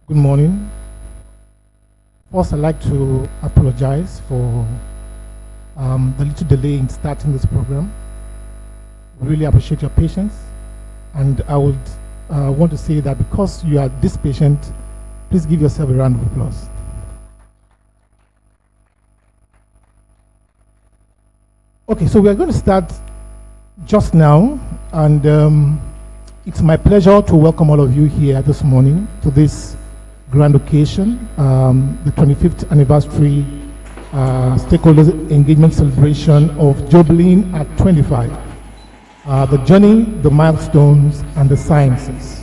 Good morning. First, I'd like to apologize for the little delay in starting this program. We really appreciate your patience, and I would want to say that because you are this patient, please give yourself a round of applause. Okay, so we are going to start just now, and it's my pleasure to welcome all of you here this morning to this grand occasion, the 25th anniversary stakeholders engagement celebration of Jobelyn at 25. The journey, the milestones, and the sciences.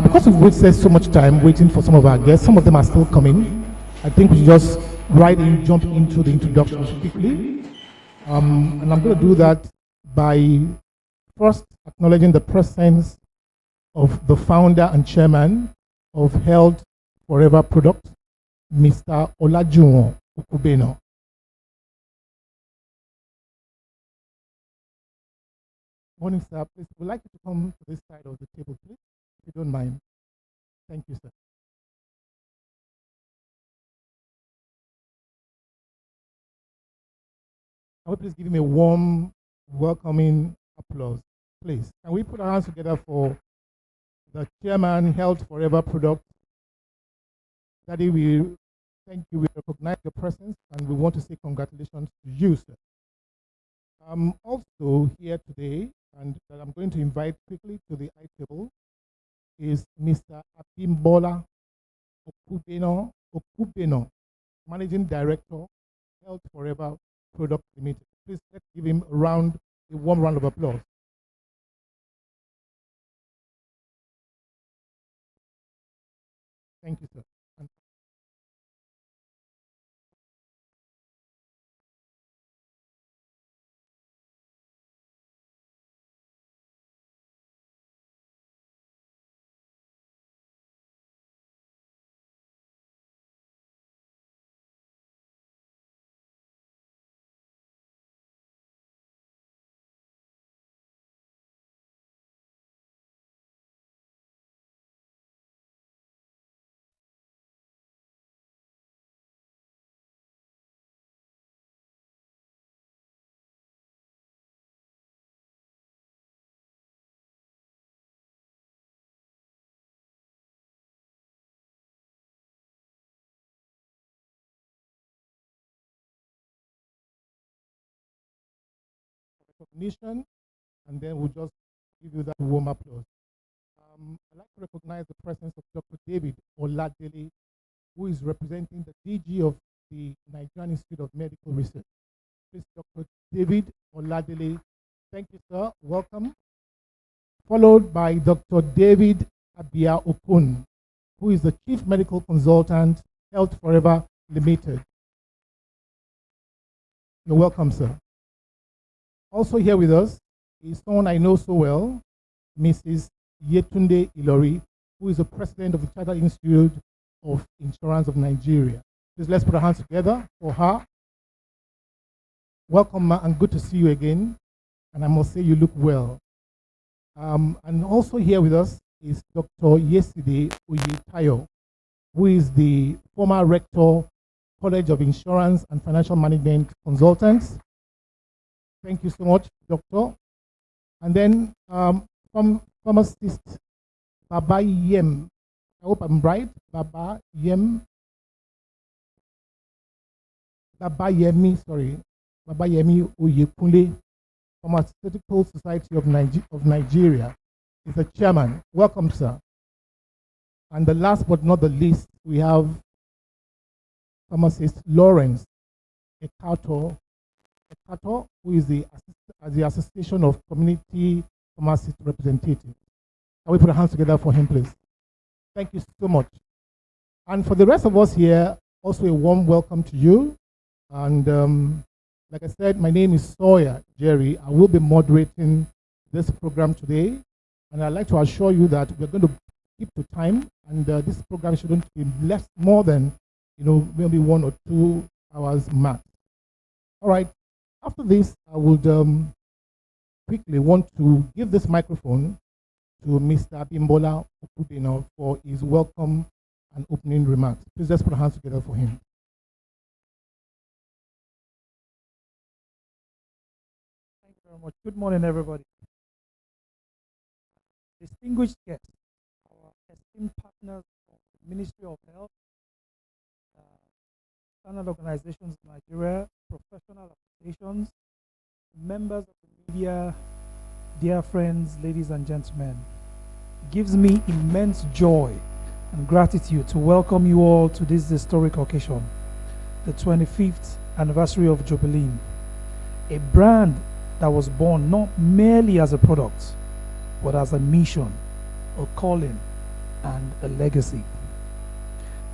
Because we've wasted so much time waiting for some of our guests, some of them are still coming. I think we should just jump into the introductions quickly. And I'm going to do that by first acknowledging the presence of the founder and chairman of Health Forever Product, Mr. Olajuwon Okubeno. Morning, sir. Please, we'd like you to come to this side of the table, please, if you don't mind. Thank you, sir. Can we please give him a warm, welcoming applause, please? Can we put our hands together for the chairman, Health Forever Product? Daddy, we thank you. We recognize your presence, and we want to say congratulations to you, sir. I'm also here today, and that I'm going to invite quickly to the eye table, is Mr. Abimbola Okubeno, Managing Director, Health Forever Product Limited. Please let's give him a warm round of applause. Thank you, sir. Recognition, and then we'll just give you that warm applause. I'd like to recognize the presence of Dr. David Oladele, who is representing the DG of the Nigerian Institute of Medical Research. Please, Dr. David Oladele. Thank you, sir. Welcome. Followed by Dr. David Abia Okun, who is the Chief Medical Consultant, Health Forever Limited. You're welcome, sir. Also here with us is someone I know so well, Mrs. Yetunde Ilori, who is the president of the Chartered Institute of Insurance of Nigeria. Please let's put our hands together for her. Welcome, ma, and good to see you again. And I must say you look well. And also here with us is Dr. Yeside Oyetayo, who is the former rector, College of Insurance and Financial Management Consultants. Thank you so much, Doctor. And then pharmacist Baba Yem. I hope I'm right. Baba Yemi, sorry. Baba Yemi Oyekunle, Pharmaceutical Society of Nigeria, is the chairman. Welcome, sir. And the last but not the least, we have pharmacist Lawrence Ekato, who is the Association of Community Pharmacist Representatives. Can we put our hands together for him, please? Thank you so much. And for the rest of us here, also a warm welcome to you. And like I said, my name is Sawyer Jerry. I will be moderating this program today. And I'd like to assure you that we're going to keep to time. And this program shouldn't be less more than, maybe 1 or 2 hours max. All right. After this, I would quickly want to give this microphone to Mr. Abimbola Okubeno for his welcome and opening remarks. Please let's put our hands together for him. Thank you very much. Good morning, everybody. Distinguished guests, our esteemed partners from the Ministry of Health, uh, standard organizations in Nigeria, professional associations, members of the media, dear friends, ladies and gentlemen. It gives me immense joy and gratitude to welcome you all to this historic occasion, the 25th anniversary of Jobelyn, a brand that was born not merely as a product, but as a mission, a calling, and a legacy.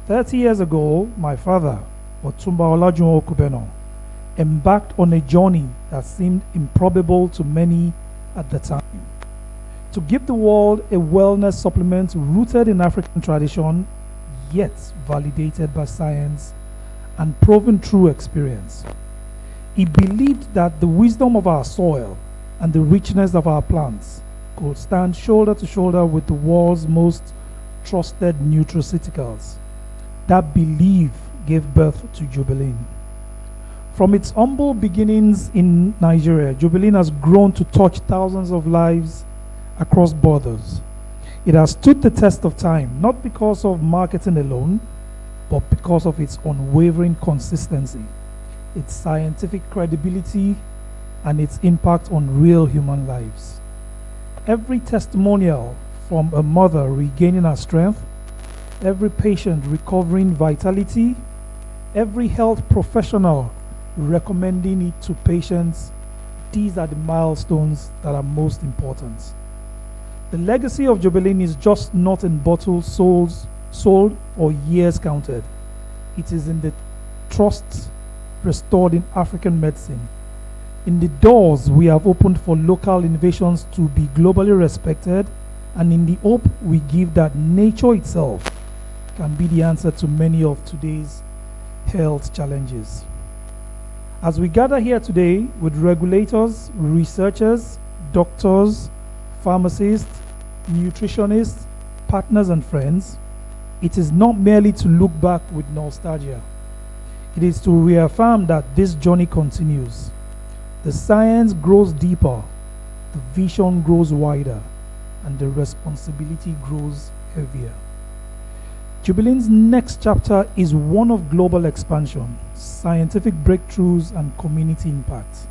30 years ago, my father, Otumba Olajuwon Okubeno, embarked on a journey that seemed improbable to many at the time. To give the world a wellness supplement rooted in African tradition, yet validated by science and proven through experience. He believed that the wisdom of our soil and the richness of our plants could stand shoulder to shoulder with the world's most trusted nutraceuticals. That belief gave birth to Jobelyn. From its humble beginnings in Nigeria, Jobelyn has grown to touch thousands of lives across borders. It has stood the test of time, not because of marketing alone, but because of its unwavering consistency, its scientific credibility, and its impact on real human lives. Every testimonial, from a mother regaining her strength, every patient recovering vitality, every health professional recommending it to patients, these are the milestones that are most important. The legacy of Jobelyn is just not in bottles sold or years counted. It is in the trust restored in African medicine, in the doors we have opened for local innovations to be globally respected, and in the hope we give that nature itself can be the answer to many of today's health challenges. As we gather here today with regulators, researchers, doctors, pharmacists, nutritionists, partners, and friends, it is not merely to look back with nostalgia. It is to reaffirm that this journey continues. The science grows deeper, the vision grows wider, and the responsibility grows heavier. Jobelyn's next chapter is one of global expansion, scientific breakthroughs, and community impact.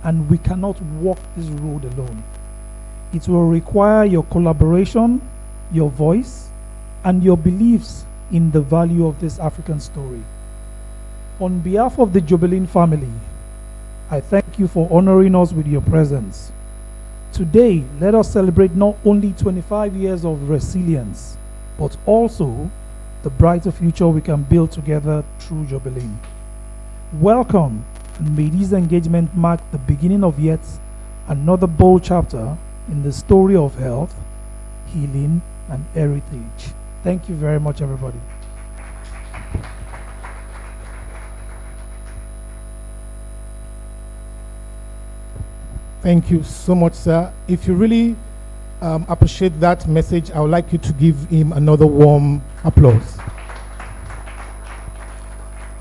And we cannot walk this road alone. It will require your collaboration, your voice, and your beliefs in the value of this African story. On behalf of the Jobelyn family, I thank you for honoring us with your presence. Today, let us celebrate not only 25 years of resilience, but also the brighter future we can build together through Jobelyn. Welcome, and may this engagement mark the beginning of yet another bold chapter in the story of health, healing, and heritage. Thank you very much, everybody. Thank you so much, sir. If you really appreciate that message, I would like you to give him another warm applause.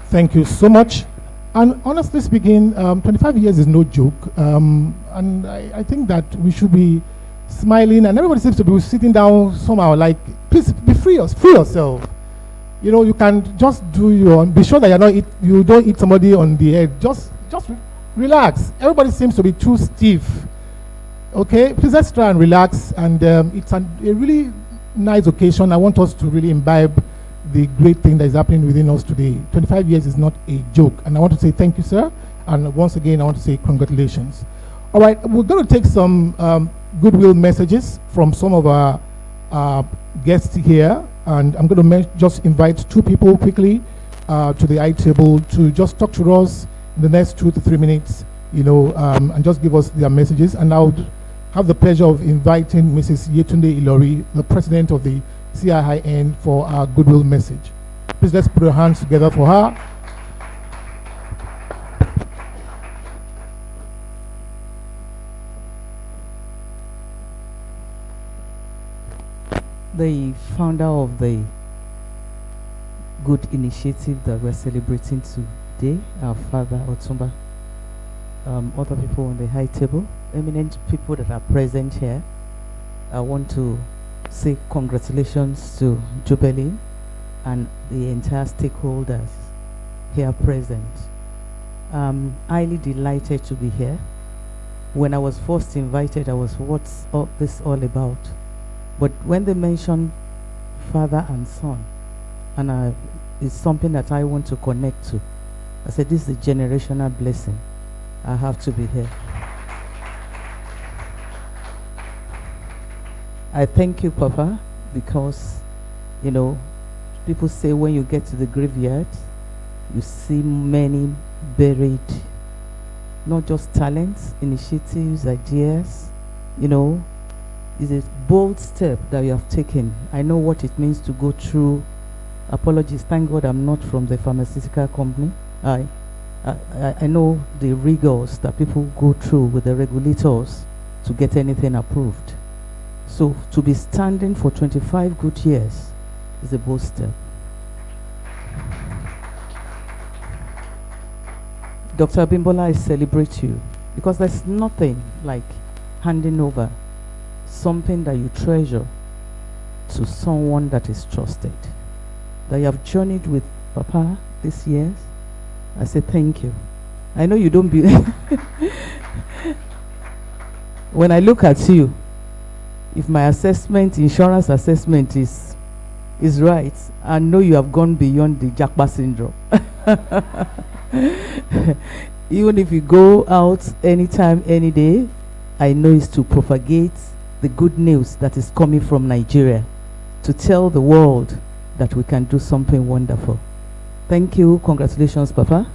Thank you so much. And honestly speaking, 25 years is no joke. And I think that we should be smiling, and everybody seems to be sitting down somehow like, please be free yourself. You know, you can just do your, be sure that you don't hit somebody on the head. Just relax. Everybody seems to be too stiff. Okay, please let's try and relax. And it's a really nice occasion. I want us to really imbibe the great thing that is happening within us today. 25 years is not a joke. And I want to say thank you, sir. And once again, I want to say congratulations. All right, we're going to take some goodwill messages from some of our guests here. And I'm going to just invite two people quickly to the high table to just talk to us in the next 2 to 3 minutes, you know, and just give us their messages. And I would have the pleasure of inviting Mrs. Yetunde Ilori, the president of the CIIN, for our goodwill message. Please let's put our hands together for her. The founder of the good initiative that we're celebrating today. Our father, Otumba, other people on the high table, eminent people that are present here. I want to say congratulations to Jobelyn and the entire stakeholders here present. I'm highly delighted to be here. When I was first invited, I was, what's all this all about? But when they mentioned father and son, and it's something that I want to connect to, I said, this is a generational blessing. I have to be here. I thank you, Papa, because, you know, people say when you get to the graveyard, you see many buried, not just talents, initiatives, ideas, you know. It's a bold step that you have taken. I know what it means to go through. Apologies, thank God I'm not from the pharmaceutical company. I know the rigors that people go through with the regulators to get anything approved. So to be standing for 25 good years is a bold step. Dr. Abimbola, I celebrate you because there's nothing like handing over something that you treasure to someone that is trusted. That you have journeyed with Papa these years. I say thank you. I know you don't believe. When I look at you, if my assessment, insurance assessment is right, I know you have gone beyond the Jackpa syndrome. Even if you go out anytime, any day, I know it's to propagate the good news that is coming from Nigeria, to tell the world that we can do something wonderful. Thank you. Congratulations, Papa.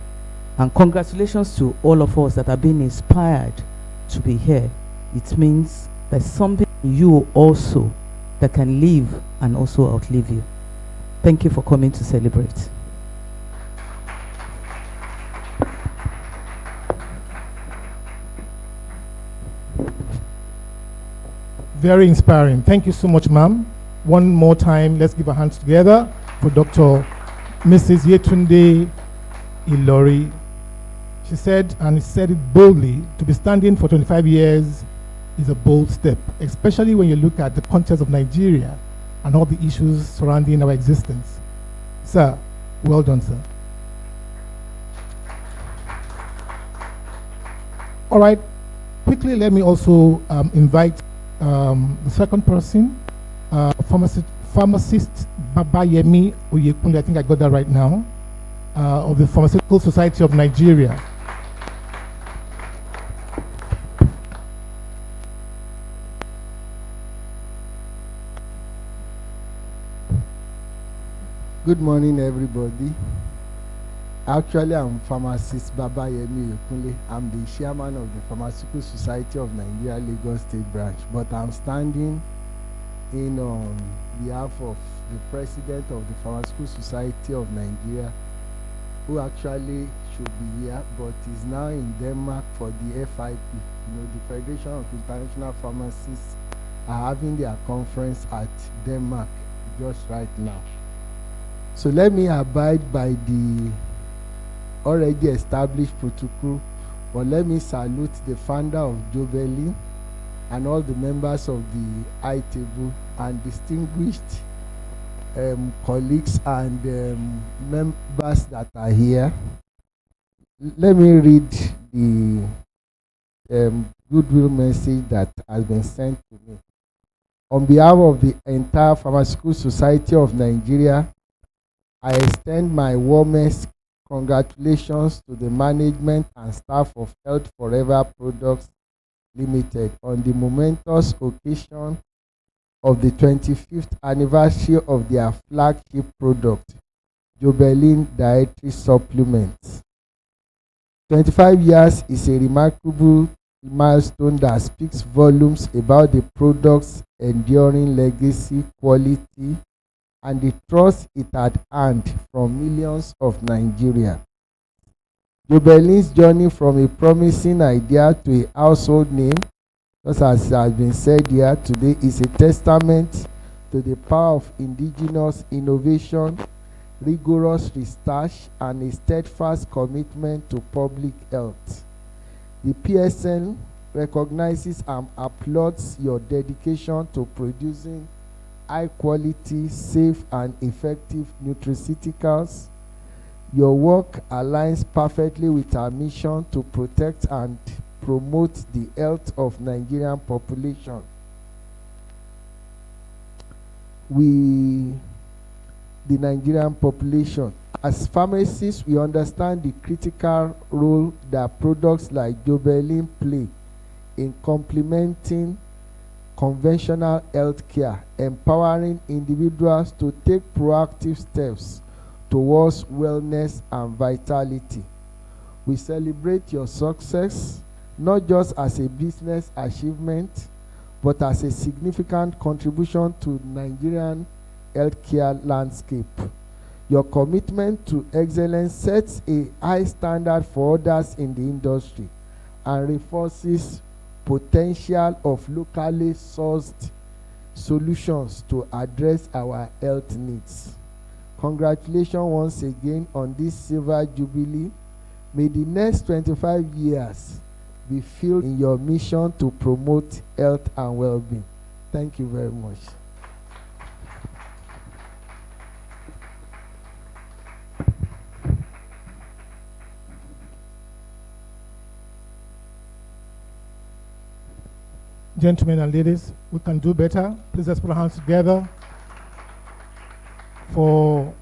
And congratulations to all of us that have been inspired to be here. It means there's something in you also that can live and also outlive you. Thank you for coming to celebrate. Very inspiring. Thank you so much, ma'am. One more time, let's give our hands together for Dr. Mrs. Yetunde Ilori. She said, and said it boldly, to be standing for 25 years is a bold step, especially when you look at the context of Nigeria and all the issues surrounding our existence. Sir, well done, sir. All right, quickly let me also invite the second person, pharmacist Babayemi Oyekunle, I think I got that right now, of the Pharmaceutical Society of Nigeria. Good morning, everybody. Actually, I'm pharmacist Babayemi Oyekunle. I'm the chairman of the Pharmaceutical Society of Nigeria, Lagos State branch. But I'm standing in on behalf of the president of the Pharmaceutical Society of Nigeria, who actually should be here, but is now in Denmark for the FIP. You know, the Federation of International Pharmacists are having their conference at Denmark just right now. So let me abide by the already established protocol, but let me salute the founder of Jobelyn and all the members of the high table and distinguished colleagues and members that are here. Let me read the goodwill message that has been sent to me. On behalf of the entire Pharmaceutical Society of Nigeria, I extend my warmest congratulations to the management and staff of Health Forever Products Limited on the momentous occasion of the 25th anniversary of their flagship product, Jobelyn Dietary Supplements. 25 years is a remarkable milestone that speaks volumes about the product's enduring legacy, quality, and the trust it had earned from millions of Nigerians. Jobelyn's journey from a promising idea to a household name, just as has been said here today, is a testament to the power of indigenous innovation, rigorous research, and a steadfast commitment to public health. The PSN recognizes and applauds your dedication to producing high-quality, safe, and effective nutraceuticals. Your work aligns perfectly with our mission to protect and promote the health of Nigerian population. The Nigerian population. As pharmacists, we understand the critical role that products like Jobelyn play in complementing conventional health care, empowering individuals to take proactive steps towards wellness and vitality. We celebrate your success, not just as a business achievement, but as a significant contribution to Nigerian healthcare landscape. Your commitment to excellence sets a high standard for others in the industry and reinforces potential of locally sourced solutions to address our health needs. Congratulations once again on this silver jubilee. May the next 25 years be filled in your mission to promote health and well-being. Thank you very much. Gentlemen and ladies, we can do better. Please let's put our hands together for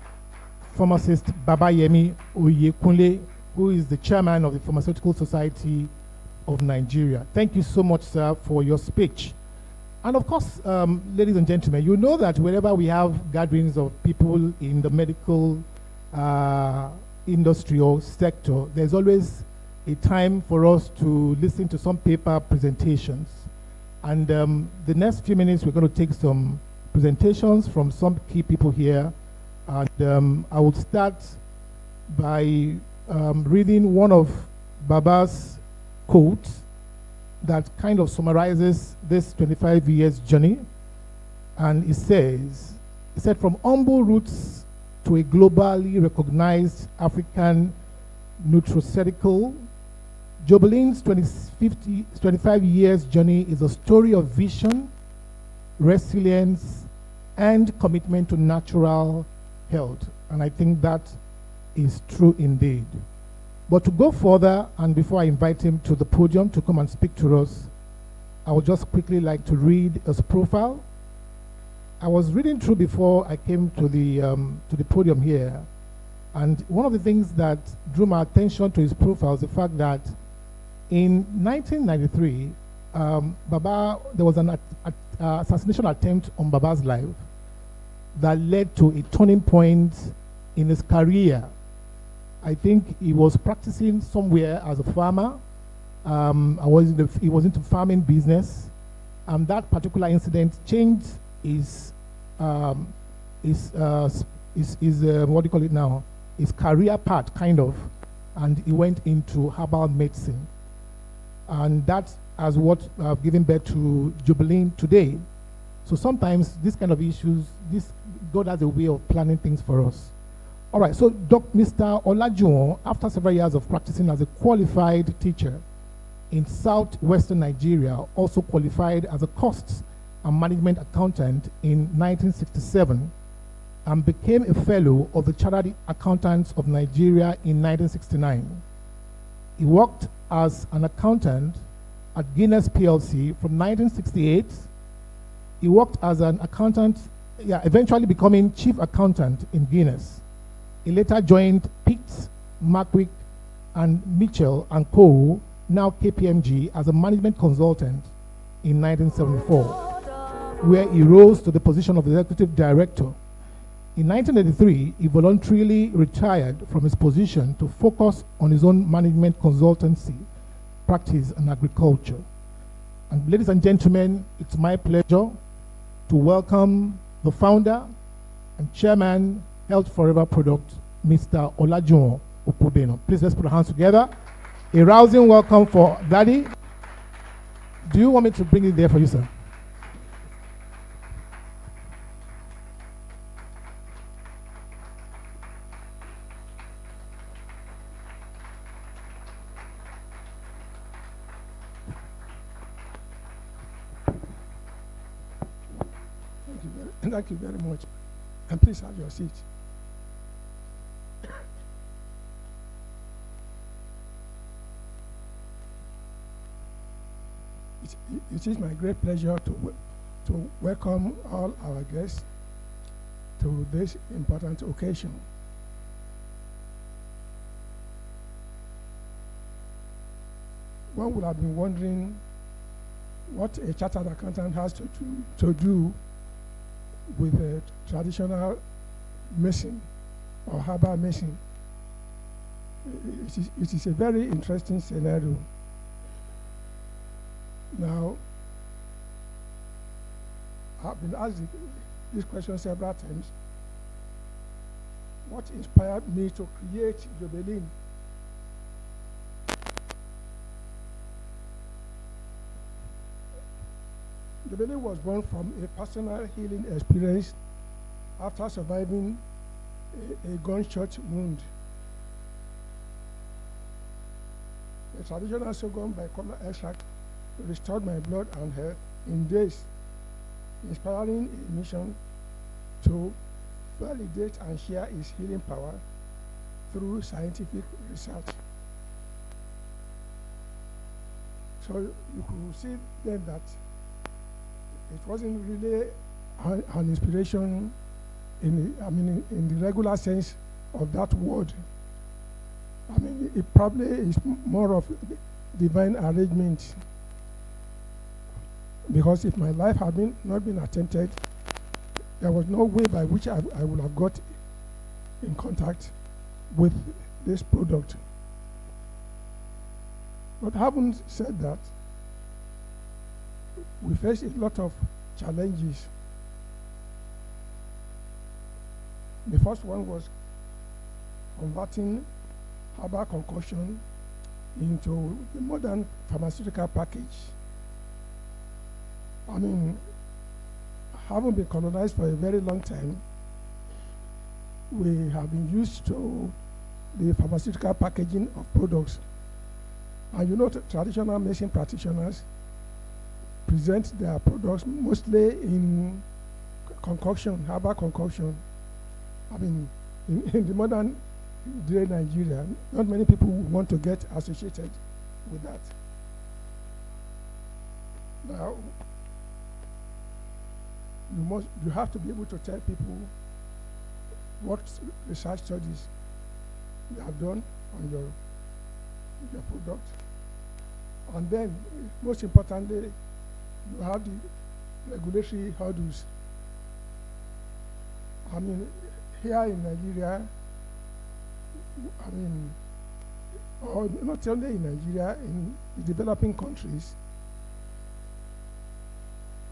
pharmacist Babayemi Oyekunle, who is the chairman of the Pharmaceutical Society of Nigeria. Thank you so much, sir, for your speech. And of course, ladies and gentlemen, you know that wherever we have gatherings of people in the medical industry or sector, there's always a time for us to listen to some paper presentations. And the next few minutes, we're going to take some presentations from some key people here. And I will start by reading one of Baba's quotes that kind of summarizes this 25 years journey. And it said, from humble roots to a globally recognized African nutraceutical, Jobelyn's 25 years journey is a story of vision, resilience, and commitment to natural health. And I think that is true indeed. But to go further, and before I invite him to the podium to come and speak to us, I would just quickly like to read his profile. I was reading through before I came to the podium here, and one of the things that drew my attention to his profile is the fact that in 1993, there was an assassination attempt on Baba's life that led to a turning point in his career. I think he was practicing somewhere as a farmer. He was into farming business. That particular incident changed his what do you call it now? His career path, kind of, and he went into herbal medicine. And that has what given birth to Jobelyn today. So sometimes these kind of issues, God has a way of planning things for us. All right, so Mr. Olajuwon, after several years of practicing as a qualified teacher in southwestern Nigeria, also qualified as a costs and management accountant in 1967 and became a fellow of the Chartered Accountants of Nigeria in 1969. He worked as an accountant at Guinness PLC from 1968. He worked as an accountant, eventually becoming chief accountant in Guinness. He later joined Pitt, Markwick, and Mitchell and Co., now KPMG, as a management consultant in 1974, where he rose to the position of executive director. In 1983, he voluntarily retired from his position to focus on his own management consultancy practice in agriculture. And ladies and gentlemen, it's my pleasure to welcome the founder and chairman, Health Forever Product, Mr. Olajuwon Opudeno. Please let's put our hands together. A rousing welcome for Daddy. Do you want me to bring it there for you, sir? Thank you very much. And please have your seat. It is my great pleasure to welcome all our guests to this important occasion. One would have been wondering what a chartered accountant has to do with a traditional medicine or herbal medicine. It is a very interesting scenario. Now, I've been asked this question several times. What inspired me to create Jobelyn? Jobelyn was born from a personal healing experience after surviving a gunshot wound. A traditional sorghum bicola extract restored my blood and health in days, inspiring a mission to validate and share its healing power through scientific research. So you could see then that it wasn't really an inspiration in the regular sense of that word. I mean, it probably is more of divine arrangement. Because if my life had not been attempted, there was no way by which I would have got in contact with this product. But having said that, we face a lot of challenges. The first one was converting herbal concoction into the modern pharmaceutical package. I mean, having been colonized for a very long time, we have been used to the pharmaceutical packaging of products. And you know, traditional medicine practitioners present their products mostly in concoction, herbal concoction. I mean, in the modern day Nigeria, not many people want to get associated with that. Now, you have to be able to tell people what research studies you have done on your product. And then, most importantly, you have the regulatory hurdles. I mean, here in Nigeria, I mean, or not only in Nigeria, in the developing countries,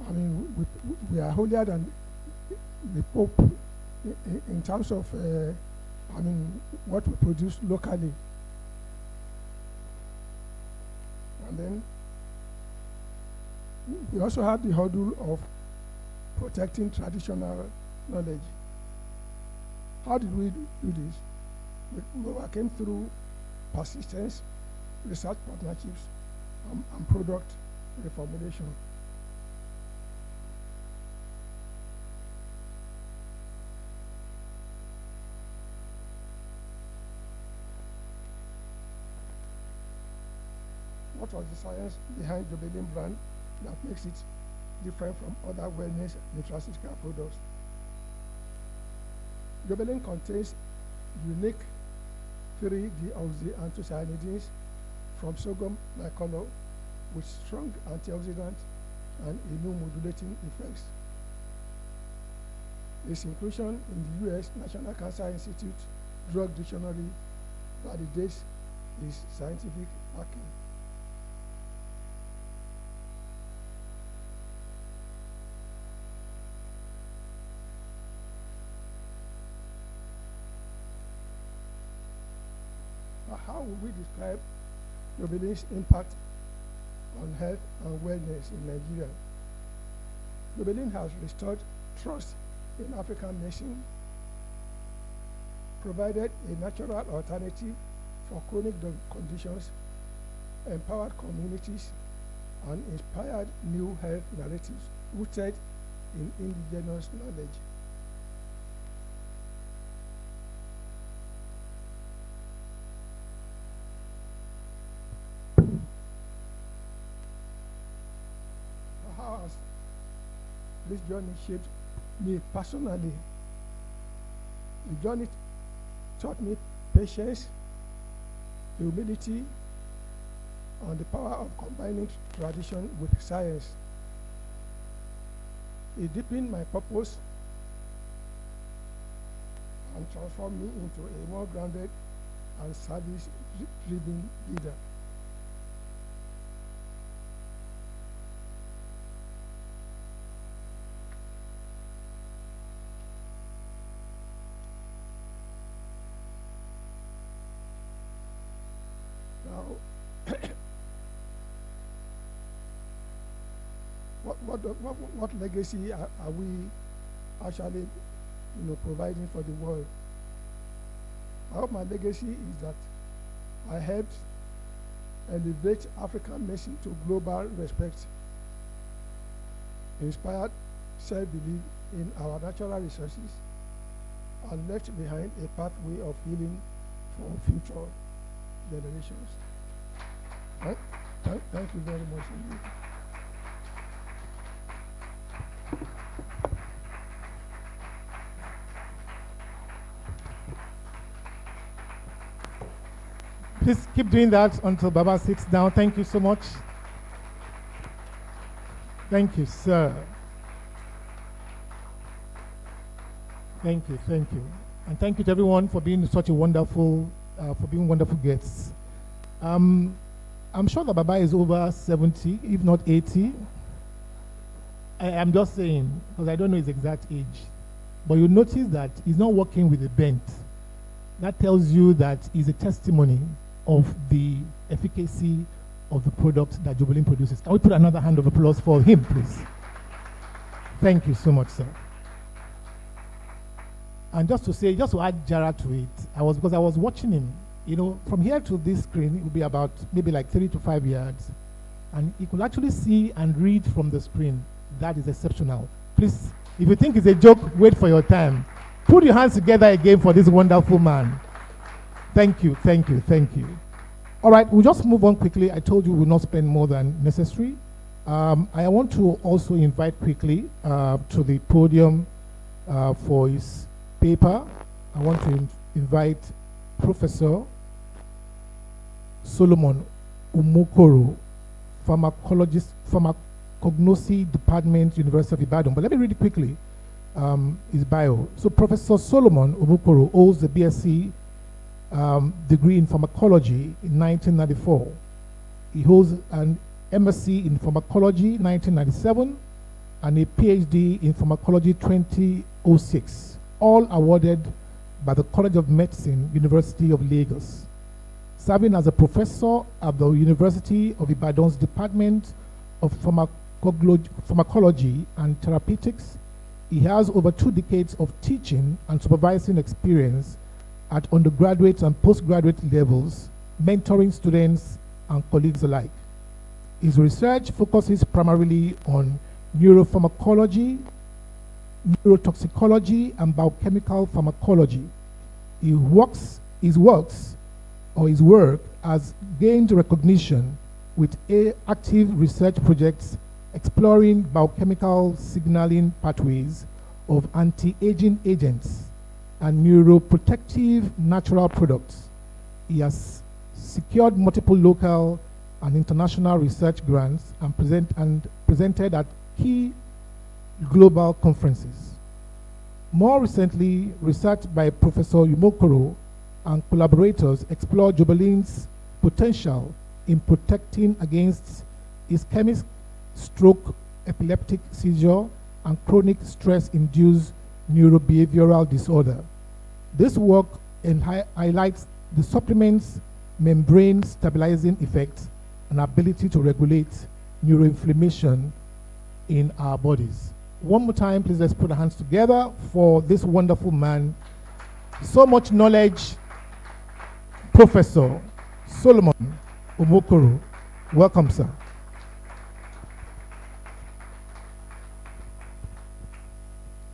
I mean, we are holier than the Pope in terms of, I mean, what we produce locally. And then we also have the hurdle of protecting traditional knowledge. How did we do this? We overcame through persistence, research partnerships, and product reformulation. What was the science behind Jobelyn brand that makes it different from other wellness nutraceutical products? Jobelyn contains unique 3-deoxyanthocyanidins from sorghum bicolor with strong antioxidant and immunomodulating effects. Its inclusion in the U.S. National Cancer Institute Drug Dictionary validates its scientific backing. How would we describe Jobelyn's impact on health and wellness in Nigeria? Jobelyn has restored trust in African medicine, provided a natural alternative for chronic conditions, empowered communities, and inspired new health narratives rooted in indigenous knowledge. How has this journey shaped me personally? The journey taught me patience, humility, and the power of combining tradition with science. It deepened my purpose and transformed me into a more grounded and service-driven leader. Now, what legacy are we actually, providing for the world? I hope my legacy is that I helped elevate African medicine to global respect, inspired self-belief in our natural resources, and left behind a pathway of healing for future generations. Thank you very much indeed. Please keep doing that until Baba sits down. Thank you so much. Thank you, sir. Thank you. And thank you to everyone for being such a wonderful, wonderful guests. I'm sure that Baba is over 70, if not 80. I'm just saying, because I don't know his exact age. But you notice that he's not working with a bent. That tells you that he's a testimony of the efficacy of the product that Jobelyn produces. Can we put another hand of applause for him, please? Thank you so much, sir. And just to add Jara to it, because I was watching him, from here to this screen, it would be about maybe like 3 to 5 yards. And he could actually see and read from the screen. That is exceptional. Please, if you think it's a joke, wait for your time. Put your hands together again for this wonderful man. Thank you. All right, we'll just move on quickly. I told you we'll not spend more than necessary. I want to also invite quickly to the podium for his paper. I want to invite Professor Solomon Umokoro, Pharmacognosy Department, University of Ibadan. But let me read it quickly, his bio. So Professor Solomon Umokoro holds the BSc degree in pharmacology in 1994. He holds an MSc in pharmacology 1997 and a PhD in pharmacology 2006, all awarded by the College of Medicine, University of Lagos. Serving as a professor at the University of Ibadan's Department of Pharmacology and Therapeutics, he has over 2 decades of teaching and supervising experience at undergraduate and postgraduate levels, mentoring students and colleagues alike. His research focuses primarily on neuropharmacology, neurotoxicology, and biochemical pharmacology. His work has gained recognition with active research projects exploring biochemical signaling pathways of anti-aging agents and neuroprotective natural products. He has secured multiple local and international research grants and presented at key global conferences. More recently, research by Professor Umokoro and collaborators explored Jobelyn's potential in protecting against ischemic stroke, epileptic seizure, and chronic stress-induced neurobehavioral disorder. This work highlights the supplement's membrane stabilizing effect and ability to regulate neuroinflammation in our bodies. One more time, please, let's put our hands together for this wonderful man. So much knowledge, Professor Solomon Umokoro. Welcome, sir.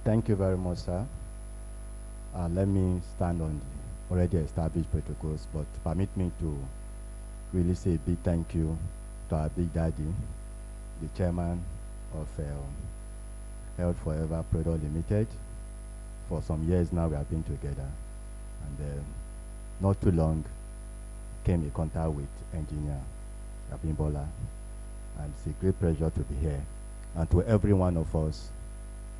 Thank you very much, sir. Let me stand on the already established protocols, but permit me to really say a big thank you to our big daddy, the chairman of Health Forever Product Limited. For some years now, we have been together, and not too long came in contact with engineer Abimbola, and it's a great pleasure to be here. And to every one of us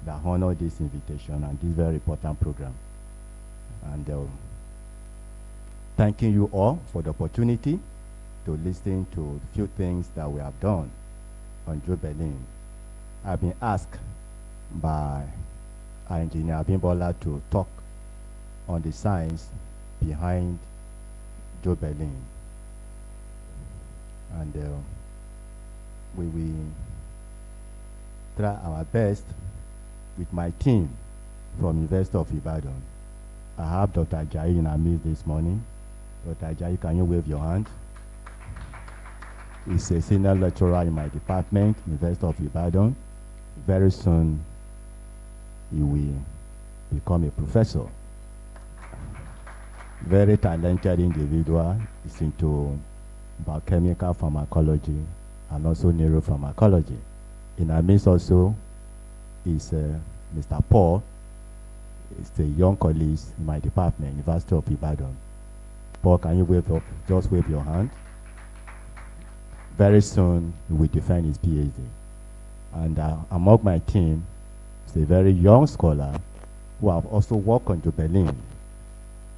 that honor this invitation and this very important program. And thanking you all for the opportunity to listen to a few things that we have done on Jobelyn. I've been asked by our engineer Abimbola to talk on the science behind Jobelyn. And we will try our best with my team from University of Ibadan. I have Dr. Ajayi in our midst this morning. Dr. Ajayi, can you wave your hand? He's a senior lecturer in my department, University of Ibadan. Very soon, he will become a professor. Very talented individual. He's into biochemical pharmacology and also neuropharmacology. In our midst also is Mr. Paul. He's a young colleague in my department, University of Ibadan. Paul, can you wave up? Just wave your hand. Very soon, he will defend his PhD. And among my team is a very young scholar who have also worked on Jobelyn.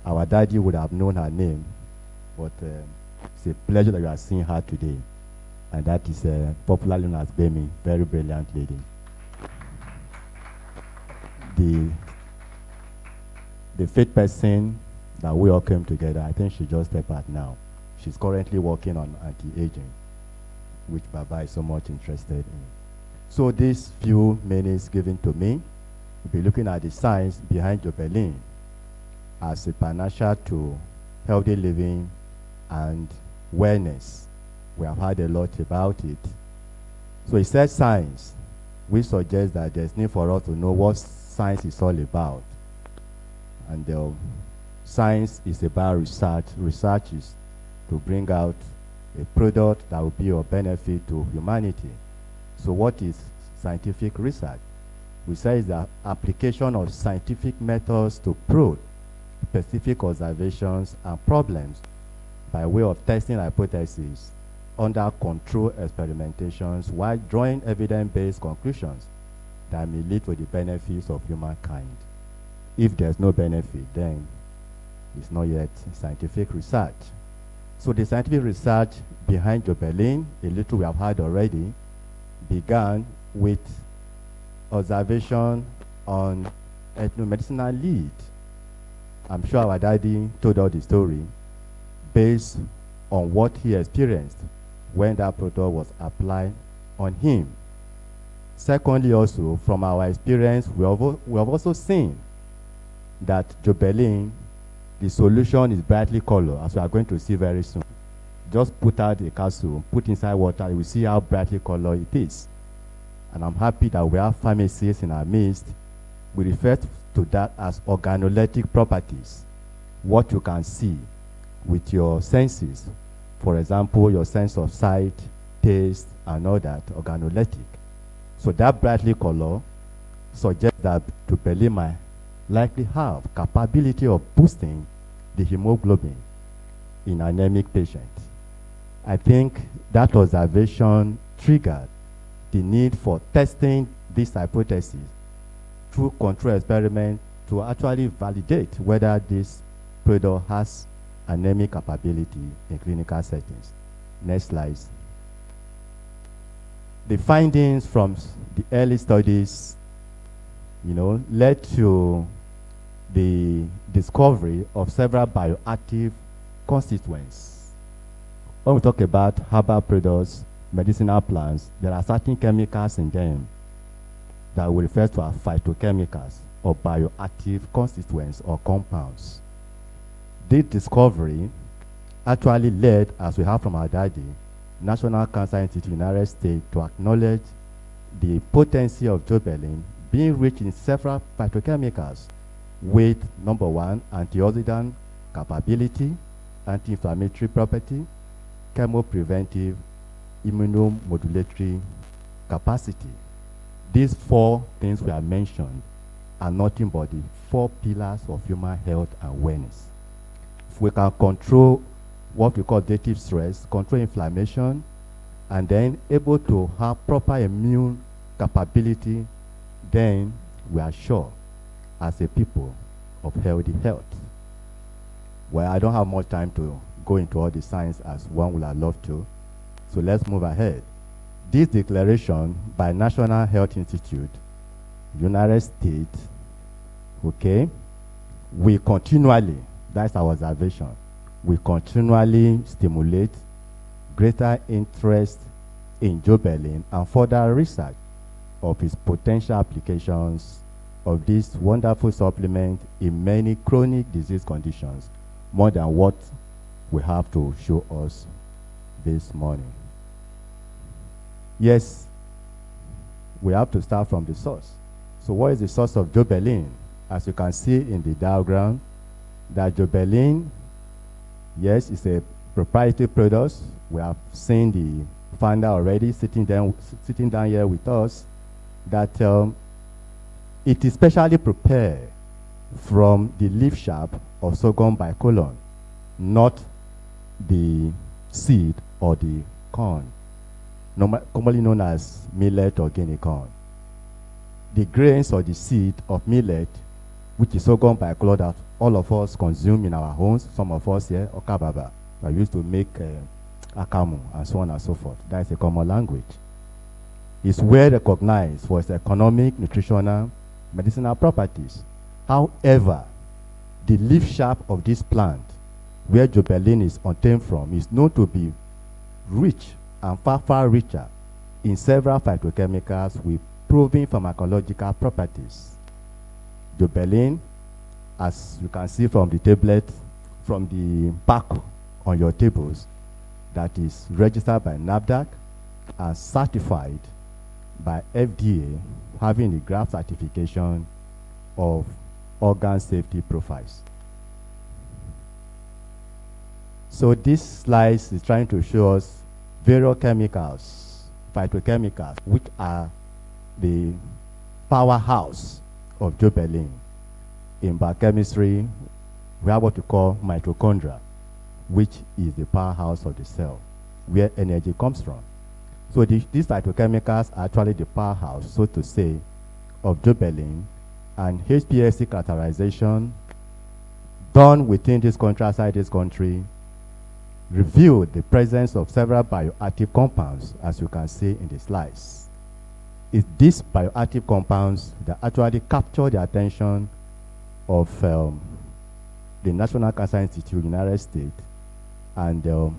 Our daddy would have known her name, but it's a pleasure that you are seeing her today. And that is popularly known as Bemi, very brilliant lady. The fifth person that we all came together, I think she just stepped out now. She's currently working on anti-aging, which Baba is so much interested in. So these few minutes given to me, we'll be looking at the science behind Jobelyn as a panacea to healthy living and wellness. We have heard a lot about it. So it says science. We suggest that there's need for us to know what science is all about. And science is about research. Research is to bring out a product that will be of benefit to humanity. So what is scientific research? We say it's the application of scientific methods to probe specific observations and problems by way of testing hypotheses under controlled experimentations while drawing evidence-based conclusions that may lead to the benefits of humankind. If there's no benefit, then it's not yet scientific research. So the scientific research behind Jobelyn, a little we have heard already, began with observation on ethnomedicinal lead. I'm sure our daddy told us the story based on what he experienced when that product was applied on him. Secondly, also, from our experience, we have also seen that Jobelyn, the solution is brightly colored, as we are going to see very soon. Just put out a capsule, put inside water, you will see how brightly colored it is. And I'm happy that we have pharmacists in our midst. We refer to that as organoleptic properties, what you can see with your senses. For example, your sense of sight, taste, and all that, organoleptic. So that brightly color suggests that Jobelyn might likely have capability of boosting the hemoglobin in anemic patients. I think that observation triggered the need for testing this hypothesis through control experiment to actually validate whether this product has anemic capability in clinical settings. Next slide. The findings from the early studies, led to the discovery of several bioactive constituents. When we talk about herbal products, medicinal plants, there are certain chemicals in them that we refer to as phytochemicals or bioactive constituents or compounds. This discovery actually led, as we have from our daddy, National Cancer Institute in United States to acknowledge the potency of Jobelyn being rich in several phytochemicals with, number one, antioxidant capability, anti-inflammatory property, chemopreventive, immunomodulatory capacity. These four things we have mentioned are nothing but the four pillars of human health and wellness. If we can control what we call oxidative stress, control inflammation, and then able to have proper immune capability, then we are sure as a people of healthy health. Well, I don't have much time to go into all the science as one would have loved to, so let's move ahead. This declaration by National Health Institute, United States, okay, we continually, that's our observation, we continually stimulate greater interest in Jobelyn and further research of its potential applications of this wonderful supplement in many chronic disease conditions, more than what we have to show us this morning. Yes, we have to start from the source. So what is the source of Jobelyn? As you can see in the diagram, that Jobelyn, yes, is a proprietary product. We have seen the founder already sitting down here with us, that it is specially prepared from the leaf shaft of sorghum bicolor, not the seed or the corn, commonly known as millet or guinea corn. The grains or the seed of millet, which is sorghum bicolor that all of us consume in our homes, some of us here, okababa, are used to make akamu and so on and so forth. That is a common language. It's well recognized for its economic, nutritional, medicinal properties. However, the leaf shaft of this plant, where Jobelyn is obtained from, is known to be rich and far, far richer in several phytochemicals with proven pharmacological properties. Jobelyn, as you can see from the tablet, from the pack on your tables, that is registered by NAFDAC and certified by FDA, having the GRAF certification of organ safety profiles. So this slide is trying to show us various chemicals, phytochemicals, which are the powerhouse of Jobelyn. In biochemistry, we have what we call mitochondria, which is the powerhouse of the cell, where energy comes from. So these phytochemicals are actually the powerhouse, so to say, of Jobelyn, and HPLC characterization done within this country, outside this country, revealed the presence of several bioactive compounds, as you can see in the slides. It's these bioactive compounds that actually capture the attention of the National Cancer Institute, United States, and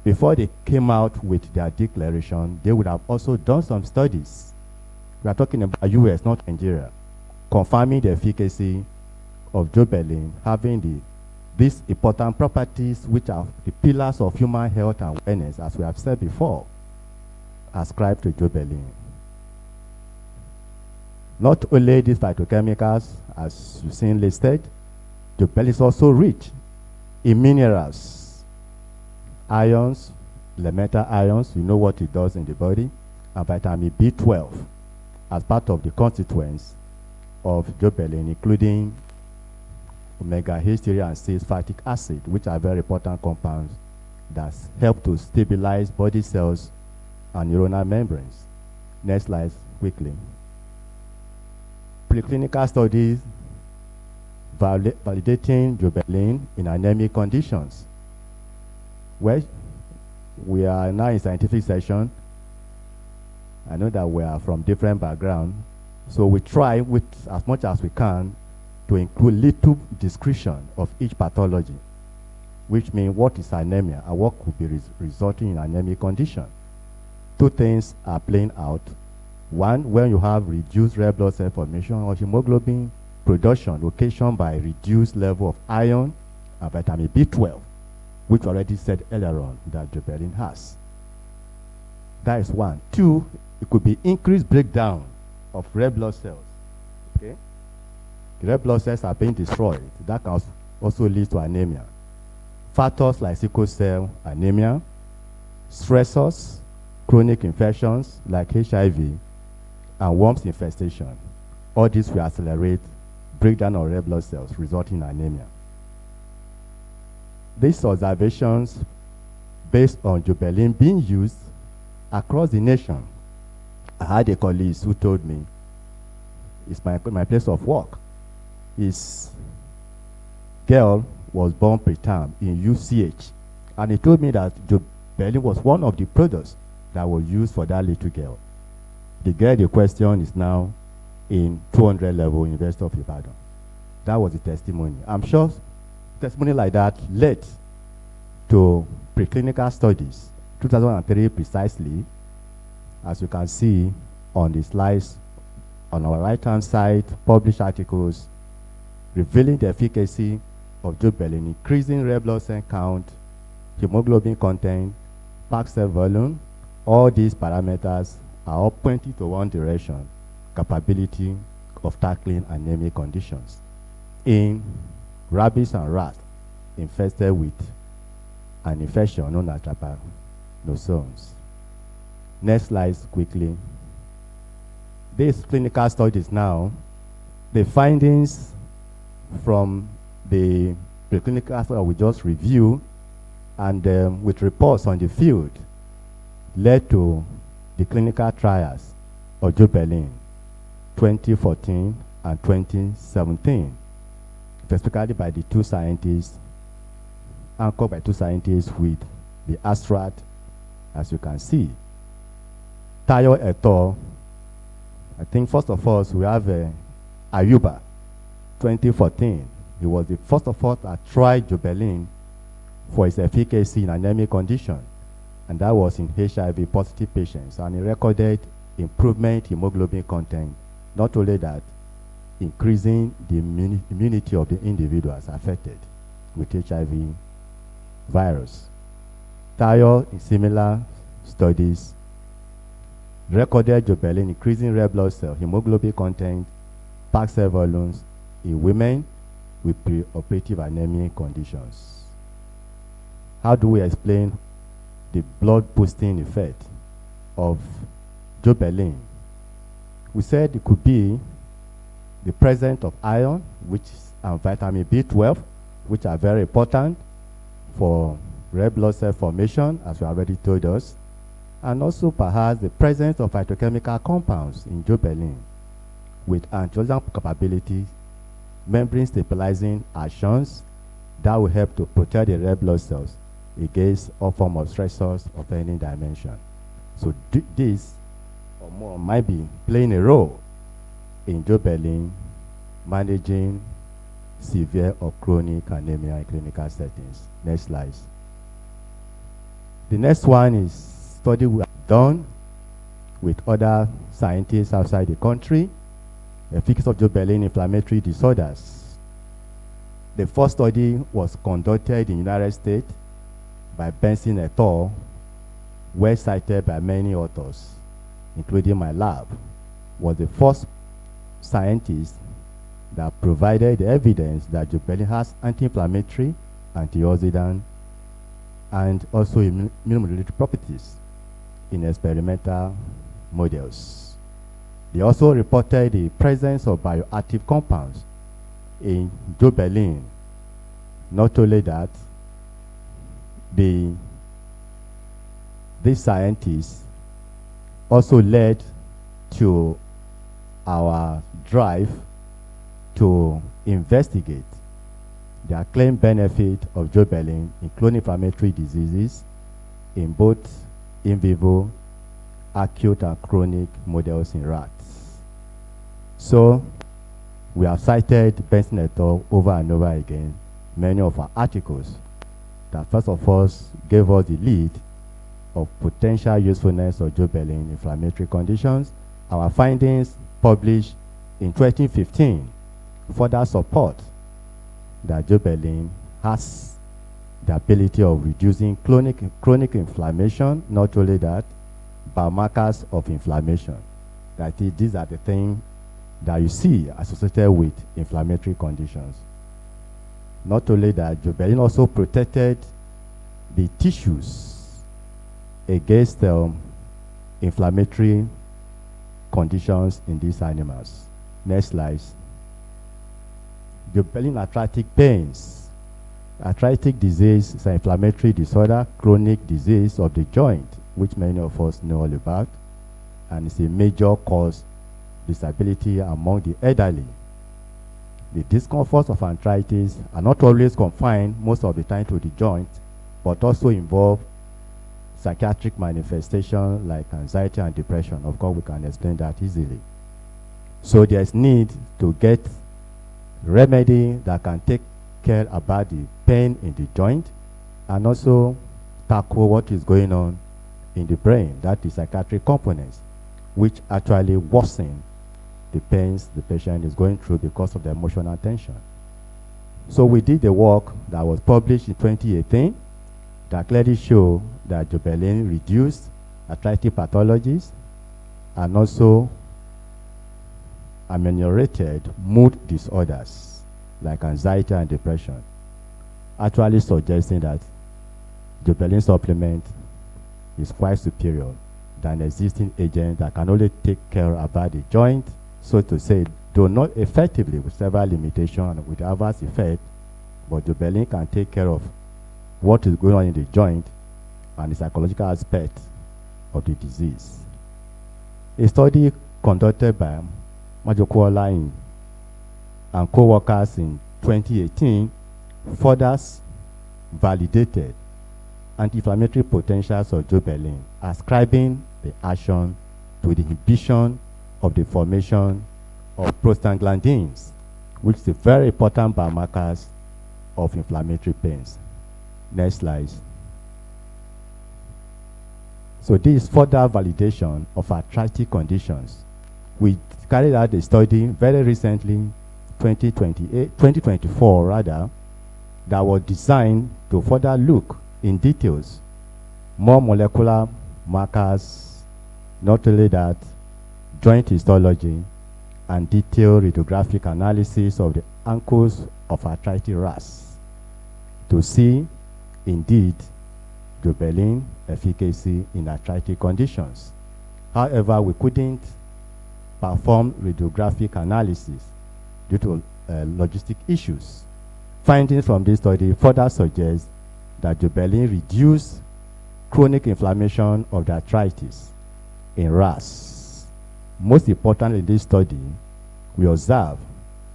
before they came out with their declaration, they would have also done some studies. We are talking about US, not Nigeria, confirming the efficacy of Jobelyn, having these important properties, which are the pillars of human health and wellness, as we have said before, ascribed to Jobelyn. Not only these phytochemicals, as you've seen listed, Jobelyn is also rich in minerals, ions, elemental ions, you know what it does in the body, and vitamin B12 as part of the constituents of Jobelyn, including omega-3 and 6 fatty acid, which are very important compounds that help to stabilize body cells and neuronal membranes. Next slide, quickly. Preclinical studies validating Jobelyn in anemic conditions. Well, we are now in scientific session. I know that we are from different backgrounds, so we try with as much as we can to include little description of each pathology, which means what is anemia and what could be resulting in anemic condition. Two things are playing out. One, when you have reduced red blood cell formation or hemoglobin production occasioned by reduced level of iron and vitamin B12, which we already said earlier on that Jobelyn has. That is one. Two, it could be increased breakdown of red blood cells. Okay? The red blood cells are being destroyed. That can also lead to anemia. Factors like sickle cell anemia, stressors, chronic infections like HIV, and worms infestation. All this will accelerate breakdown of red blood cells, resulting in anemia. These observations, based on Jobelyn being used across the nation. I had a colleague who told me, it's my place of work. His girl was born preterm in UCH, and he told me that Jobelyn was one of the products that was used for that little girl. The girl in question is now in 200 level University of Ibadan. That was the testimony. I'm sure testimony like that led to preclinical studies, 2003 precisely, as you can see on the slides on our right-hand side, published articles revealing the efficacy of Jobelyn, increasing red blood cell count, hemoglobin content, packed cell volume. All these parameters are all pointing to one direction: capability of tackling anemic conditions in rabbits and rats infested with an infection known as trypanosomes. Next slide quickly. These clinical studies now, the findings from the preclinical study we just reviewed and with reports on the field led to the clinical trials of Jobelyn 2014 and 2017, specifically by the two scientists, anchored by two scientists with the abstract, as you can see. Tayo et al. I think first of all, we have Ayuba, 2014. He was the first of all that tried Jobelyn for its efficacy in anemic condition, and that was in HIV positive patients, and he recorded improvement in hemoglobin content. Not only that, increasing the immunity of the individuals affected with HIV virus. Tayo, in similar studies, recorded Jobelyn increasing red blood cell, hemoglobin content, packed cell volumes in women with preoperative anemic conditions. How do we explain the blood boosting effect of Jobelyn? We said it could be the presence of iron, and vitamin B12, which are very important for red blood cell formation, as you already told us, and also perhaps the presence of phytochemical compounds in Jobelyn with antioxidant capabilities, membrane stabilizing actions that will help to protect the red blood cells against all forms of stressors of any dimension. So this or more might be playing a role in Jobelyn managing severe or chronic anemia in clinical settings. Next slide. The next one is study we have done with other scientists outside the country, efficacy of Jobelyn in inflammatory disorders. The first study was conducted in the United States by Benson et al., well cited by many authors, including my lab, was the first scientist that provided the evidence that Jobelyn has anti-inflammatory, antioxidant, and also immunomodulatory properties in experimental models. They also reported the presence of bioactive compounds in Jobelyn. Not only that, these scientists also led to our drive to investigate the acclaimed benefit of Jobelyn in chronic inflammatory diseases in both in vivo, acute and chronic models in rats. So we have cited Benson et al. Over and over again, many of our articles that first of all gave us the lead of potential usefulness of Jobelyn in inflammatory conditions. Our findings published in 2015 further support that Jobelyn has the ability of reducing chronic inflammation. Not only that, biomarkers of inflammation these are the things that you see associated with inflammatory conditions. Not only that, Jobelyn also protected the tissues against inflammatory conditions in these animals. Next slide. Jobelyn arthritic pains. Arthritic disease is an inflammatory disorder, chronic disease of the joint, which many of us know all about, and it's a major cause disability among the elderly. The discomforts of arthritis are not always confined most of the time to the joint, but also involve psychiatric manifestations like anxiety and depression. Of course, we can explain that easily. So there's need to get remedy that can take care about the pain in the joint and also tackle what is going on in the brain, that is psychiatric components, which actually worsen the pains the patient is going through because of the emotional tension. So we did the work that was published in 2018 that clearly show that Jobelyn reduced arthritic pathologies and also ameliorated mood disorders like anxiety and depression, actually suggesting that Jobelyn supplement is quite superior than existing agents that can only take care about the joint, so to say, though not effectively with several limitations and with adverse effect, but Jobelyn can take care of what is going on in the joint and the psychological aspect of the disease. A study conducted by Majokuola and co-workers in 2018 further validated anti-inflammatory potentials of Jobelyn, ascribing the action to the inhibition of the formation of prostaglandins, which is a very important biomarkers of inflammatory pains. Next slide. So this is further validation of arthritic conditions. We carried out a study very recently, 2024 rather, that was designed to further look in details more molecular markers, not only that, joint histology and detailed radiographic analysis of the ankles of arthritic rats to see indeed Jobelyn efficacy in arthritic conditions. However, we couldn't perform radiographic analysis due to logistic issues. Findings from this study further suggest that Jobelyn reduced chronic inflammation of the arthritis in rats. Most importantly in this study, we observed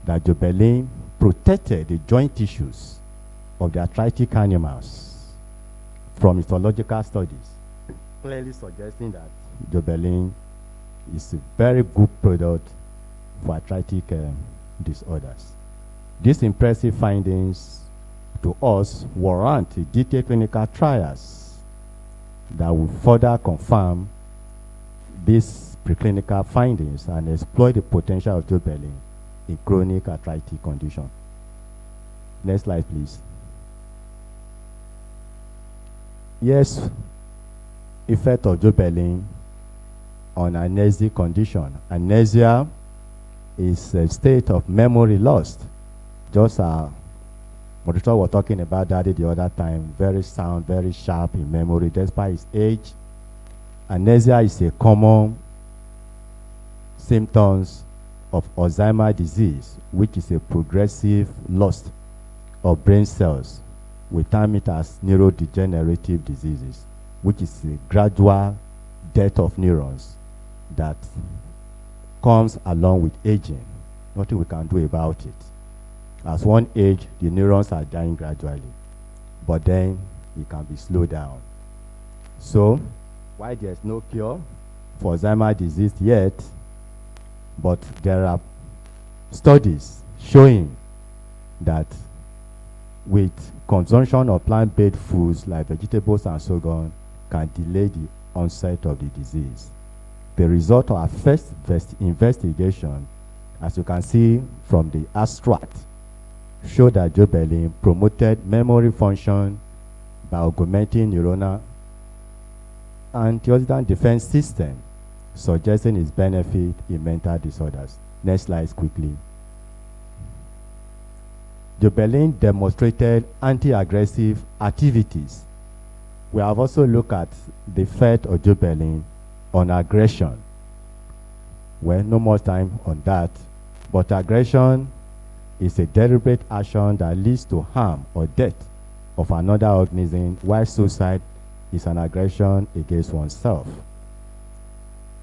that Jobelyn protected the joint tissues of the arthritic animals from histological studies, clearly suggesting that Jobelyn is a very good product for arthritic disorders. These impressive findings to us warrant detailed clinical trials that will further confirm these preclinical findings and exploit the potential of Jobelyn in chronic arthritic condition. Next slide, please. Yes, effect of Jobelyn on amnesic condition. Amnesia is a state of memory lost. Just Monitor was talking about that the other time, very sound, very sharp in memory despite his age. Amnesia is a common symptoms of Alzheimer's disease, which is a progressive loss of brain cells. We term it as neurodegenerative diseases, which is a gradual death of neurons that comes along with aging. Nothing we can do about it. As one age, the neurons are dying gradually, but then it can be slowed down. So, while there's no cure for Alzheimer's disease yet, but there are studies showing that with consumption of plant-based foods like vegetables and so on can delay the onset of the disease. The result of our first investigation, as you can see from the abstract, showed that Jobelyn promoted memory function by augmenting neuronal antioxidant defense system, suggesting its benefit in mental disorders. Next slide quickly. Jobelyn demonstrated anti-aggressive activities. We have also looked at the effect of Jobelyn on aggression. Well, no more time on that, but aggression is a deliberate action that leads to harm or death of another organism, while suicide is an aggression against oneself.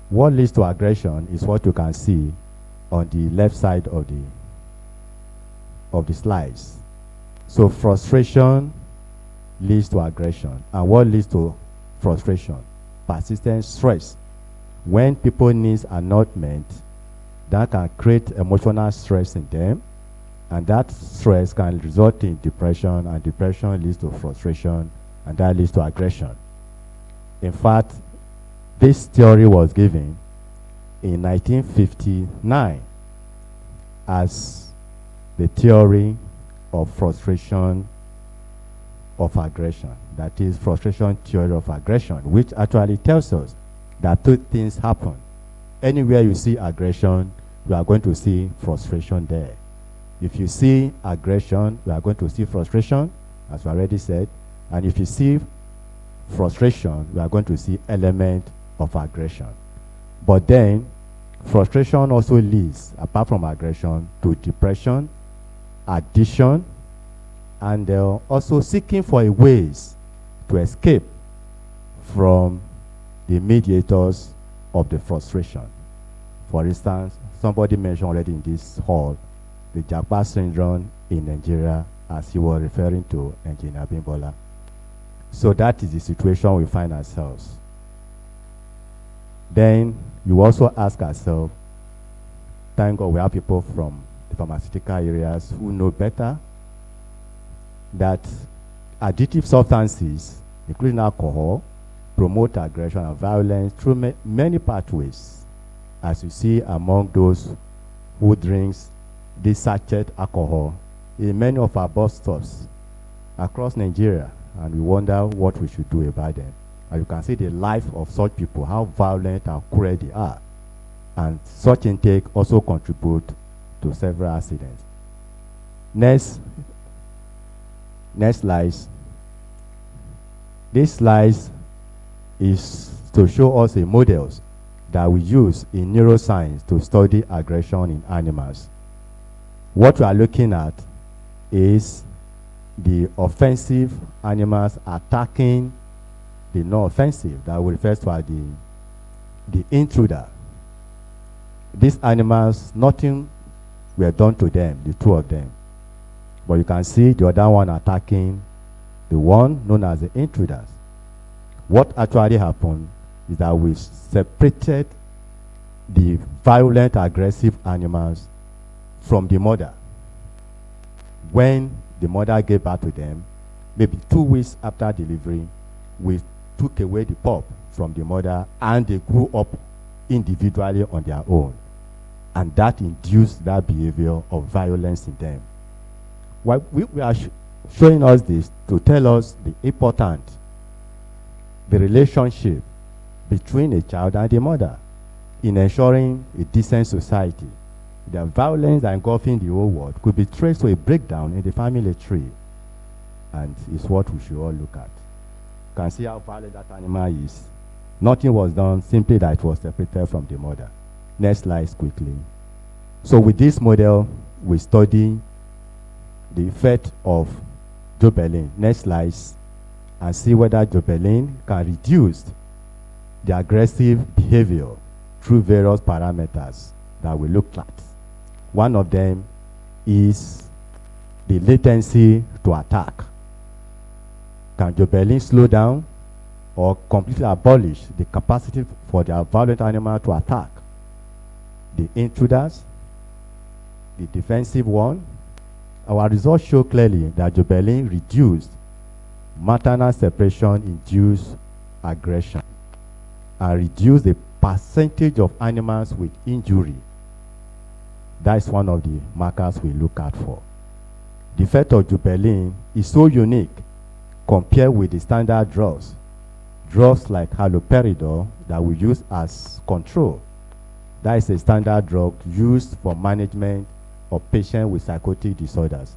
What leads to aggression is what you can see on the left side of the slides. So frustration leads to aggression. And what leads to frustration? Persistent stress. When people's needs are not met, that can create emotional stress in them, and that stress can result in depression, and depression leads to frustration, and that leads to aggression. In fact, this theory was given in 1959 as the theory of frustration of aggression. That is frustration theory of aggression, which actually tells us that two things happen. Anywhere you see aggression, you are going to see frustration there. If you see aggression, you are going to see frustration, as we already said. And if you see frustration, you are going to see element of aggression. But then, frustration also leads, apart from aggression, to depression, addiction, and also seeking for a ways to escape from the mediators of the frustration. For instance, somebody mentioned already in this hall the Japa syndrome in Nigeria, as he was referring to Engineer Bimbola. So that is the situation we find ourselves. Then you also ask ourselves, thank God we have people from the pharmaceutical areas who know better that addictive substances, including alcohol, promote aggression and violence through many pathways. As you see among those who drinks this sachet alcohol in many of our bus stops across Nigeria, and we wonder what we should do about them. And you can see the life of such people, how violent and cruel they are. And such intake also contribute to several accidents. Next slides. This slides is to show us the models that we use in neuroscience to study aggression in animals. What we are looking at is the offensive animals attacking the non-offensive, that we refer to as the intruder. These animals, nothing were done to them, the two of them. But you can see the other one attacking the one known as the intruders. What actually happened is that we separated the violent, aggressive animals from the mother. When the mother gave birth to them, maybe 2 weeks after delivery, we took away the pup from the mother, and they grew up individually on their own. And that induced that behavior of violence in them. Well, we are showing us this to tell us the relationship between a child and the mother in ensuring a decent society. The violence that engulfing the whole world could be traced to a breakdown in the family tree, and is what we should all look at. You can see how violent that animal is. Nothing was done, simply that it was separated from the mother. Next slide quickly. So with this model, we study the effect of Jobelyn. Next slides, and see whether Jobelyn can reduce the aggressive behavior through various parameters that we looked at. One of them is the latency to attack. Can Jobelyn slow down or completely abolish the capacity for the violent animal to attack the intruders, the defensive one? Our results show clearly that Jobelyn reduced maternal separation-induced aggression and reduced the percentage of animals with injury. That is one of the markers we look out for. The effect of Jobelyn is so unique compared with the standard drugs drugs like haloperidol that we use as control. That is a standard drug used for management of patients with psychotic disorders.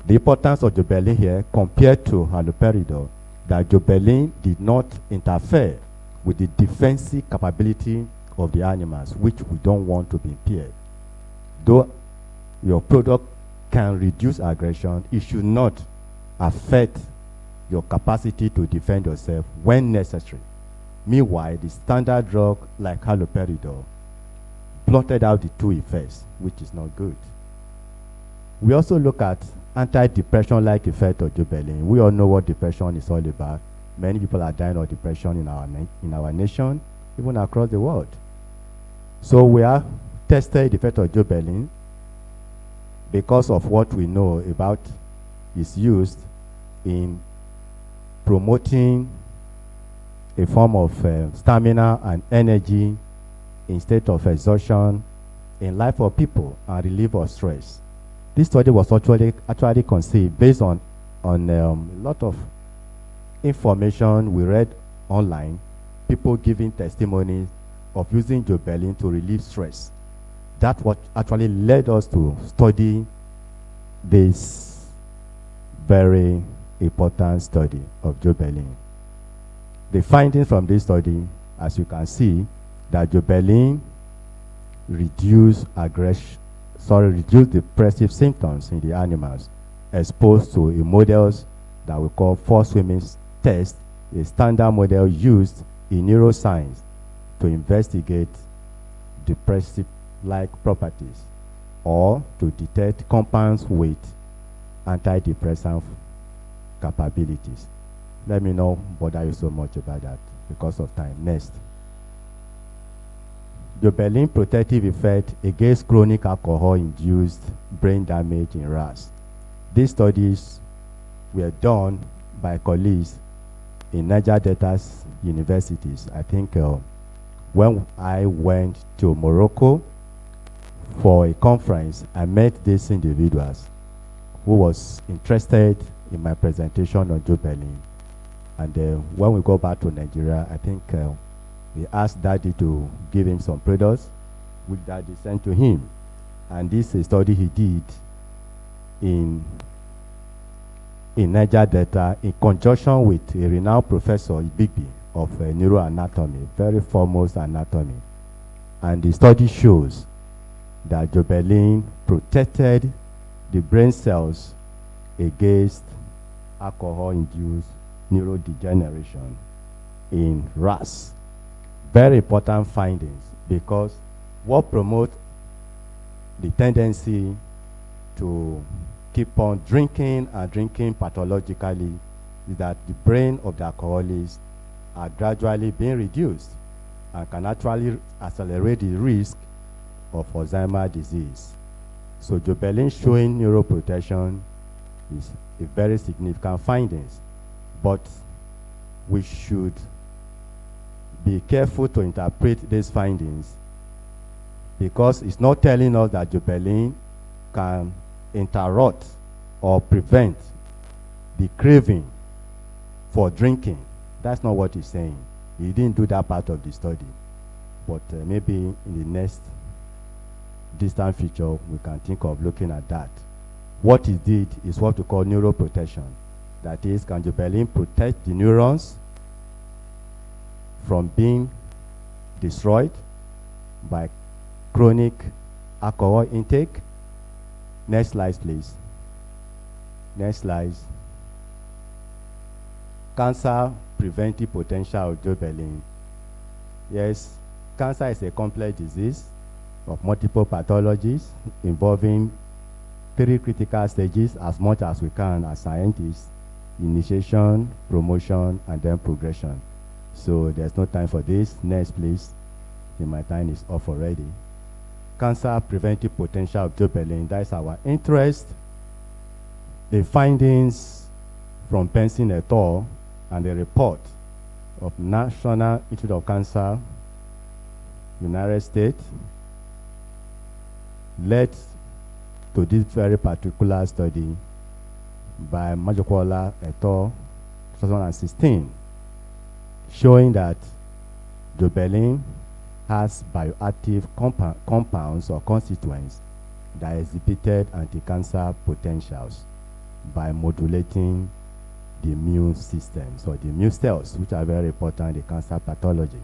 The importance of Jobelyn here compared to haloperidol, that Jobelyn did not interfere with the defensive capability of the animals, which we don't want to be impaired. Though your product can reduce aggression, it should not affect your capacity to defend yourself when necessary. Meanwhile, the standard drug like haloperidol blotted out the two effects, which is not good. We also look at antidepressant-like effect of Jobelyn. We all know what depression is all about. Many people are dying of depression in our nation, even across the world. So we have tested the effect of Jobelyn because of what we know about its use in promoting a form of stamina and energy in state of exhaustion in life of people and relief of stress. This study was actually conceived based on a lot of information we read online, people giving testimonies of using Jobelyn to relieve stress. That's what actually led us to study this very important study of Jobelyn. The findings from this study, as you can see, that Jobelyn reduced depressive symptoms in the animals exposed to a models that we call forced swimming test, a standard model used in neuroscience to investigate depressive-like properties or to detect compounds with antidepressant capabilities. Let me not bother you so much about that because of time. Next. Jobelyn protective effect against chronic alcohol-induced brain damage in rats. These studies were done by colleagues in Niger Delta universities. I think when I went to Morocco for a conference, I met these individuals who was interested in my presentation on Jobelyn. And when we go back to Nigeria, I think we asked Daddy to give him some products, which Daddy sent to him. And this is a study he did in Niger Delta in conjunction with a renowned professor, Ibigbi, of neuroanatomy, very foremost anatomy. And the study shows that Jobelyn protected the brain cells against alcohol-induced neurodegeneration in rats. Very important findings, because what promotes the tendency to keep on drinking and drinking pathologically is that the brain of the alcoholics are gradually being reduced and can actually accelerate the risk of Alzheimer's disease. So Jobelyn showing neuroprotection is a very significant findings, but we should be careful to interpret these findings, because it's not telling us that Jobelyn can interrupt or prevent the craving for drinking. That's not what he's saying. He didn't do that part of the study. But maybe in the next distant future, we can think of looking at that. What he did is what we call neuroprotection. That is, can Jobelyn protect the neurons from being destroyed by chronic alcohol intake? Next slide, please. Next slide. Cancer preventive potential of Jobelyn. Yes, cancer is a complex disease of multiple pathologies involving 3 critical stages as much as we can as scientists: initiation, promotion, and then progression. So there's no time for this. Next, please. My time is off already. Cancer preventive potential of Jobelyn, that's our interest. The findings from Benson et al. And the report of National Institute of Cancer, United States, led to this very particular study by Majokola et al. 2016, showing that Jobelyn has bioactive compounds or constituents that exhibited anti-cancer potentials by modulating the immune systems or the immune cells, which are very important in cancer pathology.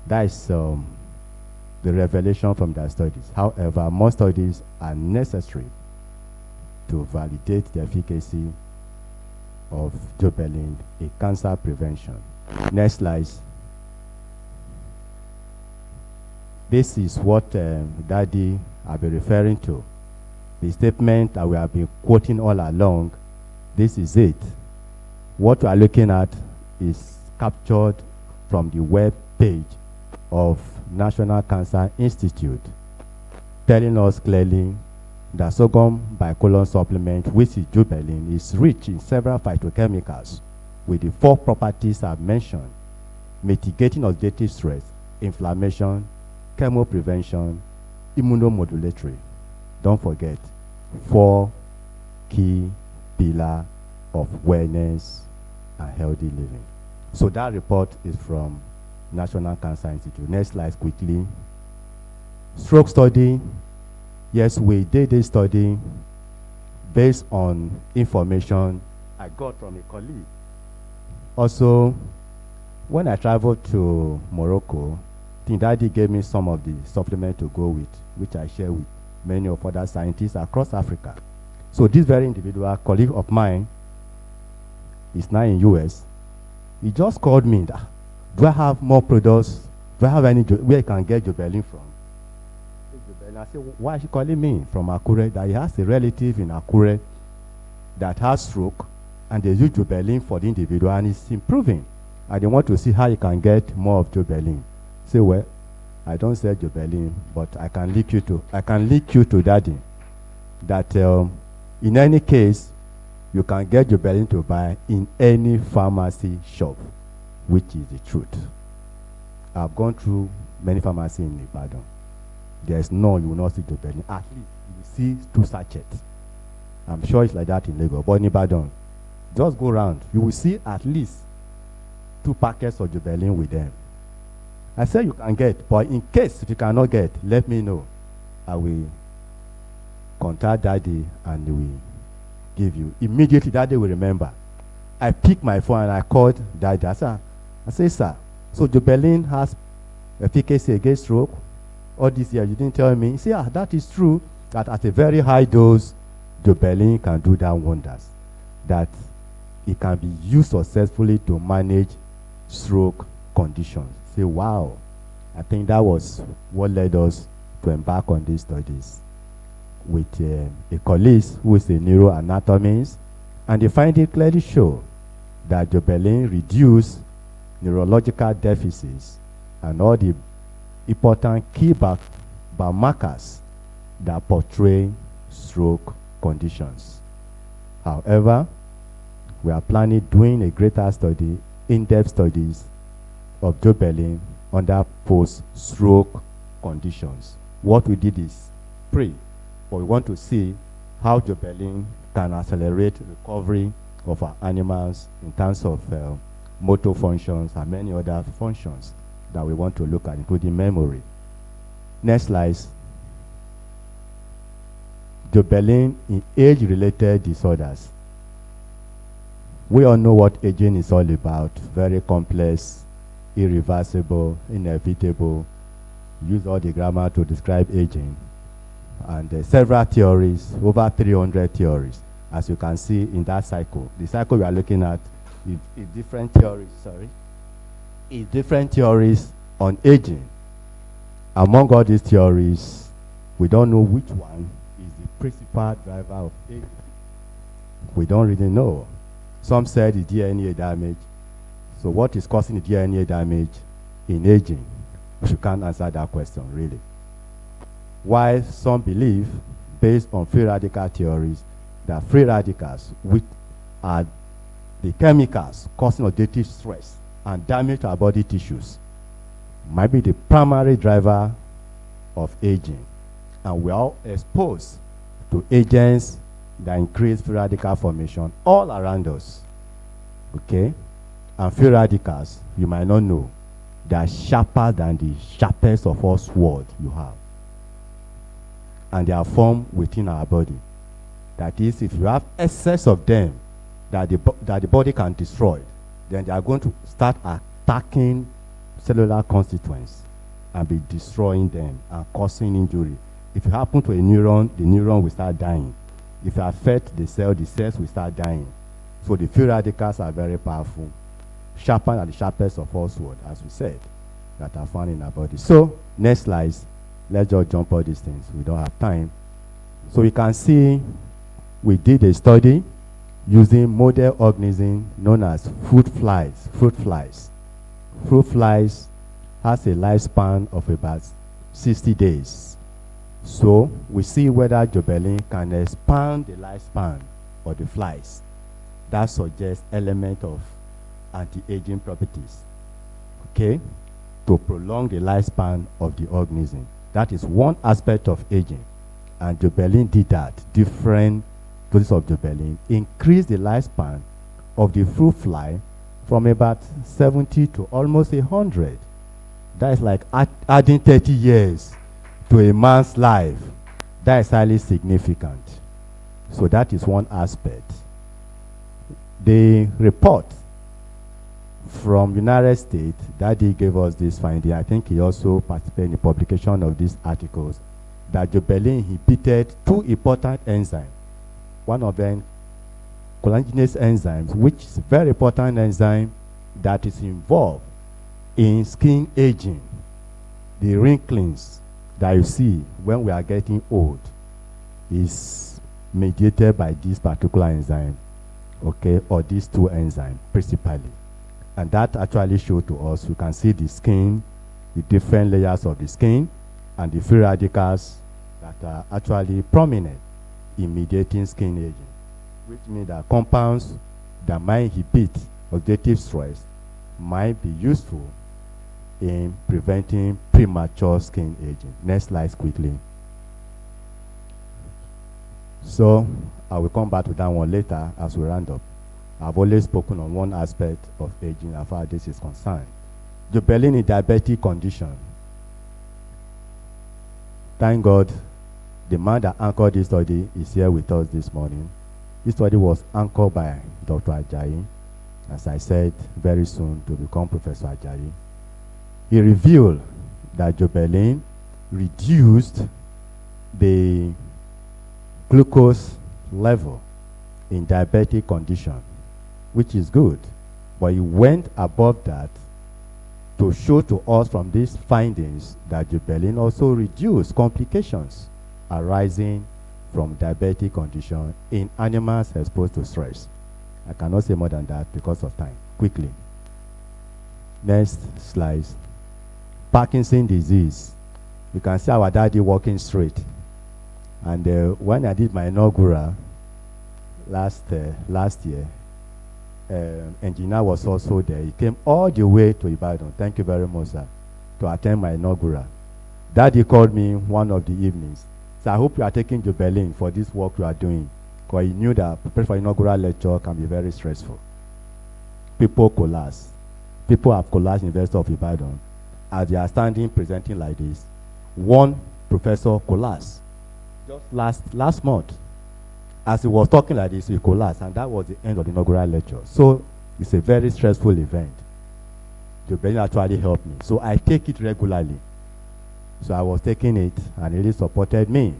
That is the revelation from their studies. However, more studies are necessary to validate the efficacy of Jobelyn in cancer prevention. Next slide. This is what Daddy I've been referring to. The statement that we have been quoting all along, this is it. What we are looking at is captured from the web page of National Cancer Institute, telling us clearly that sorghum bicolon supplement, which is Jobelyn, is rich in several phytochemicals with the 4 properties I've mentioned: mitigating oxidative stress, inflammation, chemoprevention, immunomodulatory. Don't forget, 4 key pillars of wellness and healthy living. So that report is from National Cancer Institute. Next slide quickly. Stroke study. Yes, we did this study based on information I got from a colleague. Also, when I traveled to Morocco, Daddy gave me some of the supplement to go with, which I share with many of other scientists across Africa. So this very individual colleague of mine is now in US. He just called me. Do I have more products? Do I have any where I can get Jobelyn from? I said, why is he calling me from Akure? That he has a relative in Akure that has stroke, and they use Jobelyn for the individual, and it's improving. And they want to see how you can get more of Jobelyn. Say, well, I don't sell Jobelyn, but I can link you to Daddy. That in any case, you can get Jobelyn to buy in any pharmacy shop, which is the truth. I've gone through many pharmacies in Ibadan. There's none you will not see Jobelyn. At least you will see 2 sachets. I'm sure it's like that in Lagos, but in Ibadan, just go around. You will see at least 2 packets of Jobelyn with them. I said you can get, but in case if you cannot get, let me know. I will contact Daddy and we will give you. Immediately, Daddy will remember. I picked my phone and I called Daddy. I said, sir, so Jobelyn has efficacy against stroke. All this year, you didn't tell me. He said, that is true, that at a very high dose, Jobelyn can do that wonders. That it can be used successfully to manage stroke conditions. Say, wow. I think that was what led us to embark on these studies with a colleague who is a neuroanatomist, and the findings clearly show that Jobelyn reduced neurological deficits and all the important key biomarkers that portray stroke conditions. However, we are planning doing a greater study, in-depth studies of Jobelyn under post-stroke conditions. What we did is pray, but we want to see how Jobelyn can accelerate recovery of our animals in terms of motor functions and many other functions that we want to look at, including memory. Next slide. Jobelyn in age-related disorders. We all know what aging is all about. Very complex, irreversible, inevitable. Use all the grammar to describe aging. And several theories, over 300 theories, as you can see in that cycle. The cycle we are looking at is different theories, is different theories on aging. Among all these theories, we don't know which one is the principal driver of aging. We don't really know. Some said it's DNA damage. So what is causing the DNA damage in aging? You can't answer that question, really. While some believe, based on free radical theories, that free radicals, which are the chemicals causing oxidative stress and damage to our body tissues, might be the primary driver of aging. And we are exposed to agents that increase free radical formation all around us. Okay? and free radicals, you might not know, they are sharper than the sharpest of all swords you have. And they are formed within our body. That is, if you have excess of them that the body can destroy, then they are going to start attacking cellular constituents and be destroying them and causing injury. If it happens to a neuron, the neuron will start dying. If it affects the cells will start dying. So the free radicals are very powerful, sharper than the sharpest of all swords, as we said, that are found in our body. So, next slide. Let's just jump all these things. We don't have time. So we can see we did a study using model organism known as fruit flies. Fruit flies. Fruit flies has a lifespan of about 60 days. So we see whether Jobelyn can expand the lifespan of the flies. That suggests element of anti-aging properties, okay, to prolong the lifespan of the organism. That is one aspect of aging. And Jobelyn did that. Different doses of Jobelyn increased the lifespan of the fruit fly from about 70 to almost 100. That is like adding 30 years to a man's life. That is highly significant. So that is one aspect. The report from United States, Daddy gave us this finding. I think he also participated in the publication of these articles, that Jobelyn inhibited two important enzymes. One of them, collagenase enzymes, which is a very important enzyme that is involved in skin aging. The wrinklings that you see when we are getting old is mediated by this particular enzyme, okay, or these two enzymes principally. And that actually shows to us, you can see the skin, the different layers of the skin, and the free radicals that are actually prominent in mediating skin aging, which means that compounds that might inhibit oxidative stress might be useful in preventing premature skin aging. Next slide quickly. So I will come back to that one later as we round up. I've always spoken on one aspect of aging as far as this is concerned. Jobelyn in diabetic condition. Thank God, the man that anchored this study is here with us this morning. This study was anchored by Dr. Ajayi, as I said, very soon to become Professor Ajayi. He revealed that Jobelyn reduced the glucose level in diabetic condition, which is good. But he went above that to show to us from these findings that Jobelyn also reduced complications arising from diabetic condition in animals exposed to stress. I cannot say more than that because of time. Quickly. Next slide. Parkinson's disease. You can see our daddy walking straight. And when I did my inaugural last year, engineer was also there. He came all the way to Ibadan. Thank you very much, sir, to attend my inaugural. Daddy called me one of the evenings. So I hope you are taking Jobelyn for this work you are doing, because he knew that preparing for inaugural lecture can be very stressful. People collapse. People have collapsed in the University of Ibadan. As they are standing presenting like this, one professor collapsed just last month. As he was talking like this, he collapsed, and that was the end of the inaugural lecture. So it's a very stressful event. Jobelyn actually helped me. So I take it regularly. So I was taking it, and it really supported me.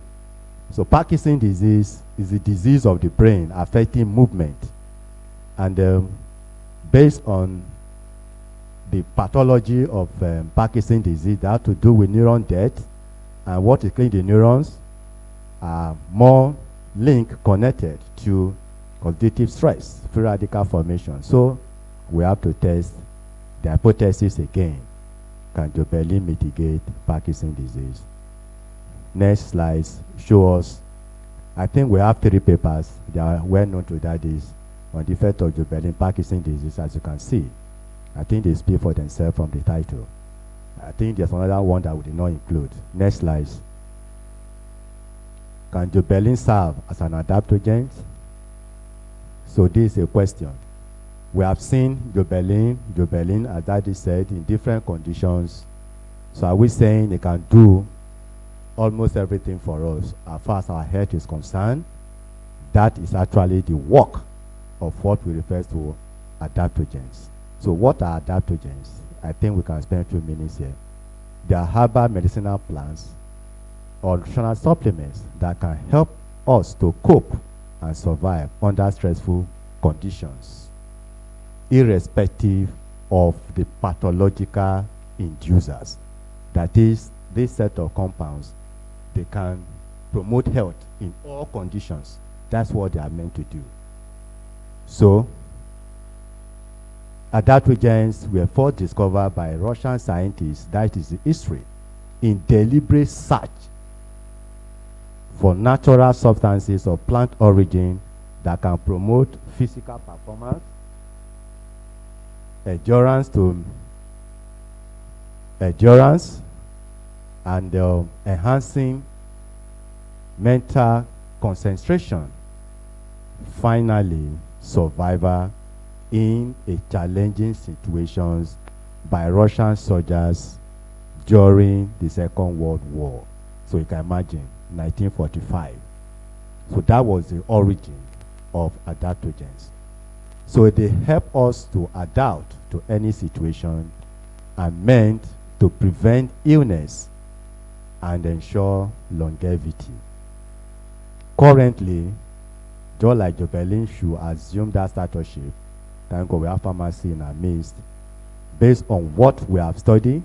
So Parkinson's disease is a disease of the brain affecting movement. And based on the pathology of Parkinson's disease, that has to do with neuron death, and what is killing the neurons are more link connected to oxidative stress, free radical formation. So we have to test the hypothesis again. Can Jobelyn mitigate Parkinson's disease? Next slides show us, I think we have 3 papers that are well known to daddies on the effect of Jobelyn Parkinson's disease, as you can see. I think they speak for themselves from the title. I think there's another one that we did not include. Next slides. Can Jobelyn serve as an adaptogen? So this is a question. We have seen Jobelyn, as Daddy said, in different conditions. So are we saying they can do almost everything for us as far as our health is concerned? That is actually the work of what we refer to adaptogens. So what are adaptogens? I think we can spend a few minutes here. They are herbal medicinal plants or nutritional supplements that can help us to cope and survive under stressful conditions, irrespective of the pathological inducers. That is, this set of compounds, they can promote health in all conditions. That's what they are meant to do. So, adaptogens were first discovered by Russian scientists, that is the history, in deliberate search for natural substances of plant origin that can promote physical performance, endurance, and enhancing mental concentration. Finally, survival in a challenging situations by Russian soldiers during the Second World War. So you can imagine, 1945. So that was the origin of adaptogens. So they help us to adapt to any situation and meant to prevent illness and ensure longevity. Currently, just like Jobelyn should assume that statutorship, thank God we have pharmacy in our midst, based on what we have studied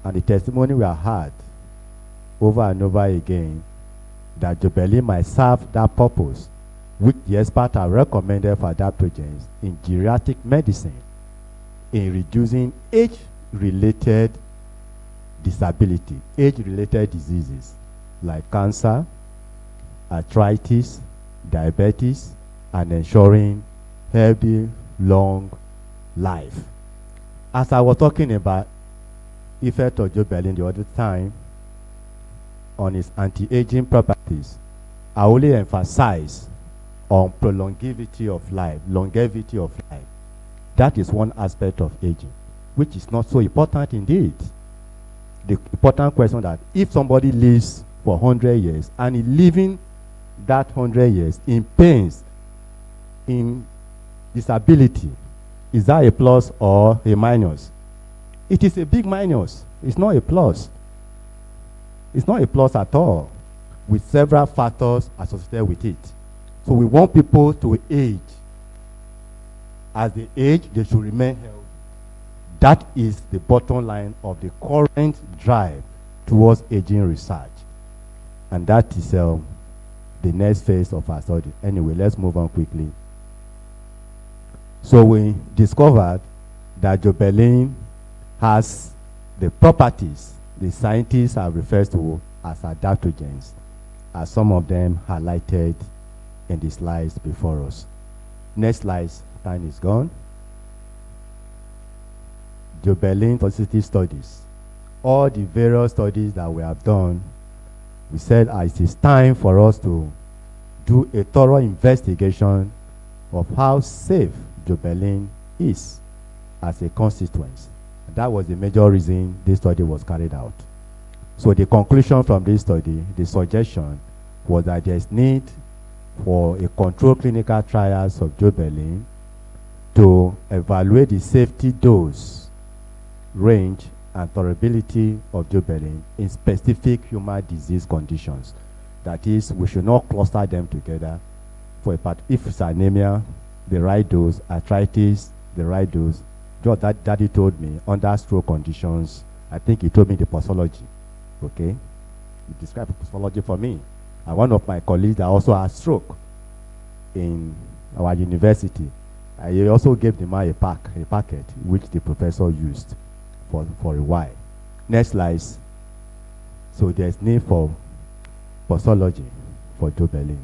and the testimony we have had over and over again, that Jobelyn might serve that purpose, which the experts have recommended for adaptogens in geriatric medicine, in reducing age-related disability, age-related diseases like cancer, arthritis, diabetes, and ensuring healthy, long life. As I was talking about effect of Jobelyn the other time on its anti-aging properties, I only emphasize on longevity of life. That is one aspect of aging, which is not so important indeed. The important question that if somebody lives for 100 years and is living that 100 years in pains, in disability, is that a plus or a minus? It is a big minus. It's not a plus. It's not a plus at all, with several factors associated with it. So we want people to age. As they age, they should remain healthy. That is the bottom line of the current drive towards aging research. And that is the next phase of our study. Anyway, let's move on quickly. So we discovered that Jobelyn has the properties the scientists have referred to as adaptogens, as some of them highlighted in the slides before us. Next slide, time is gone. Jobelyn toxicity studies. All the various studies that we have done, we said it is time for us to do a thorough investigation of how safe Jobelyn is as a constituent. That was the major reason this study was carried out. So the conclusion from this study, the suggestion, was that there is need for a controlled clinical trials of Jobelyn to evaluate the safety dose, range, and tolerability of Jobelyn in specific human disease conditions. That is, we should not cluster them together for a part. If it's anemia, the right dose, arthritis, the right dose. Just that Daddy told me under stroke conditions, I think he told me the posology. Okay? He described the posology for me. And one of my colleagues that also had stroke in our university, he also gave the man a packet, which the professor used for a while. Next slide. So there's need for posology for Jobelyn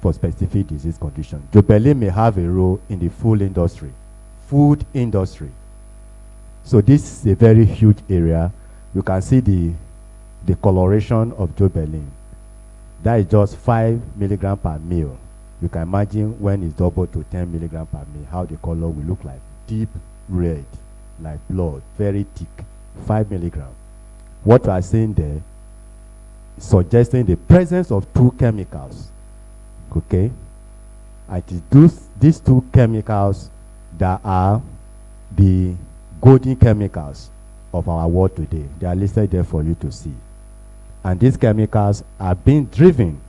for specific disease condition. Jobelyn may have a role in the food industry. So this is a very huge area. You can see the coloration of Jobelyn. That is just 5 milligram per ml. You can imagine when it's doubled to 10 milligram per ml, how the color will look like. deep red, like blood, very thick, 5 milligram. What we are seeing there is suggesting the presence of two chemicals, okay? And it is these two chemicals that are the golden chemicals of our world today. They are listed there for you to see. And these chemicals are being driven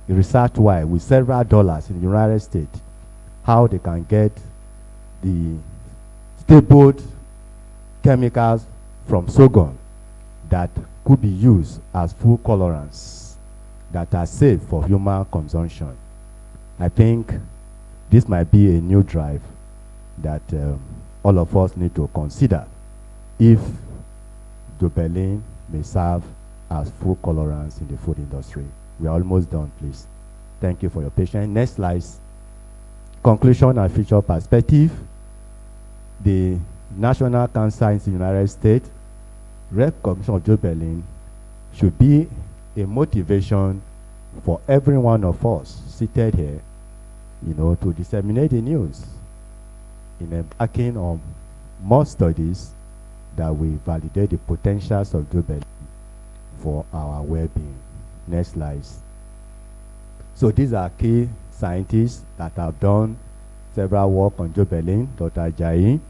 research-wise with several dollars in the United States, how they can get the stable chemicals from sorghum that could be used as food colorants that are safe for human consumption. I think this might be a new drive that all of us need to consider if Jobelyn may serve as food colorants in the food industry. We are almost done, please. Thank you for your patience. Next slide. Conclusion and future perspective. The National Cancer Institute in the United States recognition of Jobelyn should be a motivation for every one of us seated here, to disseminate the news in embarking on more studies that will validate the potentials of Jobelyn for our well-being. Next slide. So these are key scientists that have done several work on Jobelyn. Dr. Ajayi,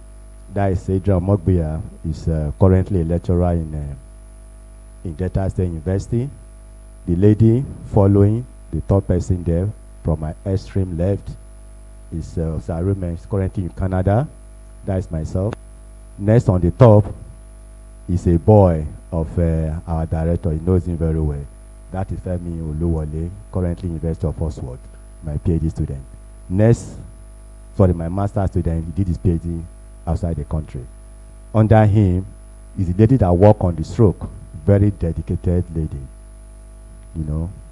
that is Adrian Mogbiya, is currently a lecturer in Delta State University. The lady following, the third person there from my extreme left, is Sarumen, is currently in Canada. That is myself. Next on the top is a boy of our director. He knows him very well. That is Femi Oluwole, currently University of Oxford, my PhD student. Next, my master student, he did his PhD outside the country. Under him is the lady that worked on the stroke, very dedicated lady.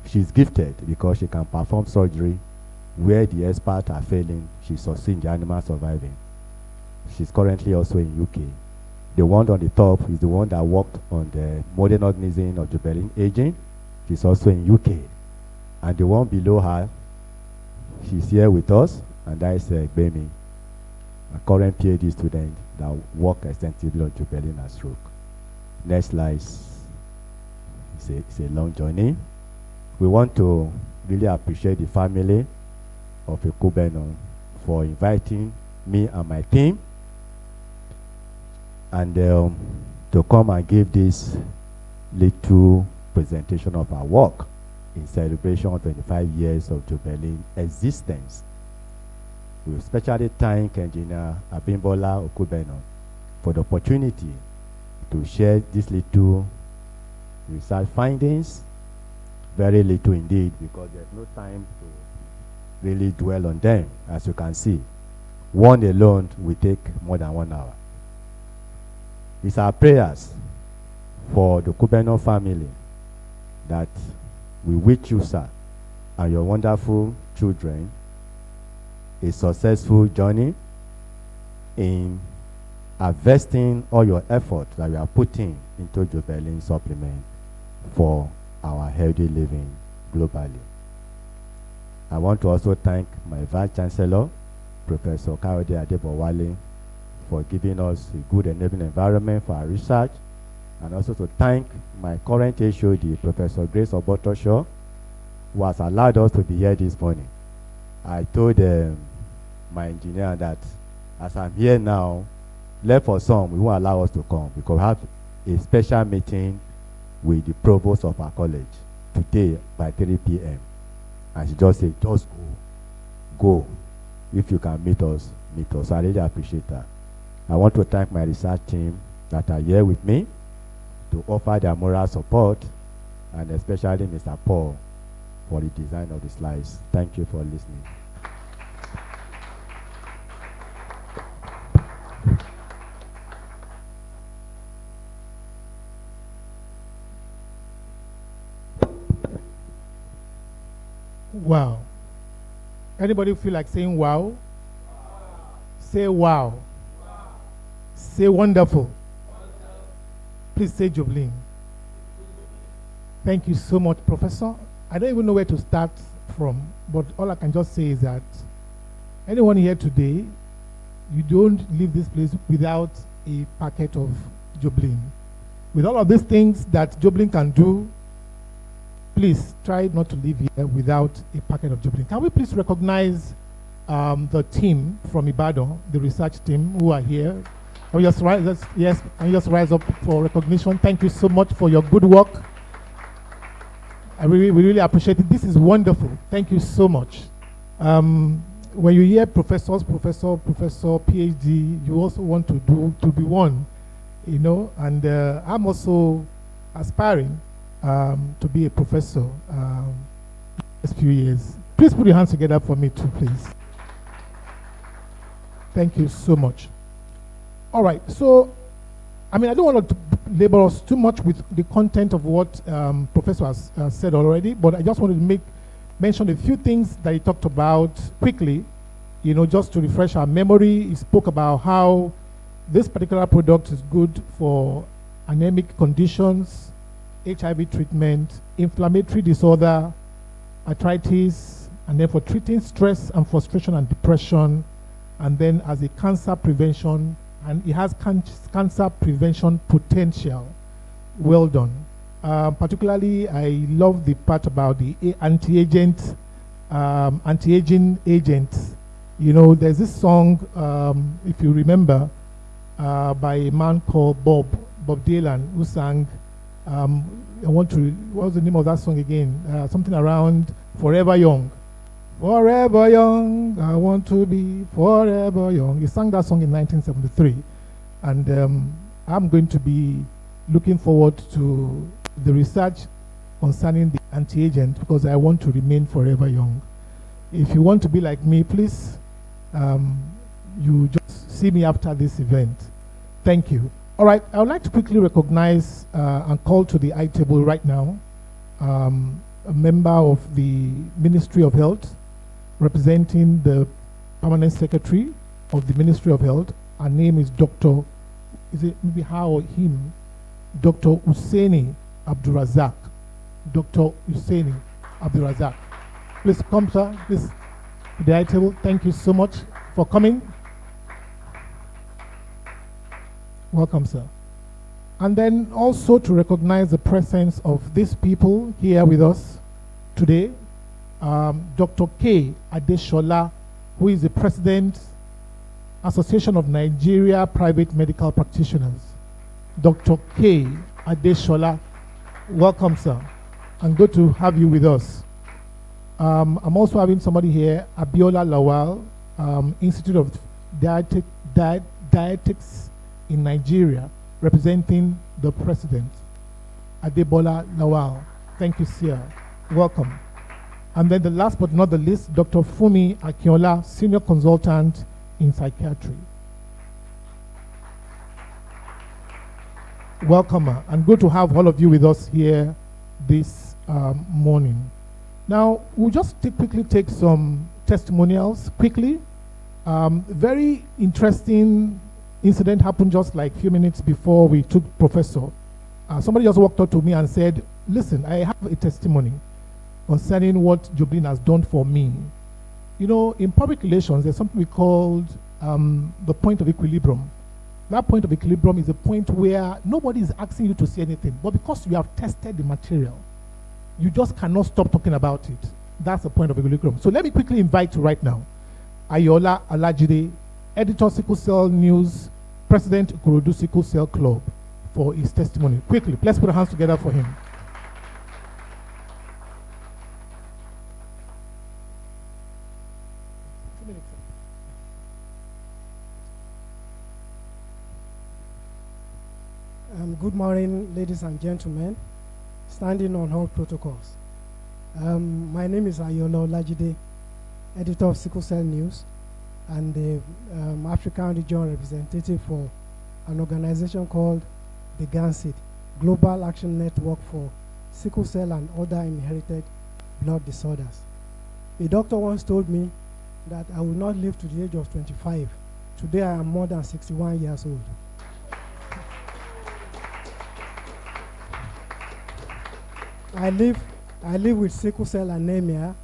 She's gifted because she can perform surgery where the experts are failing. She succeeds in the animal surviving. She's currently also in UK. The one on the top is the one that worked on the modern organism of Jobelyn aging. She's also in UK. And the one below her, she's here with us, and that is Bemi, a current PhD student that worked extensively on Jobelyn and stroke. Next slide. It's a long journey. We want to really appreciate the family of Ekubenon for inviting me and my team and to come and give this little presentation of our work in celebration of 25 years of Jobelyn existence. We especially thank Engineer Abimbola Okubenon for the opportunity to share this little research findings. Very little indeed, because there's no time to really dwell on them. As you can see, one alone will take more than 1 hour. It's our prayers for the Okubenon family that we wish you, sir, and your wonderful children a successful journey in investing all your effort that you are putting into Jobelyn supplement for our healthy living globally. I want to also thank my Vice Chancellor, Professor Kayode Adebowale, for giving us a good enabling environment for our research, and also to thank my current HOD, Professor Grace Obotosho, who has allowed us to be here this morning. I told my engineer that as I'm here now, left for some, we won't allow us to come because we have a special meeting with the provost of our college today by 3 p.m. And she just said, just go. If you can meet us, meet us. So I really appreciate that. I want to thank my research team that are here with me to offer their moral support, and especially Mr. Paul for the design of the slides. Thank you for listening. Wow. Anybody feel like saying wow? Say wow. Say wonderful. Please say Jobelyn. Thank you so much, Professor. I don't even know where to start from, but all I can just say is that anyone here today you don't leave this place without a packet of Jobelyn. With all of these things that Jobelyn can do, please try not to leave here without a packet of Jobelyn. Can we please recognize the team from Ibadan, the research team who are here? Can we just rise, yes, can you just rise up for recognition? Thank you so much for your good work. We really appreciate it. This is wonderful. Thank you so much. When you hear professors, professor, PhD, you also want to be one, you know. And I'm also aspiring to be a professor next few years. Please put your hands together for me too, please. Thank you so much. All right, so I don't want to labor us too much with the content of what Professor has said already, but I just wanted to mention a few things that he talked about quickly, you know, just to refresh our memory. He spoke about how this particular product is good for anemic conditions, HIV treatment, inflammatory disorder, arthritis, and then for treating stress and frustration and depression, and then as a cancer prevention, and it has cancer prevention potential. Well done. Particularly, I love the part about the anti-aging agents. You know, there's this song, if you remember, by a man called Bob Dylan, who sang, what was the name of that song again? Something around Forever Young. Forever young, I want to be forever young. He sang that song in 1973. And I'm going to be looking forward to the research concerning the anti-agent because I want to remain forever young. If you want to be like me, please, you just see me after this event. Thank you. All right, I would like to quickly recognize and call to the eye table right now a member of the Ministry of Health, representing the Permanent Secretary of the Ministry of Health. Her name is Dr. Is it maybe her or him? Dr. Hussaini Abdurazak. Dr. Hussaini Abdurazak. Please come, sir. Please, to the eye table. Thank you so much for coming. Welcome, sir. And then also to recognize the presence of these people here with us today. Dr. K. Adeshola, who is the President, Association of Nigeria Private Medical Practitioners. Dr. K. Adeshola, welcome, sir, and good to have you with us. I'm also having somebody here, Abiola Lawal, Institute of Dietetics in Nigeria, representing the President, Adebola Lawal. Thank you, sir. Welcome. And then the last but not the least, Dr. Fumi Akinola, Senior Consultant in Psychiatry. Welcome, and good to have all of you with us here this morning. Now, we'll just quickly take some testimonials quickly. Very interesting incident happened just like a few minutes before we took Professor. Somebody just walked up to me and said, listen, I have a testimony concerning what Jobelyn has done for me. You know, in public relations, there's something we call the point of equilibrium. That point of equilibrium is a point where nobody is asking you to say anything, but because you have tested the material, you just cannot stop talking about it. That's the point of equilibrium. So let me quickly invite you right now, Ayola Alajide, Editor Sickle Cell News, President Ikorodu Sickle Cell Club, for his testimony. Quickly, let's put our hands together for him. Good morning, ladies and gentlemen, standing on all protocols. My name is Ayola Olajide, editor of Sickle Cell News, and the African region representative for an organization called the GANSID, Global Action Network for Sickle Cell and Other Inherited Blood Disorders. A doctor once told me that I will not live to the age of 25. Today I am more than 61 years old. I live with sickle cell anemia.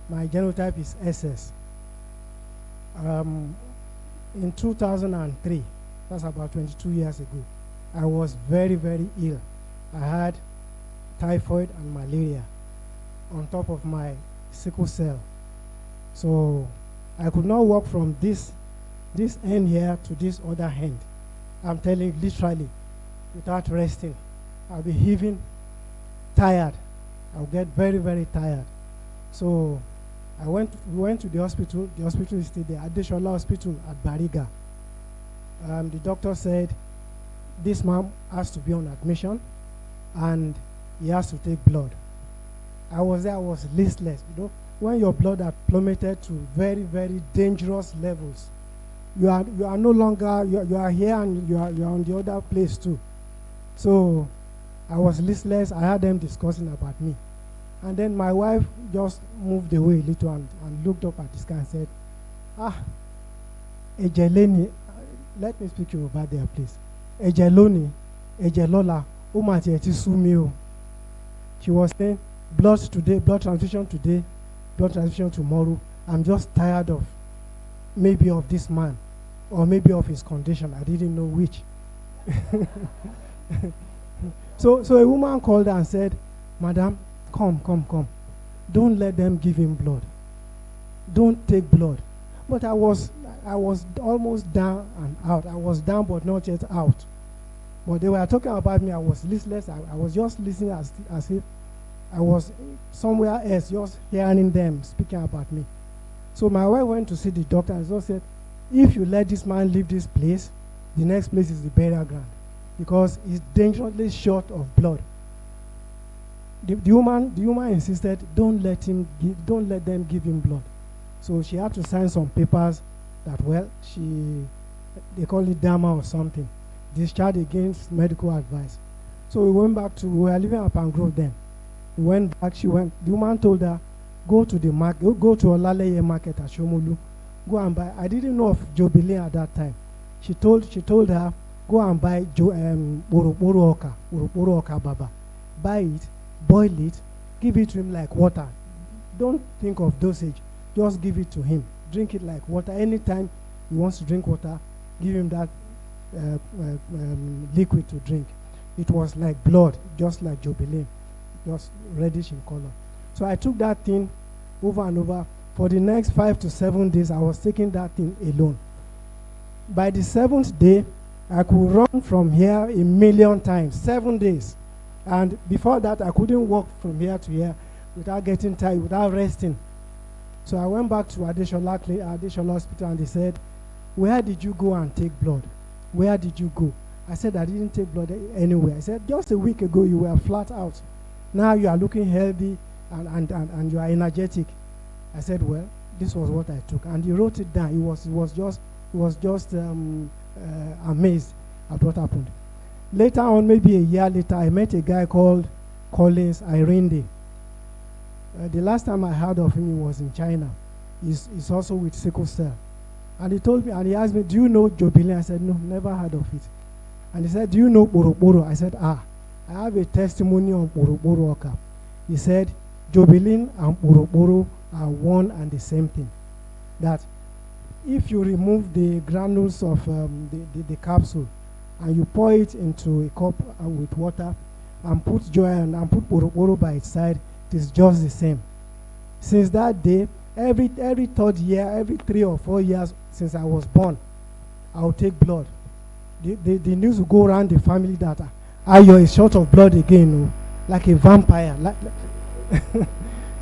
My genotype is SS. in 2003, that's about 22 years ago, I was very, very ill. I had typhoid and malaria on top of my sickle cell. So I could not walk from this end here to this other end. I'm telling you, literally, without resting. I'll be heaving, tired. I'll get very, very tired. So we went to the hospital. The hospital is still there, Adeshola Hospital at Bariga. The doctor said, this man has to be on admission and he has to take blood. I was there, I was listless. You know, when your blood had plummeted to very, very dangerous levels, you are no longer, you are here and you are on the other place too. So I was listless. I had them discussing about me. And then my wife just moved away a little and looked up at the sky and said, Ejeleni, let me speak you about there, please. Ejeloni, Ejelola, Umati eti sumio. She was saying, blood today, blood transfusion today, blood transfusion tomorrow. I'm just tired of maybe of this man or maybe of his condition. I didn't know which. So a woman called her and said, Madam, come. Don't let them give him blood. Don't take blood. But I was almost down and out. I was down but not yet out. But they were talking about me. I was listless. I was just listening as if I was somewhere else, just hearing them speaking about me. So my wife went to see the doctor and so said, if you let this man leave this place, the next place is the burial ground, because he's dangerously short of blood. The woman insisted, don't let them give him blood. So she had to sign some papers that, well, they call it DAMA or something, discharge against medical advice. So we went back we were living at Pangrove then. We went back, the woman told her, go to the market, go to Olaleye market at Shomolu, go and buy. I didn't know of Jobelyn at that time. She told her, go and buy Boroboro Oka Baba. Buy it, boil it, give it to him like water. Don't think of dosage, just give it to him. Drink it like water. Anytime he wants to drink water, give him that liquid to drink. It was like blood, just like Jobelyn, just reddish in color. So I took that thing over and over. For the next 5 to 7 days, I was taking that thing alone. By the 7th day, I could run from here 1,000,000 times, 7 days. And before that, I couldn't walk from here to here without getting tired, without resting. So I went back to Adeshola Hospital and they said, where did you go and take blood? Where did you go? I said, I didn't take blood anywhere. I said, just a week ago, you were flat out. Now you are looking healthy and you are energetic. I said, well, this was what I took. And he wrote it down. He was just amazed at what happened. Later on, maybe a year later, I met a guy called Collins Irinde. The last time I heard of him, he was in China. He's also with sickle cell. And he told me, and he asked me, do you know Jobelyn? I said, no, never heard of it. And he said, do you know Boroboro? I said, I have a testimony on Boroboro Oka. He said, Jobelyn and Boroboro are one and the same thing. That if you remove the granules of the capsule and you pour it into a cup with water and put Joanne and put Boroboro by its side, it is just the same. Since that day, every 3rd year, every 3 or 4 years since I was born, I will take blood. The news will go around the family that Ayo is short of blood again, like a vampire.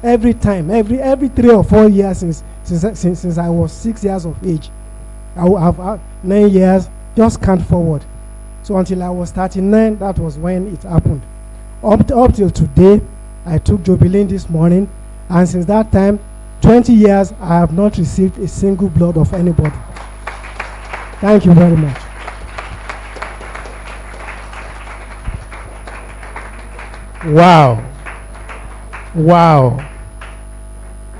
Every time, every 3 or 4 years since I was 6 years of age, I will have 9 years, just count forward. So until I was 39, that was when it happened. Up till today, I took Jobelyn this morning, and since that time, 20 years, I have not received a single blood of anybody. Thank you very much. Wow.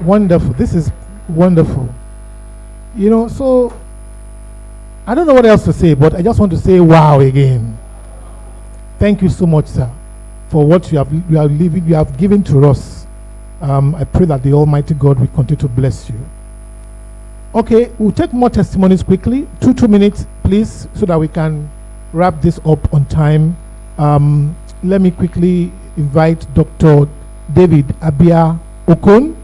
Wonderful. This is wonderful. You know, so I don't know what else to say, but I just want to say wow again. Thank you so much, sir, for what you have given to us. I pray that the Almighty God will continue to bless you. Okay, we'll take more testimonies quickly. Two minutes, please, so that we can wrap this up on time. Let me quickly invite Dr. David Abia Okon,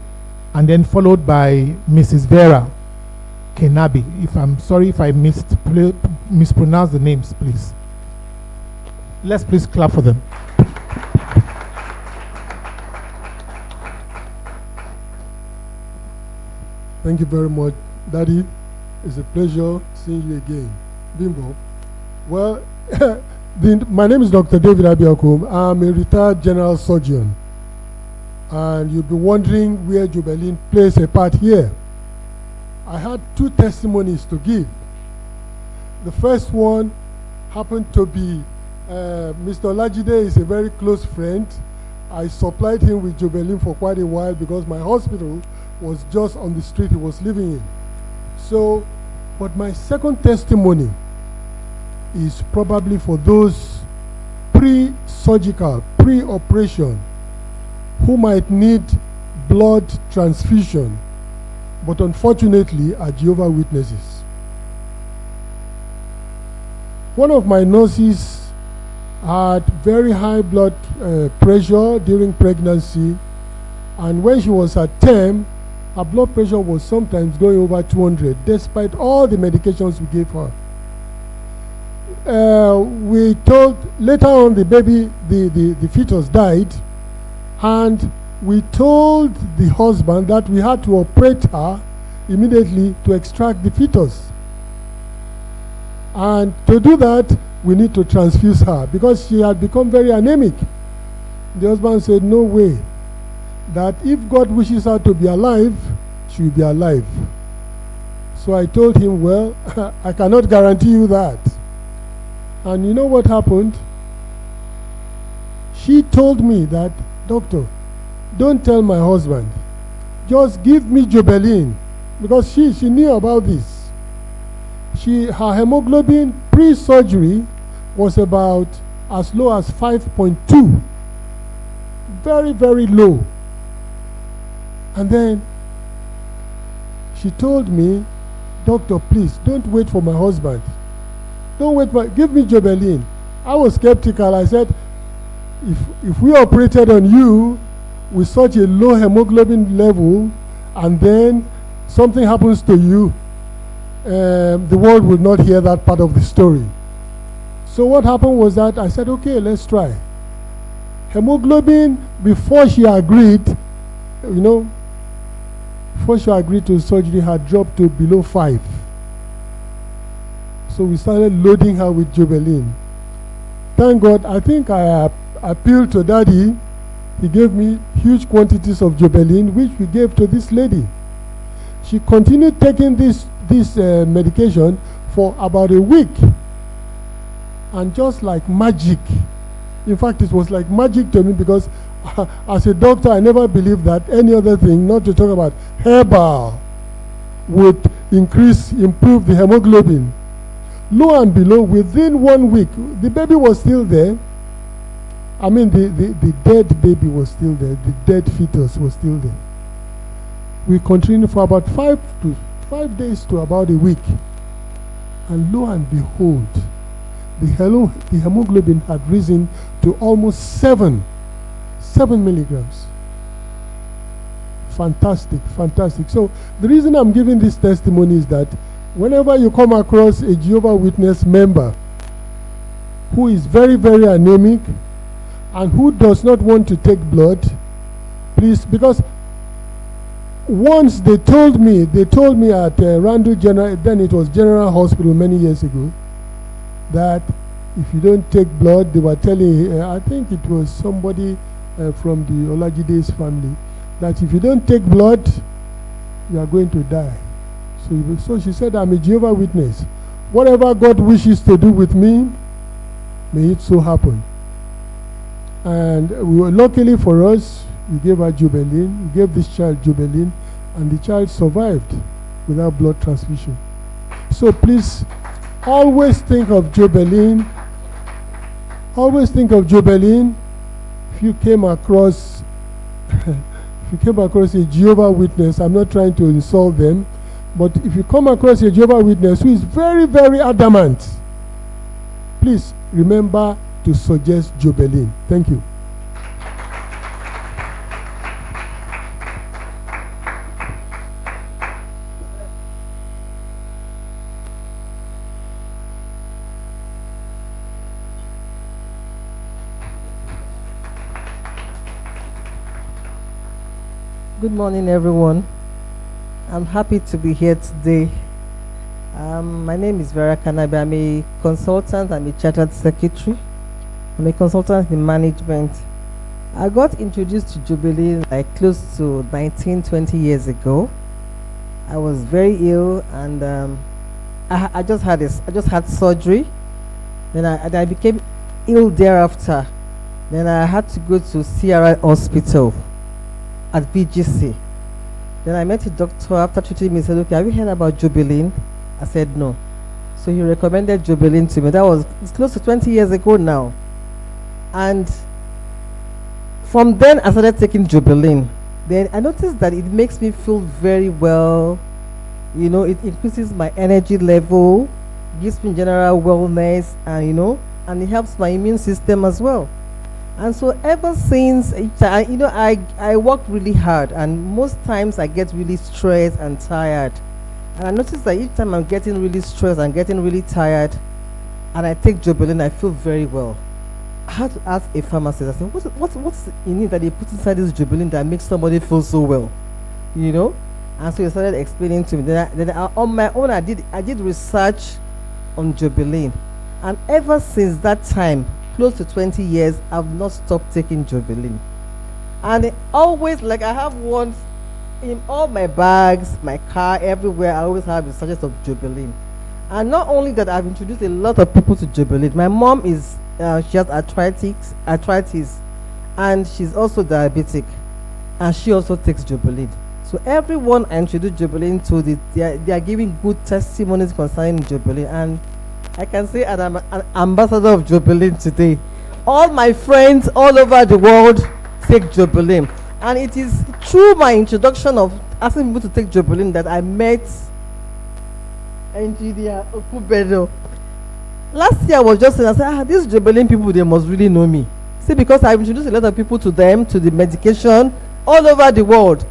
and then followed by Mrs. Vera Kenabi. I'm sorry if I mispronounced the names, please. Let's please clap for them. Thank you very much, Daddy. It's a pleasure seeing you again. Bimbo. Well, my name is Dr. David Abiakum. I'm a retired general surgeon. And you'll be wondering where Jobelyn plays a part here. I had 2 testimonies to give. The first one happened to be Mr. Olajide is a very close friend. I supplied him with Jobelyn for quite a while because my hospital was just on the street he was living in. So, but my second testimony is probably for those pre-surgical, pre-operation, who might need blood transfusion, but unfortunately are Jehovah's Witnesses. One of my nurses had very high blood pressure during pregnancy, and when she was at term, her blood pressure was sometimes going over 200, despite all the medications we gave her. We told, later on the baby, the fetus died, and we told the husband that we had to operate her immediately to extract the fetus. And to do that, we need to transfuse her because she had become very anemic. The husband said, no way, that if God wishes her to be alive, she will be alive. So I told him, well, I cannot guarantee you that. And you know what happened? She told me that, doctor, don't tell my husband. Just give me Jobelyn, because she knew about this. Her hemoglobin pre-surgery was about as low as 5.2. Very, very low. And then she told me, doctor, please, don't wait for my husband. Don't wait for, give me Jobelyn. I was skeptical. I said, if we operated on you with such a low hemoglobin level, and then something happens to you, the world would not hear that part of the story. So what happened was that I said, okay, let's try. Hemoglobin, before she agreed, before she agreed to surgery, had dropped to below 5. So we started loading her with Jobelyn. Thank God, I think I appealed to Daddy. He gave me huge quantities of Jobelyn, which we gave to this lady. She continued taking this medication for about a week. And just like magic, in fact, it was like magic to me because as a doctor, I never believed that any other thing, not to talk about herbal, would improve the hemoglobin. Lo and behold, within 1 week, the baby was still there. I mean, the dead baby was still there. The dead fetus was still there. We continued for about 5 days to about a week. And lo and behold, the hemoglobin had risen to almost 7 milligrams. Fantastic, fantastic. So the reason I'm giving this testimony is that whenever you come across a Jehovah's Witness member who is very, very anemic and who does not want to take blood, please, because once they told me at Randall General, then it was General Hospital many years ago, that if you don't take blood, they were telling, I think it was somebody from the Olajide's family, that if you don't take blood, you are going to die. So she said, I'm a Jehovah's Witness. Whatever God wishes to do with me, may it so happen. And luckily for us, we gave her Jobelyn, we gave this child Jobelyn, and the child survived without blood transfusion. So please, always think of Jobelyn. Always think of Jobelyn. If you came across a Jehovah's Witness, I'm not trying to insult them, But if you come across a Jehovah's Witness who is very, very adamant, please remember to suggest Jobelyn. Thank you. Good morning, everyone. I'm happy to be here today. My name is Vera Kanabe. I'm a consultant. I'm a chartered secretary. I'm a consultant in management. I got introduced to Jobelyn like close to 19, 20 years ago. I was very ill, and I just had surgery. Then I became ill thereafter. Then I had to go to CRI Hospital at VGC. Then I met a doctor after treating me. He said, "Okay, have you heard about Jobelyn?" I said, "No." So he recommended Jobelyn to me. It's close to 20 years ago now. And from then I started taking Jobelyn. Then I noticed that it makes me feel very well. You know, it increases my energy level, gives me general wellness, and and it helps my immune system as well. And so ever since, I work really hard, and most times I get really stressed and tired. And I notice that each time I'm getting really stressed and getting really tired, and I take Jobelyn, I feel very well. I had to ask a pharmacist. I said, what's in it that they put inside this Jobelyn that makes somebody feel so well? And so he started explaining to me. Then on my own, I did research on Jobelyn, and ever since that time, close to 20 years, I've not stopped taking Jobelyn. And always, like, I have one in all my bags, my car, everywhere. I always have a sachet of Jobelyn. And not only that, I've introduced a lot of people to Jobelyn. My mom she has arthritis, and she's also diabetic, and she also takes Jobelyn. So everyone I introduce Jobelyn to, they are giving good testimonies concerning Jobelyn, and I can say I'm an ambassador of Jobelyn today. All my friends all over the world take Jobelyn, and it is through my introduction of asking people to take Jobelyn that I met Engineer Okubedo. Last year I was just saying, I said, these Jobelyn people, they must really know me. See, because I've introduced a lot of people to them, to the medication, all over the world.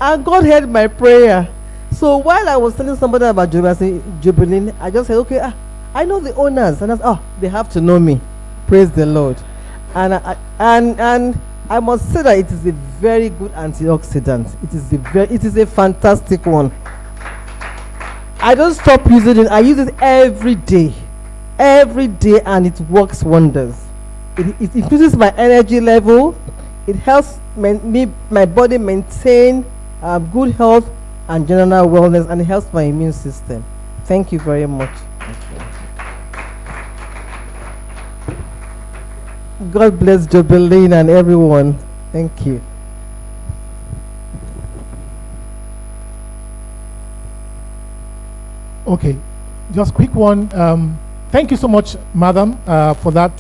And God heard my prayer. So while I was telling somebody about Jobelyn, I just said, okay, I know the owners, and I said, they have to know me. Praise the Lord. And I must say that it is a very good antioxidant. It is a fantastic one. I don't stop using it. I use it every day, and it works wonders. It increases my energy level. It helps my body maintain good health and general wellness, and it helps my immune system. Thank you very much. God bless Jobelyn and everyone. Thank you. Okay, just quick one. Thank you so much, madam, for that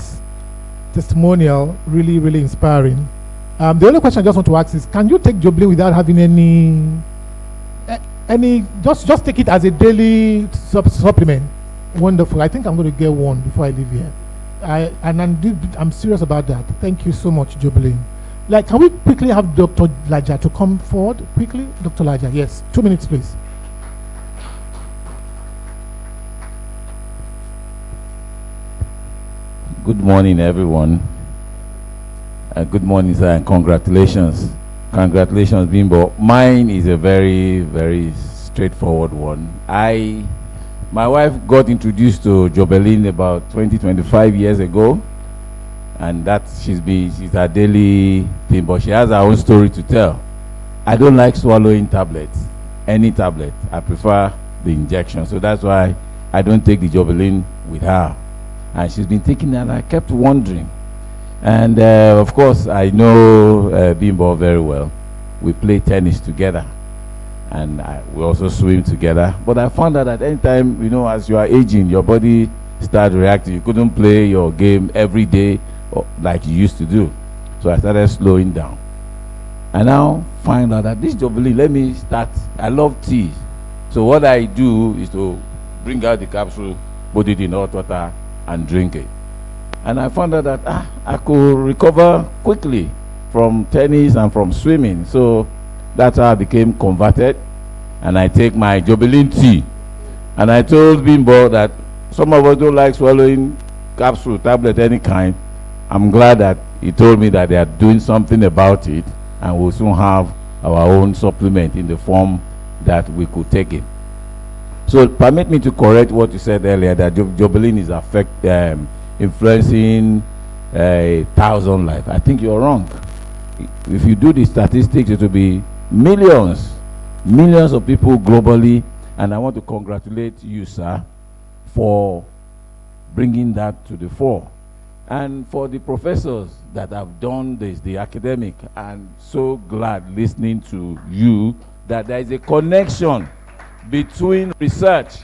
testimonial. Really, really inspiring. The only question I just want to ask is, can you take Jobelyn without having any just take it as a daily supplement? Wonderful. I think I'm going to get one before I leave here. I'm serious about that. Thank you so much, Jobelyn. Like, can we quickly have Dr. Laja to come forward? Quickly, Dr. Laja. Yes, 2 minutes, please. Good morning, everyone. Good morning, sir, and congratulations. Congratulations, Bimbo. Mine is a very, very straightforward one. My wife got introduced to Jobelyn about 25 years ago, and she's her daily thing, but she has her own story to tell. I don't like swallowing tablets, any tablet. I prefer the injection, so that's why I don't take the Jobelyn with her. And she's been taking it, and I kept wondering. And of course, I know Bimbo very well. We play tennis together, and we also swim together. But I found out that anytime, as you are aging, your body starts reacting. You couldn't play your game every day like you used to do. So I started slowing down. I now find out that this Jobelyn, let me start. I love tea. So what I do is to bring out the capsule, put it in hot water, and drink it. And I found out that I could recover quickly from tennis and from swimming. So that's how I became converted. And I take my Jobelyn tea. And I told Bimbo that some of us don't like swallowing capsule, tablet, any kind. I'm glad that he told me that they are doing something about it, and we'll soon have our own supplement in the form that we could take it. So permit me to correct what you said earlier, that Jobelyn is influencing 1,000 lives. I think you're wrong. If you do the statistics, it will be millions of people globally, and I want to congratulate you, sir, for bringing that to the fore. And for the professors that have done this, the academic, I'm so glad listening to you that there is a connection between research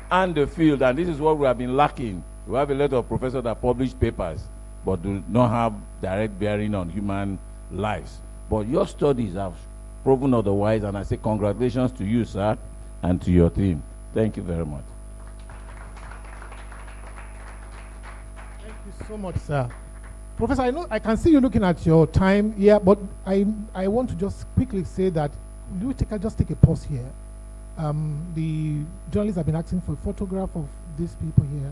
and the field, and this is what we have been lacking. We have a lot of professors that publish papers but do not have direct bearing on human lives. But your studies have proven otherwise, and I say congratulations to you, sir, and to your team. Thank you very much. Thank you so much, sir. Professor, I know I can see you looking at your time here, but I want to just quickly say that just take a pause here. The journalists have been asking for a photograph of these people here.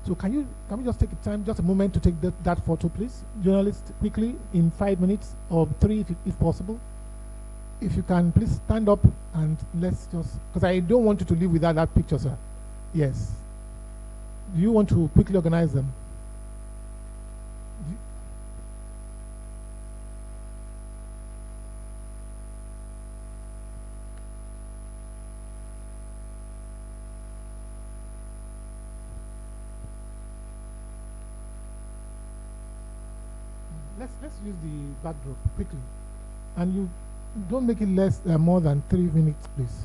So can we just take a time, just a moment to take that photo, please? Journalists, quickly, in 5 minutes or 3 if possible. If you can, please stand up and let's just, because I don't want you to leave without that picture, sir. Yes. Do you want to quickly organize them? Let's use the backdrop quickly, and you don't make it less more than 3 minutes, please.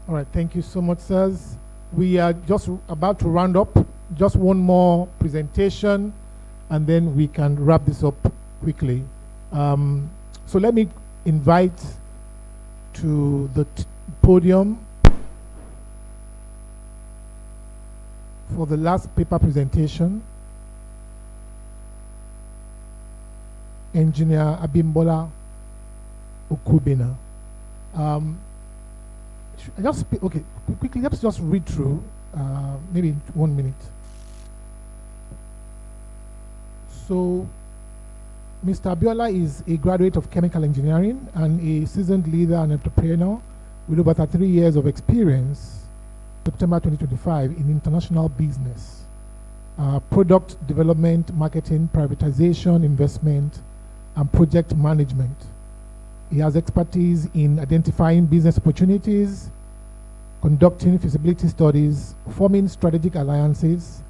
All right, thank you so much, sirs. We are just about to round up. Just one more presentation, and then we can wrap this up quickly. So let me invite to the podium for the last paper presentation, Engineer Abimbola Okubina. Okay, quickly, let's just read through, maybe in 1 minute. So, Mr. Abiola is a graduate of chemical engineering and a seasoned leader and entrepreneur with over 33 years of experience, September 2025, in international business, product development, marketing, privatization, investment, and project management. He has expertise in identifying business opportunities, conducting feasibility studies, forming strategic alliances,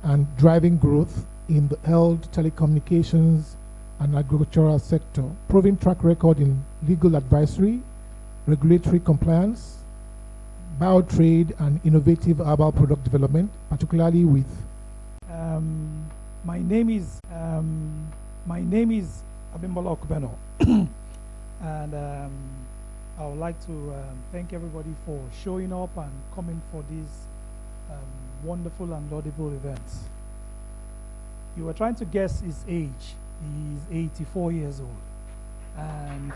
and driving growth in the health, telecommunications, and agricultural sector, proven track record in legal advisory, regulatory compliance, biotrade, and innovative herbal product development, particularly with. My name is Abimbola Okubeno. And I would like to thank everybody for showing up and coming for these wonderful and laudable events. You were trying to guess his age. He's 84 years old. And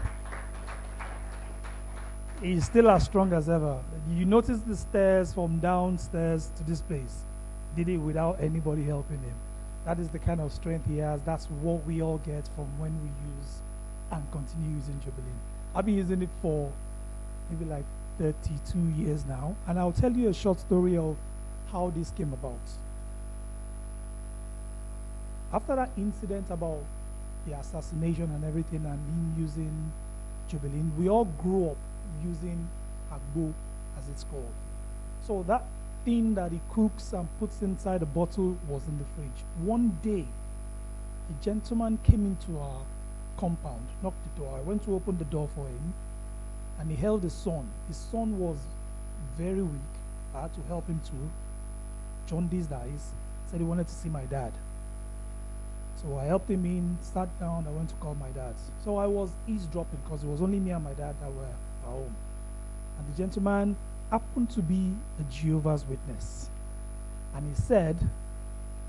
he's still as strong as ever. You notice the stairs from downstairs to this place. Did it without anybody helping him. That is the kind of strength he has. That's what we all get from when we use and continue using Jobelyn. I've been using it for maybe like 32 years now, and I'll tell you a short story of how this came about. After that incident about the assassination and everything, and him using Jobelyn. We all grew up using agbo, as it's called. So that thing that he cooks and puts inside a bottle was in the fridge. One day, a gentleman came into our compound, knocked the door. I went to open the door for him, and he held his son. His son was very weak. I had to help him to jaundice eyes. Said he wanted to see my dad. So I helped him in, sat down, I went to call my dad. So I was eavesdropping because it was only me and my dad that were at home. And the gentleman happened to be a Jehovah's Witness. And he said,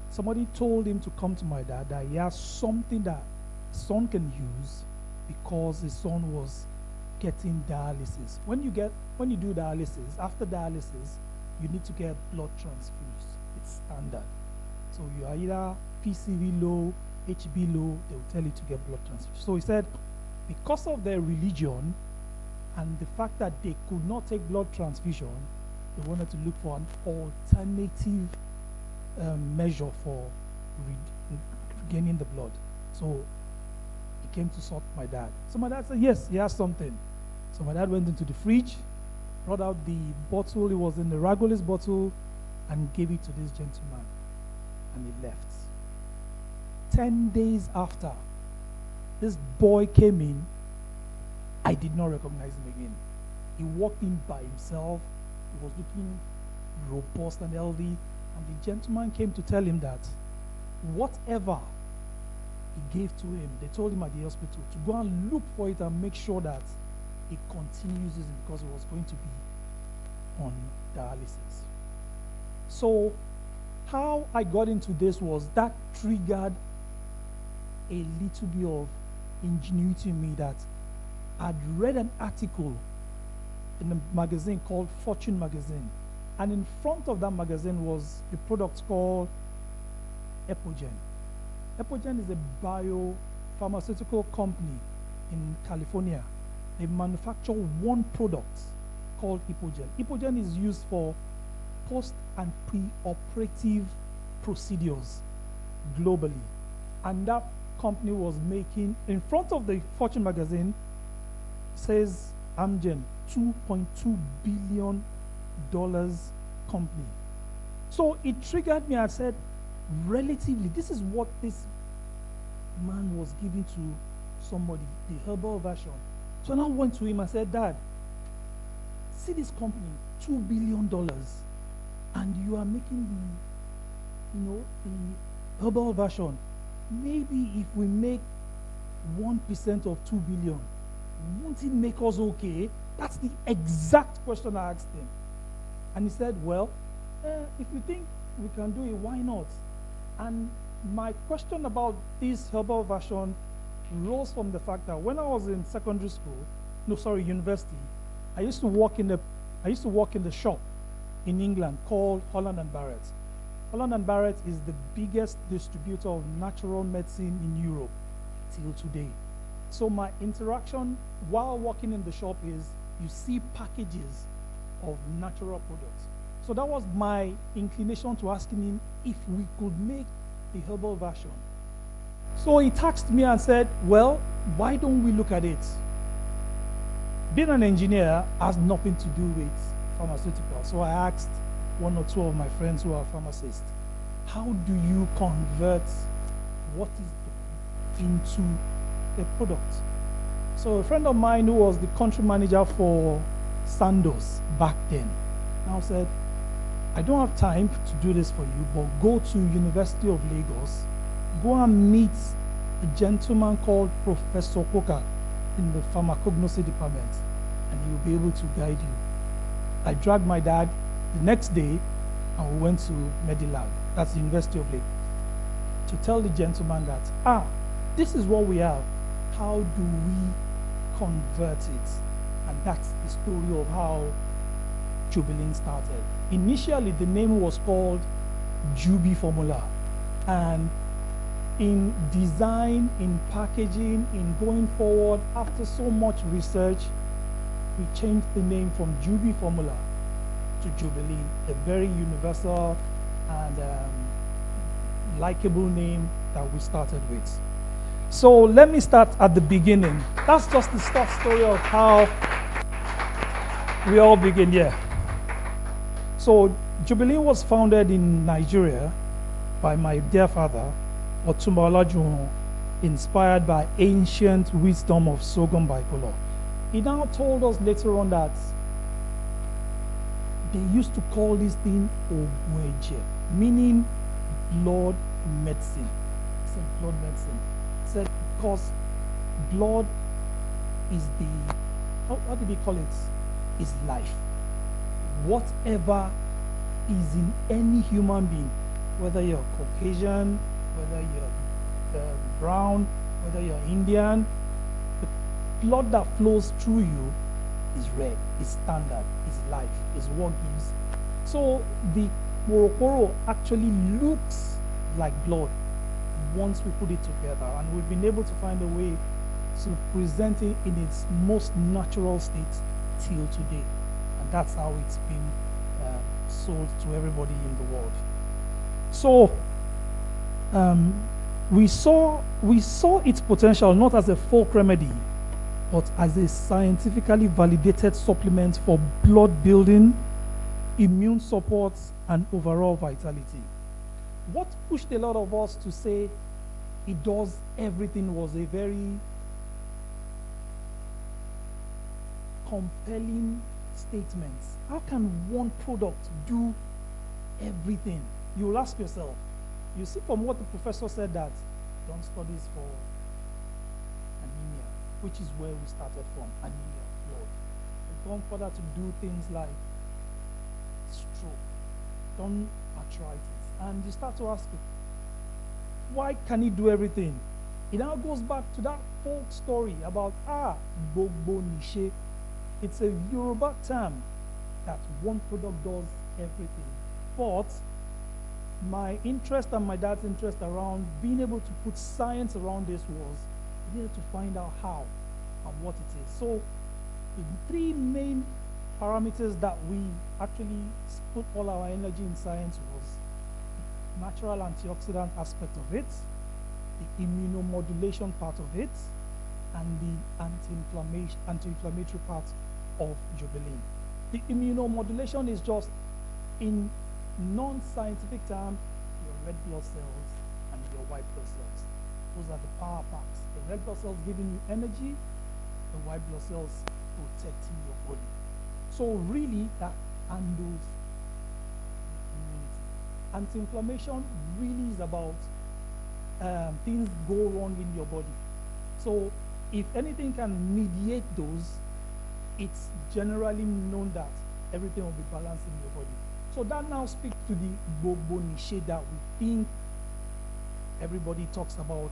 somebody told him to come to my dad that he has something that his son can use because his son was getting dialysis. When you do dialysis, after dialysis, you need to get blood transfused. It's standard. So you are either PCV low, HB low, they will tell you to get blood transfusion. So he said, because of their religion and the fact that they could not take blood transfusion, they wanted to look for an alternative measure for regaining the blood. So he came to sort my dad. So my dad said, yes, he has something. So my dad went into the fridge, brought out the bottle, it was in the Ragolis bottle, and gave it to this gentleman. And he left. 10 days after, this boy came in. I did not recognize him again. He walked in by himself. He was looking robust and healthy. And the gentleman came to tell him that whatever he gave to him, they told him at the hospital to go and look for it and make sure that he continues using it because he was going to be on dialysis. So how I got into this was that triggered a little bit of ingenuity in me that I'd read an article in a magazine called Fortune magazine, and in front of that magazine was a product called Epogen. Epogen is a biopharmaceutical company in California. They manufacture one product called Epogen. Epogen is used for post and pre-operative procedures globally. And that company was making, in front of the Fortune magazine, says Amgen, $2.2 billion company. So it triggered me. I said, relatively, this is what this man was giving to somebody, the herbal version. So I went to him and said, Dad, see this company, $2 billion, and you are making the herbal version. Maybe if we make 1% of 2 billion, won't it make us okay? That's the exact question I asked him. And he said, well, if you think we can do it, why not? And my question about this herbal version rose from the fact that when I was in university, I used to work in the shop in England called Holland and Barrett. Holland and Barrett is the biggest distributor of natural medicine in Europe till today. So my interaction while working in the shop is you see packages of natural products. So that was my inclination to asking him if we could make the herbal version. So he texted me and said, well, why don't we look at it? Being an engineer has nothing to do with pharmaceuticals. So I asked one or two of my friends who are pharmacists, how do you convert what is done into a product? So a friend of mine who was the country manager for Sandoz back then now said, I don't have time to do this for you, but go to University of Lagos, go and meet a gentleman called Professor Koka in the pharmacognosy department, and he'll be able to guide you. I dragged my dad the next day, and we went to Medilab, that's the University of Lagos, to tell the gentleman that, this is what we have. How do we convert it? And that's the story of how Jobelyn started. Initially, the name was called Jubi Formula. And in design, in packaging, in going forward, after so much research, we changed the name from Jubi Formula to Jobelyn, a very universal and likable name that we started with. So let me start at the beginning. That's just the start story of how we all begin here. So Jobelyn was founded in Nigeria by my dear father, Otumba Olajuwon, inspired by ancient wisdom of Sogon Baikolo. He now told us later on that they used to call this thing Ogweje, meaning blood medicine. He said blood medicine. He said because blood is the, how did he call it? Is life. Whatever is in any human being, whether you're Caucasian, whether you're brown, whether you're Indian, the blood that flows through you is red, is standard, is life, is what gives. So the Morokoro actually looks like blood once we put it together, and we've been able to find a way to present it in its most natural state till today, and that's how it's been sold to everybody in the world. So we saw its potential not as a folk remedy, but as a scientifically validated supplement for blood building, immune support, and overall vitality. What pushed a lot of us to say it does everything was a very compelling statement. How can one product do everything? You'll ask yourself. You see from what the professor said that done studies for anemia, which is where we started from, anemia, blood. We've gone further to do things like stroke, done arthritis, and you start to ask, why can he do everything? It now goes back to that folk story about Gbogbo Nishe. It's a Yoruba term that one product does everything. But my interest and my dad's interest around being able to put science around this was we needed to find out how and what it is. So the three main parameters that we actually put all our energy in science was the natural antioxidant aspect of it, the immunomodulation part of it, and the anti-inflammatory part of Jobelyn. The immunomodulation is just, in non-scientific term, your red blood cells and your white blood cells. Those are the power packs. The red blood cells giving you energy, the white blood cells protecting your body. So really that handles immunity. Anti-inflammation really is about things go wrong in your body. So if anything can mediate those, it's generally known that everything will be balanced in your body. So that now speaks to the Gbogbo Nishe that we think everybody talks about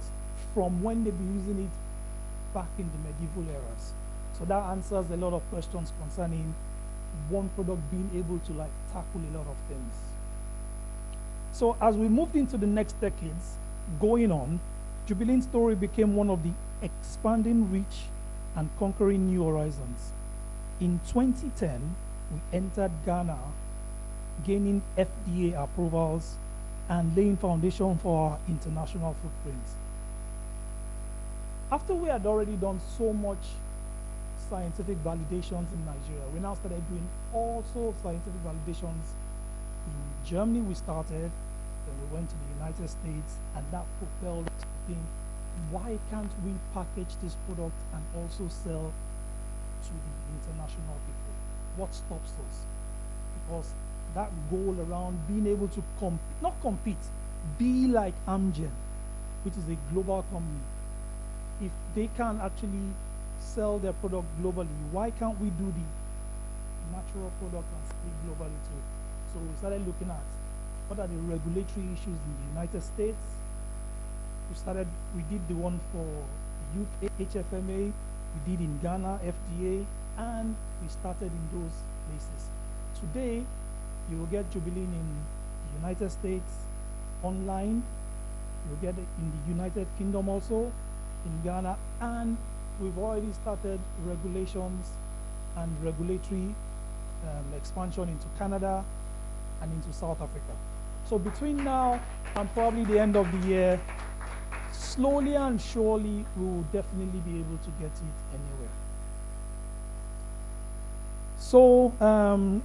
from when they've been using it back in the medieval eras. So that answers a lot of questions concerning one product being able to tackle a lot of things. So as we moved into the next decades, going on, Jobelyn's story became one of the expanding reach and conquering new horizons. In 2010, we entered Ghana, gaining FDA approvals and laying foundation for our international footprint. After we had already done so much scientific validations in Nigeria, we now started doing also scientific validations in Germany. We started, then we went to the United States, and that propelled us to think, why can't we package this product and also sell to the international people? What stops us? Because that goal around being able to not compete, be like Amgen, which is a global company. If they can actually sell their product globally, why can't we do the natural product and sell globally too? So we started looking at what are the regulatory issues in the United States. We did the one for UK HFMA, we did in Ghana FDA, and we started in those places. Today, you will get Jobelyn in the United States online, you will get it in the United Kingdom also, in Ghana, and we've already started regulations and regulatory expansion into Canada and into South Africa. So between now and probably the end of the year, slowly and surely we will definitely be able to get it anywhere. So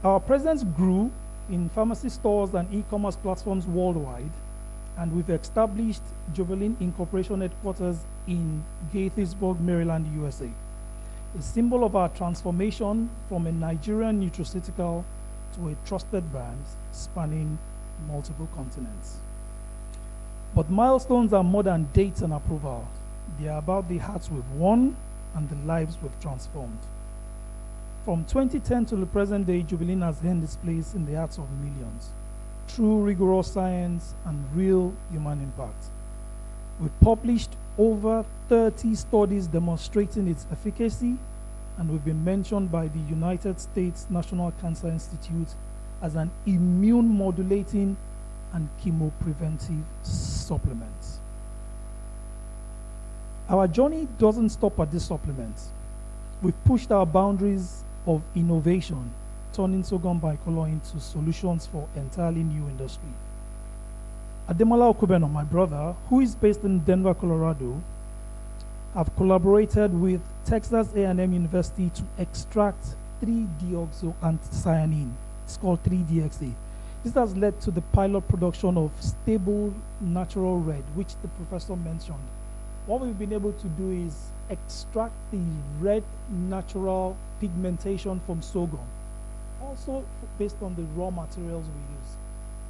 our presence grew in pharmacy stores and e-commerce platforms worldwide, and we've established Jobelyn Incorporation headquarters in Gaithersburg, Maryland, USA, a symbol of our transformation from a Nigerian nutraceutical to a trusted brand spanning multiple continents. But milestones are more than dates and approval. They are about the hearts we've won and the lives we've transformed. From 2010 to the present day, Jobelyn has earned its place in the hearts of millions through rigorous science and real human impact. We've published over 30 studies demonstrating its efficacy, and we've been mentioned by the United States National Cancer Institute as an immune modulating and chemopreventive supplement. Our journey doesn't stop at this supplement. We've pushed our boundaries of innovation, turning sorghum bicolor into solutions for entirely new industry. Ademola Okubeno, my brother, who is based in Denver, Colorado, have collaborated with Texas A&M University to extract 3-deoxyanthocyanin. It's called 3-DXA. This has led to the pilot production of stable natural red, which the professor mentioned. What we've been able to do is extract the red natural pigmentation from sorghum, also based on the raw materials we use.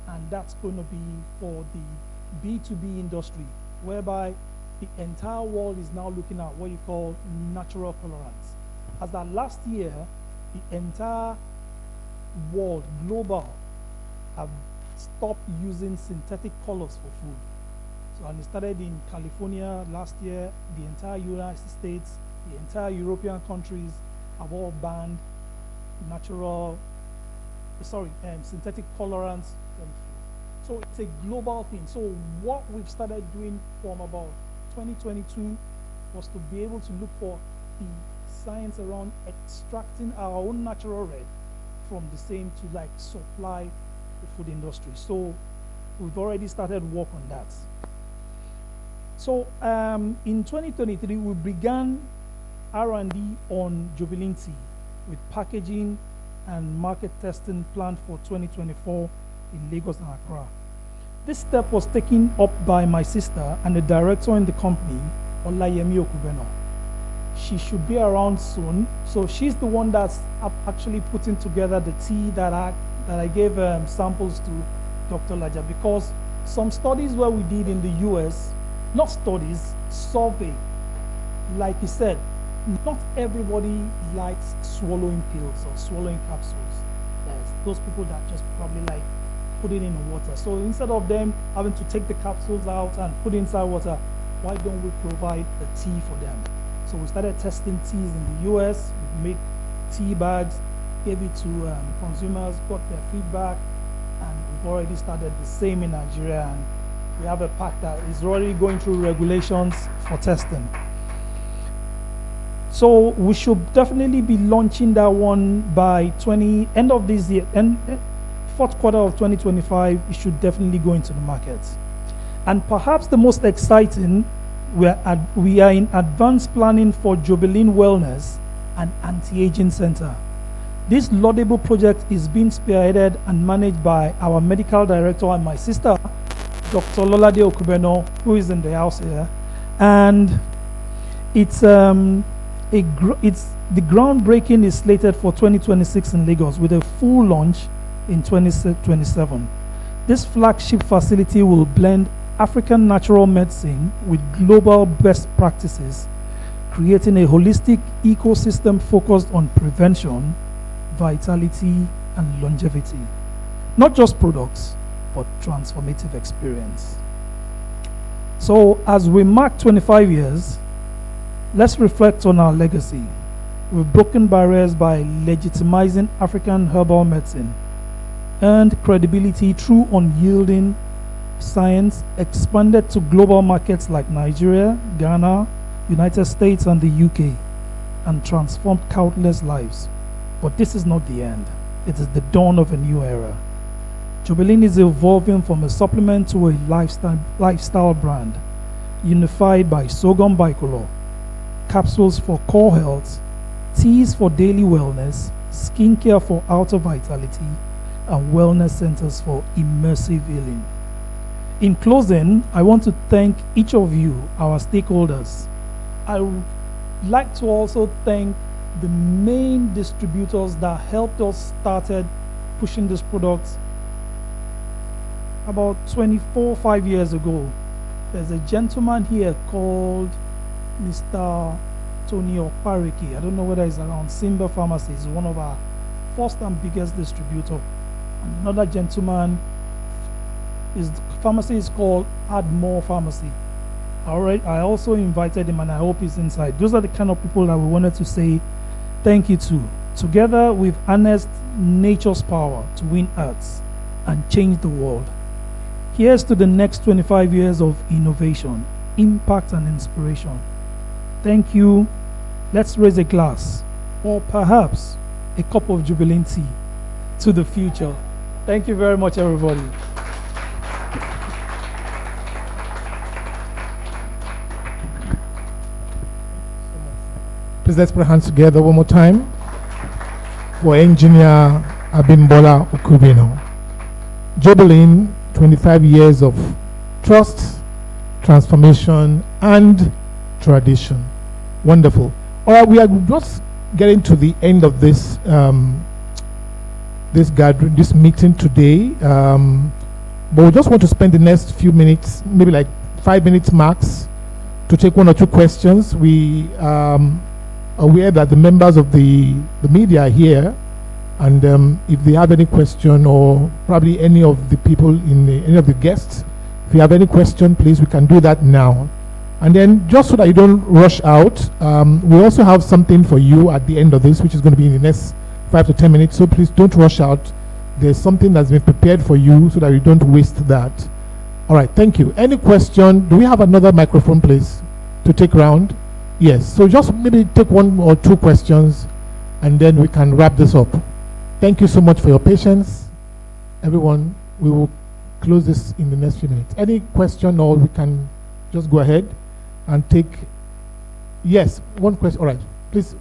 And that's going to be for the B2B industry, whereby the entire world is now looking at what you call natural colorants. As that last year, the entire world, global, have stopped using synthetic colors for food. So, and it started in California last year. The entire United States, the entire European countries have all banned synthetic colorants from food. So it's a global thing. So what we've started doing from about 2022 was to be able to look for the science around extracting our own natural red from the same to like supply the food industry. So we've already started work on that. So in 2023, we began R&D on Jobelyn tea with packaging and market testing planned for 2024 in Lagos and Accra. This step was taken up by my sister and the director in the company, Olayemi Okubeno. She should be around soon. So she's the one that's actually putting together the tea that I gave samples to Dr. Laja, because some studies where we did in the US, not studies, survey, like he said, not everybody likes swallowing pills or swallowing capsules. There's those people that just probably like put it in the water. So instead of them having to take the capsules out and put it inside water, why don't we provide the tea for them? So we started testing teas in the US, we made tea bags, gave it to consumers, got their feedback, and we've already started the same in Nigeria, and we have a pack that is already going through regulations for testing. So we should definitely be launching that one by end of this year, and fourth quarter of 2025, it should definitely go into the market. And perhaps the most exciting, we are in advanced planning for Jobelyn Wellness and Anti-Aging Center. This laudable project is being spearheaded and managed by our medical director and my sister, Dr. Lolade Okubeno, who is in the house here. And it's the groundbreaking is slated for 2026 in Lagos with a full launch in 2027. This flagship facility will blend African natural medicine with global best practices, creating a holistic ecosystem focused on prevention, vitality, and longevity. Not just products, but transformative experience. So as we mark 25 years, let's reflect on our legacy. We've broken barriers by legitimizing African herbal medicine, earned credibility through unyielding science, expanded to global markets like Nigeria, Ghana, United States, and the UK, and transformed countless lives. But this is not the end. It is the dawn of a new era. Jobelyn is evolving from a supplement to a lifestyle brand. unified by sorghum bicolor, capsules for core health, teas for daily wellness, skincare for outer vitality, and wellness centers for immersive healing. In closing, I want to thank each of you, our stakeholders. I would like to also thank the main distributors that helped us started pushing this product about 5 years ago. There's a gentleman here called Mr. Tony Opariki. I don't know whether he's around. Simba Pharmacy is one of our first and biggest distributor. Another gentleman, his pharmacy is called Admore Pharmacy. All right, I also invited him and I hope he's inside. Those are the kind of people that we wanted to say thank you to. Together we've harnessed nature's power to win Earths and change the world. Here's to the next 25 years of innovation, impact, and inspiration. Thank you. Let's raise a glass, or perhaps a cup of Jobelyn tea, to the future. Thank you very much, everybody. Please let's put our hands together one more time for Engineer Abimbola Okubino. Jobelyn, 25 years of trust, transformation, and tradition. Wonderful. All right, we are just getting to the end of this this gathering, this meeting today. But we just want to spend the next few minutes, maybe like 5 minutes max, to take one or two questions. We aware that the members of the media are here, and if they have any question, or probably any of the people any of the guests, if you have any question, please, we can do that now. And then, just so that you don't rush out, we also have something for you at the end of this, which is going to be in the next 5 to 10 minutes. So please don't rush out. There's something that's been prepared for you so that you don't waste that. All right, thank you. Any question? Do we have another microphone, please, to take round? Yes. So just maybe take one or two questions, and then we can wrap this up. Thank you so much for your patience, everyone. We will close this in the next few minutes. Any question, or we can just go ahead and take. Yes, one question. All right, please.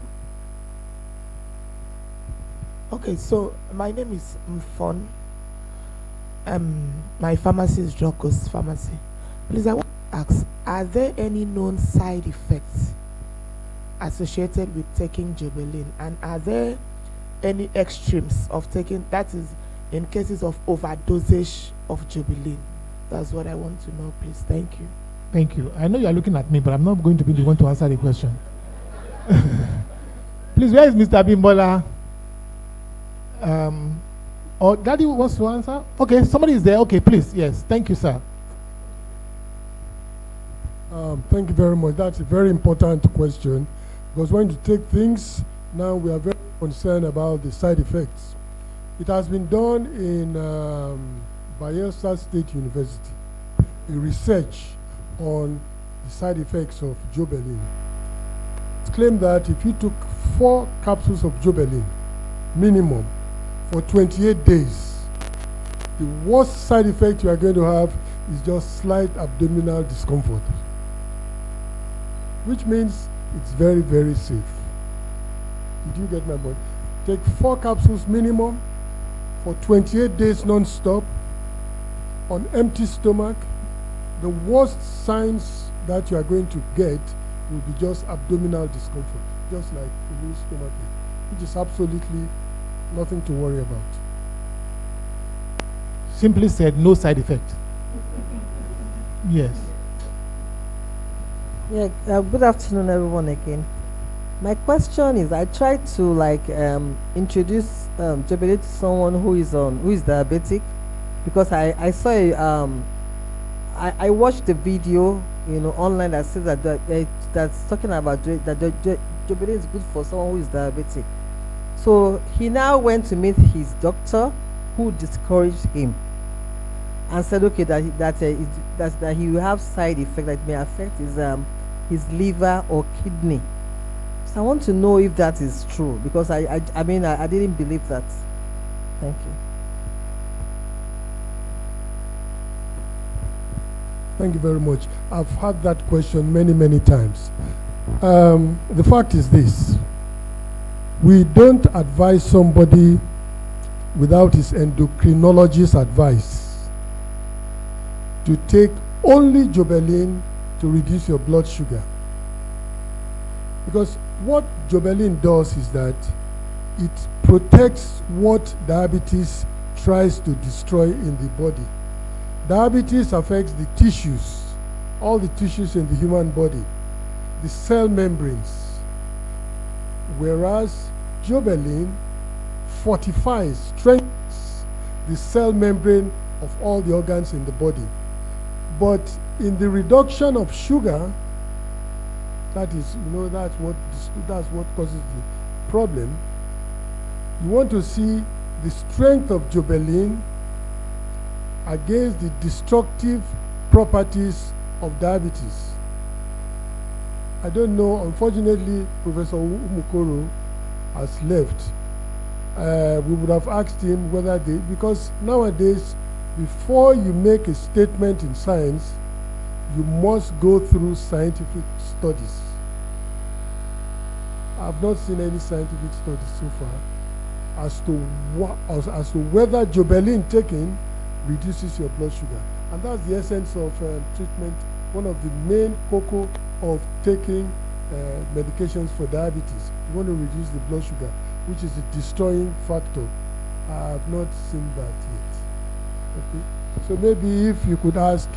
Okay, so my name is Mfon. My pharmacy is Jocos Pharmacy. Please, I want to ask, are there any known side effects associated with taking Jobelyn, and are there any extremes of taking, that is, in cases of overdosage of Jobelyn? That's what I want to know, please. Thank you. Thank you. I know you are looking at me, but I'm not going to be the one to answer the question. Please, where is Mr. Abimbola? Or Daddy wants to answer? Okay, somebody is there. Okay, please. Yes, thank you, sir. Thank you very much. That's a very important question, because when you take things, now we are very concerned about the side effects. It has been done in Bayelsa State University, a research on the side effects of Jobelyn. It's claimed that if you took 4 capsules of Jobelyn, minimum, for 28 days, the worst side effect you are going to have is just slight abdominal discomfort, which means it's very, very safe. Did you get my point? Take 4 capsules minimum for 28 days non-stop on empty stomach. The worst signs that you are going to get will be just abdominal discomfort, just like a loose stomach ache, which is absolutely nothing to worry about. Simply said, no side effect. Yes. Yeah, good afternoon, everyone, again. My question is, I tried to introduce Jobelyn to someone who is diabetic, because I saw I watched the video, online, that says that's talking about that Jobelyn is good for someone who is diabetic. So he now went to meet his doctor, who discouraged him and said, okay, that he will have side effects that may affect his liver or kidney. So I want to know if that is true, because I didn't believe that. Thank you. Thank you very much. I've had that question many, many times. The fact is this. We don't advise somebody without his endocrinologist's advice to take only Jobelyn to reduce your blood sugar. Because what Jobelyn does is that it protects what diabetes tries to destroy in the body. Diabetes affects the tissues, all the tissues in the human body, the cell membranes, whereas Jobelyn fortifies, strengthens the cell membrane of all the organs in the body. But in the reduction of sugar, that is, that's what causes the problem. You want to see the strength of Jobelyn against the destructive properties of diabetes. I don't know, unfortunately, Professor Umukoro has left. We would have asked him whether because nowadays, before you make a statement in science, you must go through scientific studies. I've not seen any scientific studies so far as to whether Jobelyn taken reduces your blood sugar. And that's the essence of treatment, one of the main cocoa of taking medications for diabetes. You want to reduce the blood sugar, which is a destroying factor. I have not seen that yet. Okay. So maybe if you could ask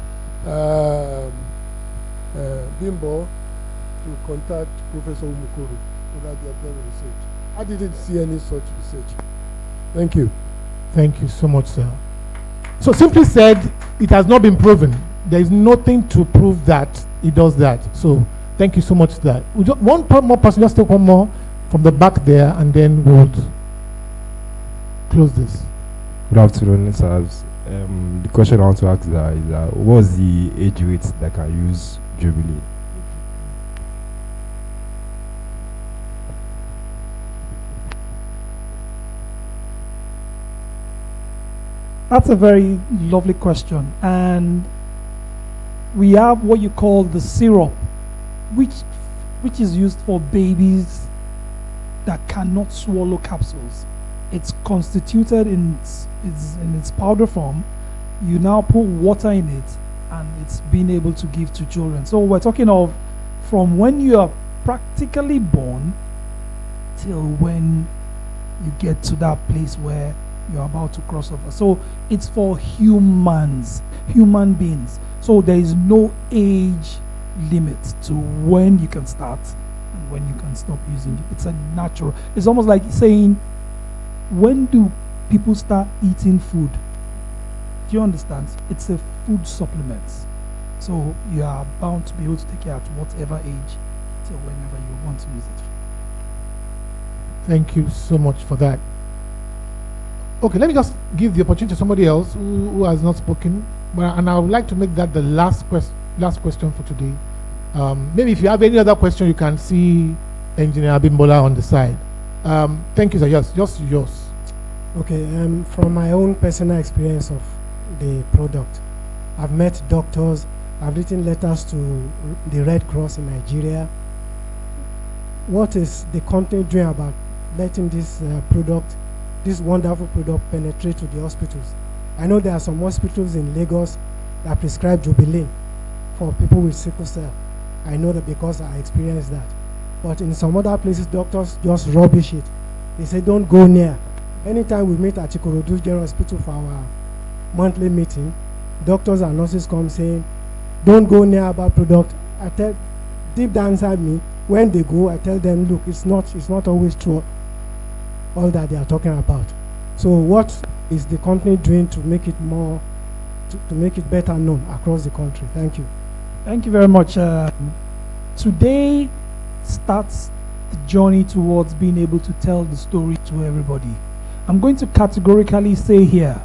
Bimbo to contact Professor Umukoro so that they have done research. I didn't see any such research. Thank you. Thank you so much, sir. So simply said, it has not been proven. There is nothing to prove that it does that. So thank you so much for that. One more person, just take one more from the back there, and then we'll close this. Good afternoon, sirs. The question I want to ask is what was the age rate that can use Jobelyn? That's a very lovely question. And we have what you call the syrup, which is used for babies that cannot swallow capsules. It's constituted in its powder form. You now put water in it, and it's being able to give to children. So we're talking of from when you are practically born till when you get to that place where you're about to cross over. So it's for human beings. So there is no age limit to when you can start and when you can stop using it. It's a natural. It's almost like saying, when do people start eating food? Do you understand? It's a food supplement. So you are bound to be able to take it at whatever age till whenever you want to use it. Thank you so much for that. Okay, let me just give the opportunity to somebody else who has not spoken. And I would like to make that the last question for today. Maybe if you have any other question, you can see Engineer Abimbola on the side. Thank you, sir. Yes, just yours. Okay, from my own personal experience of the product, I've met doctors, I've written letters to the Red Cross in Nigeria. What is the company doing about letting this this wonderful product penetrate to the hospitals? I know there are some hospitals in Lagos that prescribe Jobelyn for people with sickle cell. I know that because I experienced that. But in some other places, doctors just rubbish it. They say, don't go near. Anytime we meet at Ikorodu General Hospital for our monthly meeting, doctors and nurses come saying, don't go near our product. I tell, deep down inside me, when they go, I tell them, look, it's not always true, all that they are talking about. So what is the company doing to make it more, to make it better known across the country? Thank you. Thank you very much. Today starts the journey towards being able to tell the story to everybody. I'm going to categorically say here,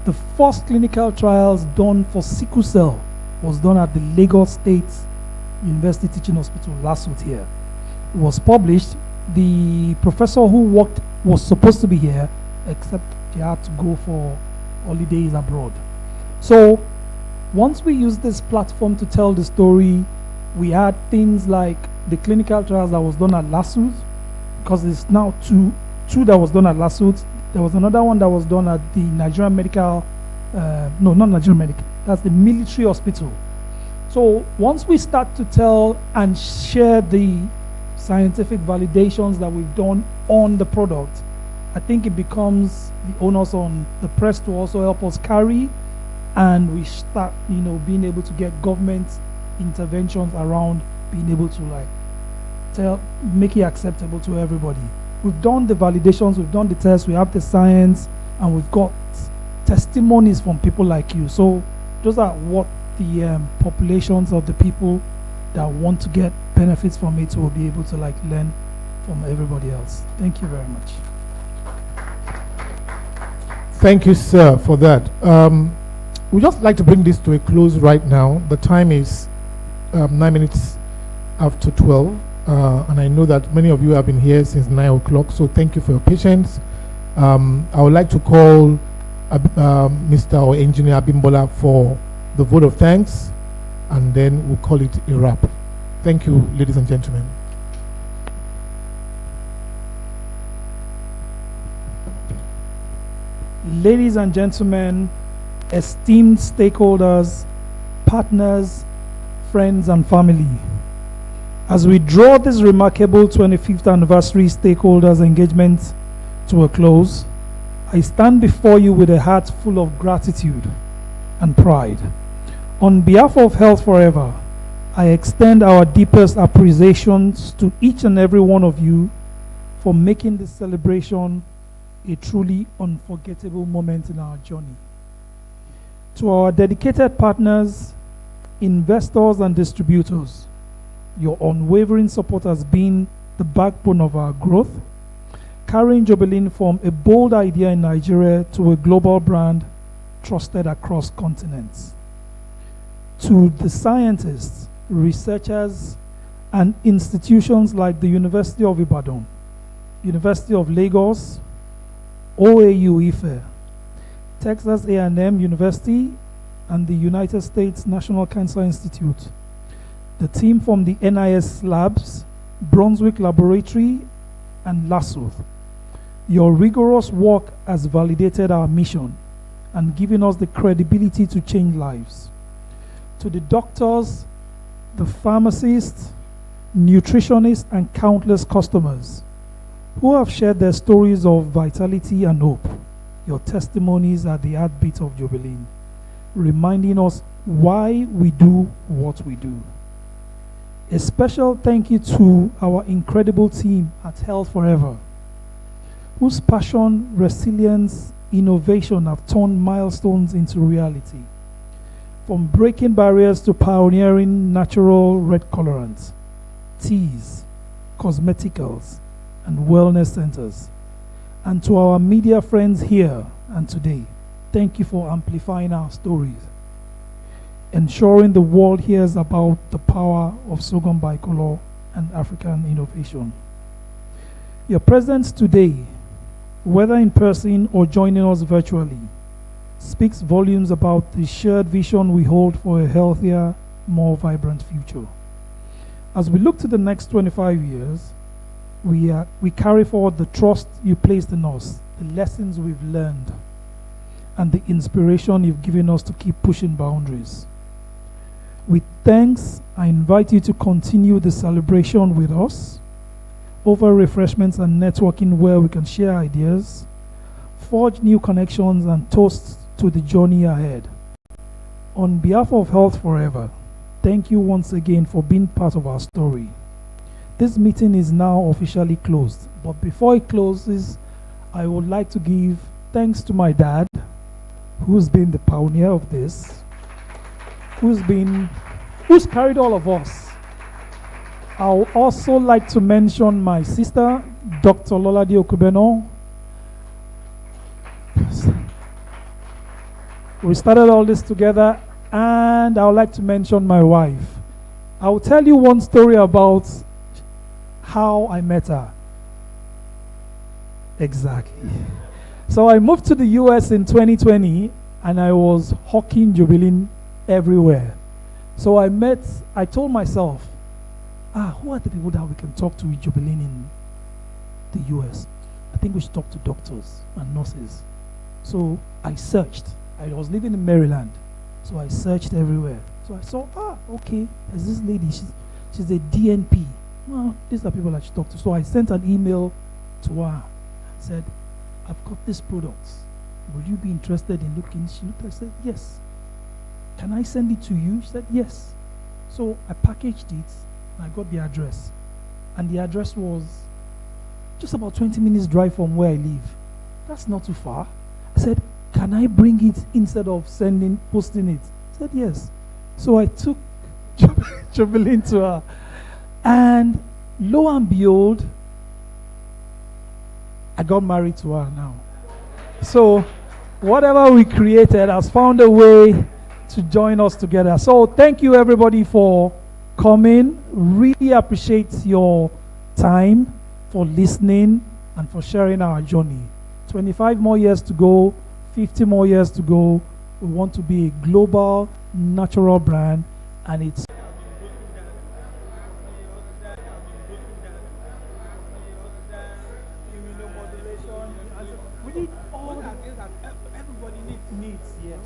the first clinical trials done for sickle cell was done at the Lagos State University Teaching Hospital, LASUT here. It was published. The professor who worked was supposed to be here, except he had to go for holidays abroad. So Once we use this platform to tell the story, we had things like the clinical trials that was done at LASUT, because it's now two that was done at LASUT. There was another one that was done at the Nigerian Medical, no, not Nigerian Medical, that's the military hospital. So once we start to tell and share the scientific validations that we've done on the product, I think it becomes the onus on the press to also help us carry, and we start, being able to get government interventions around being able to make it acceptable to everybody. We've done the validations, we've done the tests, we have the science, and we've got testimonies from people like you. So those are what the populations of the people that want to get benefits from it will be able to learn from everybody else. Thank you very much. Thank you, sir, for that. We'd just like to bring this to a close right now. The time is 9 minutes after 12, and I know that many of you have been here since 9 o'clock, so thank you for your patience. I would like to call Mr. or Engineer Abimbola for the vote of thanks, and then we'll call it a wrap. Thank you, ladies and gentlemen. Ladies and gentlemen, esteemed stakeholders, partners, friends, and family, as we draw this remarkable 25th anniversary stakeholders engagement to a close, I stand before you with a heart full of gratitude and pride. On behalf of Health Forever, I extend our deepest appreciations to each and every one of you for making this celebration a truly unforgettable moment in our journey. To our dedicated partners, investors, and distributors, your unwavering support has been the backbone of our growth, carrying Jobelyn from a bold idea in Nigeria to a global brand trusted across continents. To the scientists, researchers, and institutions like the University of Ibadan, University of Lagos, OAU Ife, Texas A&M University, and the United States National Cancer Institute, the team from the NIS Labs, Brunswick Laboratory, and LASUT. Your rigorous work has validated our mission and given us the credibility to change lives. To the doctors, the pharmacists, nutritionists, and countless customers who have shared their stories of vitality and hope, your testimonies are the heartbeat of Jobelyn, reminding us why we do what we do. A special thank you to our incredible team at Health Forever, whose passion, resilience, innovation have turned milestones into reality. From breaking barriers to pioneering natural red colorants, teas, cosmeticals, and wellness centers. And to our media friends here and today, thank you for amplifying our stories, ensuring the world hears about the power of sorghum bicolor and African innovation. Your presence today, whether in person or joining us virtually, speaks volumes about the shared vision we hold for a healthier, more vibrant future. As we look to the next 25 years, we carry forward the trust you placed in us, the lessons we've learned, and the inspiration you've given us to keep pushing boundaries. With thanks, I invite you to continue the celebration with us over refreshments and networking where we can share ideas, forge new connections, and toast to the journey ahead. On behalf of Health Forever, thank you once again for being part of our story. This meeting is now officially closed, but before it closes, I would like to give thanks to my dad, who's been the pioneer of this, who's carried all of us. I would also like to mention my sister, Dr. Lolade Okubeno. We started all this together, and I would like to mention my wife. I will tell you one story about how I met her. Exactly. So I moved to the US in 2020, and I was hawking Jobelyn everywhere. So I told myself, who are the people that we can talk to with Jobelyn in the US? I think we should talk to doctors and nurses. So I searched. I was living in Maryland. So I searched everywhere. So I saw, okay, there's this lady, she's a DNP. Well, these are people I should talk to. So I sent an email to her and said, I've got these products. Will you be interested in looking? She looked, I said, yes. Can I send it to you? She said, yes. So I packaged it and I got the address. And the address was just about 20 minutes drive from where I live. That's not too far. I said, can I bring it instead of posting it? She said, yes. So I took Jobelyn to her. And lo and behold, I got married to her now. So whatever we created has found a way to join us together. So thank you everybody for coming. Really appreciate your time, for listening, and for sharing our journey. 25 more years to go, 50 more years to go. We want to be a global natural brand, and it's we need all the things that everybody needs, yes.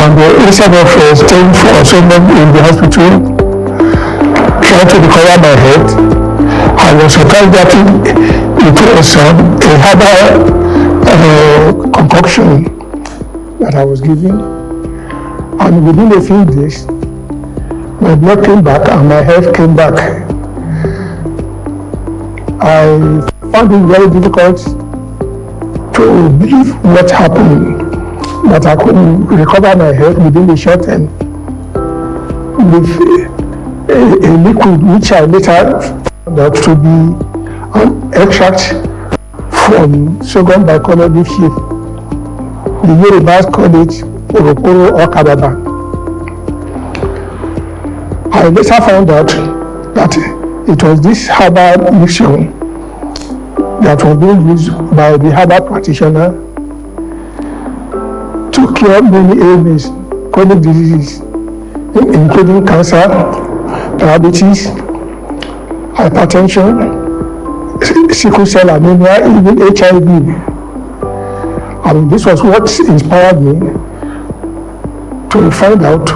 And instead of staying for so long in the hospital, trying to recover my health, I was surprised that it was a herbal concoction that I was given. And within a few days, my blood came back and my health came back. I found it very difficult to believe what happened, that I couldn't recover my health within a short time with a liquid which I later found out to be an extract from sorghum bicolor sheaf. The Yorubas call it Oroporo or Kababa. I later found out that it was this herbal mixture that was being used by the herbal practitioner to cure many ailments, chronic diseases, including cancer, diabetes, hypertension, sickle cell anemia, even HIV. And this was what inspired me to find out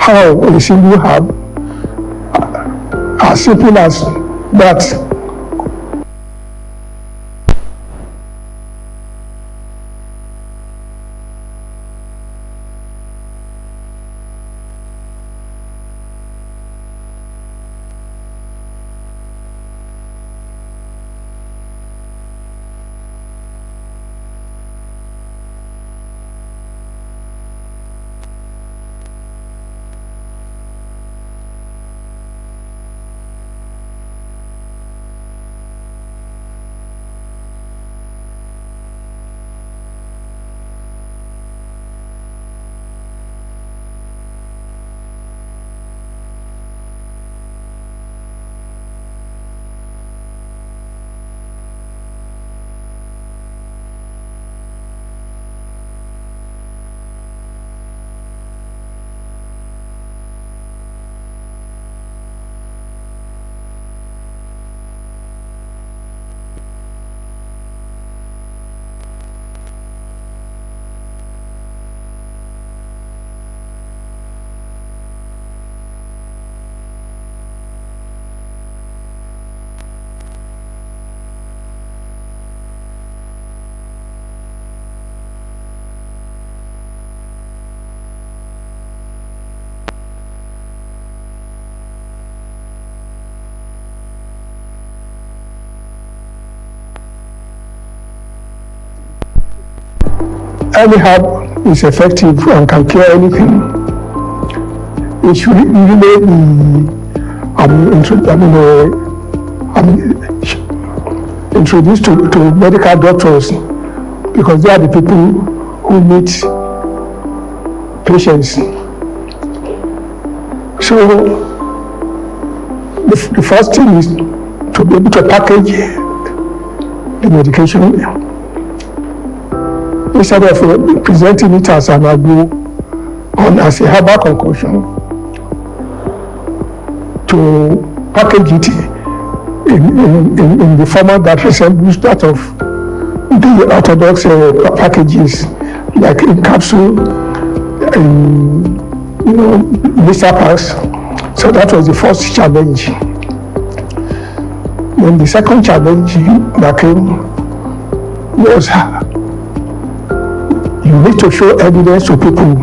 how a single herb, as simple as that, any herb is effective and can cure anything. It should really be introduced to medical doctors, because they are the people who meet patients. So the first thing is to be able to package the medication. Instead of presenting it as an agbo or as a herbal concoction, to package it in the format that resembles that of the orthodox packages, like in capsule, in blister packs. So that was the first challenge. Then the second challenge that came was you need to show evidence to people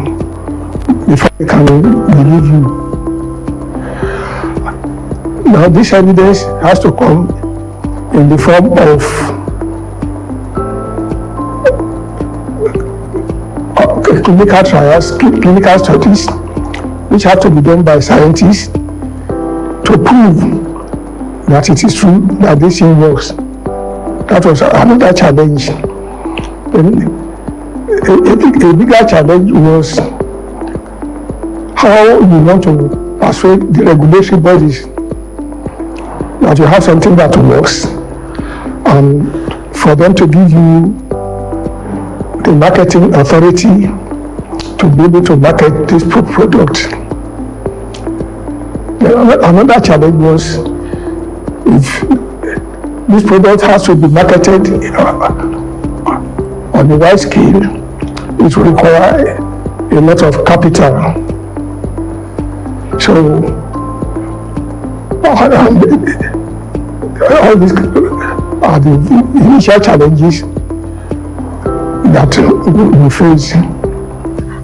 before they can believe you. Now this evidence has to come in the form of clinical trials, clinical studies, which have to be done by scientists to prove that it is true that this thing works. That was another challenge. A bigger challenge was how you want to persuade the regulatory bodies that you have something that works, and for them to give you the marketing authority to be able to market this product. Another challenge was, if this product has to be marketed on a wide scale, it will require a lot of capital. So all these are the initial challenges that we face.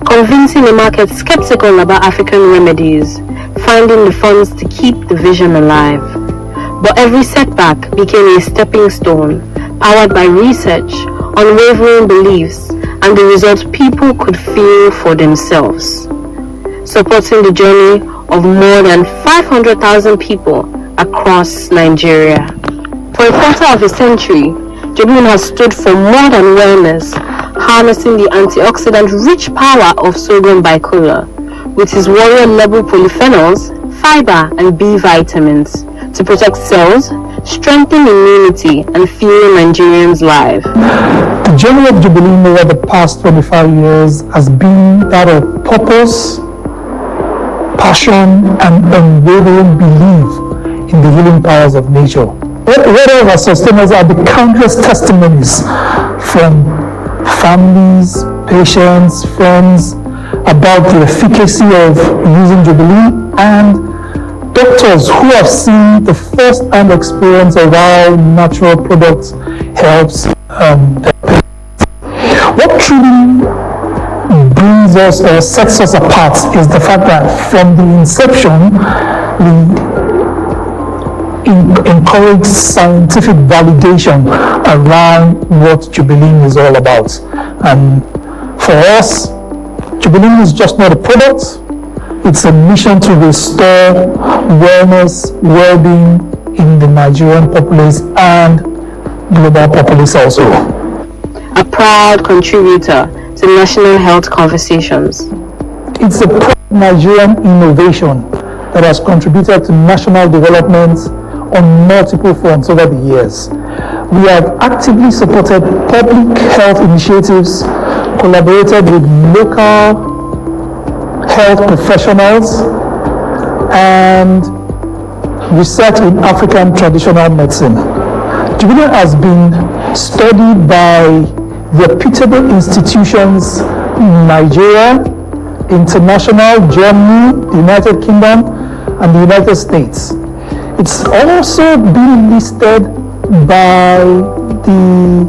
Convincing the market skeptical about African remedies, finding the funds to keep the vision alive. But every setback became a stepping stone, powered by research, unwavering beliefs, and the results people could feel for themselves. Supporting the journey of more than 500,000 people across Nigeria. For a quarter of a century, Jobelyn has stood for more than wellness, harnessing the antioxidant-rich power of sorghum bicolor, with its warrior-level polyphenols, fiber, and B vitamins, to protect cells, strengthen immunity, and fuel Nigerians' life. The journey of Jobelyn over the past 25 years has been that of purpose, passion, and unwavering belief in the healing powers of nature. What of our sustainers are the countless testimonies from families, patients, friends about the efficacy of using Jobelyn, and doctors who have seen the first-hand experience of how natural products helps their patients. What truly brings us or sets us apart is the fact that from the inception, we encourage scientific validation around what Jobelyn is all about. And for us, Jobelyn is just not a product, it's a mission to restore wellness, well-being in the Nigerian populace and global populace also. A proud contributor to national health conversations. It's a proud Nigerian innovation that has contributed to national development on multiple fronts over the years. We have actively supported public health initiatives, collaborated with local health professionals, and research in African traditional medicine. Jobelyn has been studied by reputable institutions in Nigeria, international, Germany, the United Kingdom, and the United States. It's also been listed by the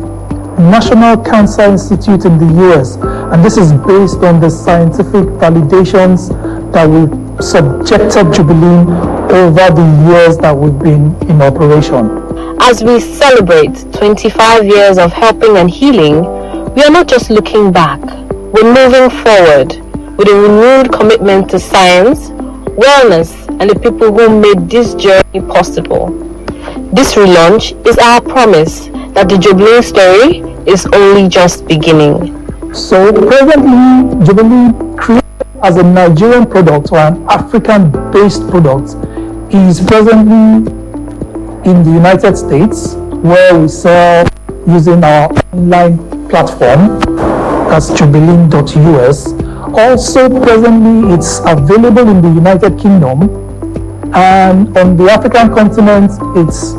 National Cancer Institute in the US, and this is based on the scientific validations that we've subjected Jobelyn over the years that we've been in operation. As we celebrate 25 years of helping and healing, we are not just looking back, we're moving forward with a renewed commitment to science, wellness, and the people who made this journey possible. This relaunch is our promise that the Jobelyn story is only just beginning. So presently, Jobelyn, created as a Nigerian product or an African-based product, is presently in the United States, where we sell using our online platform, that's jobelyn.us. Also presently, it's available in the United Kingdom, and on the African continent, it's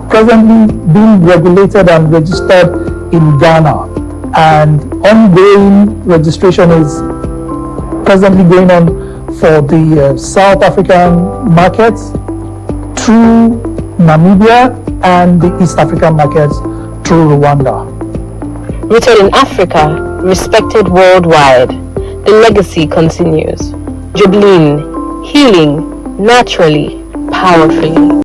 presently being regulated and registered in Ghana, and ongoing registration is presently going on for the South African markets through Namibia and the East African markets through Rwanda. Rooted in Africa, respected worldwide, the legacy continues. Jobelyn, healing naturally, powerfully.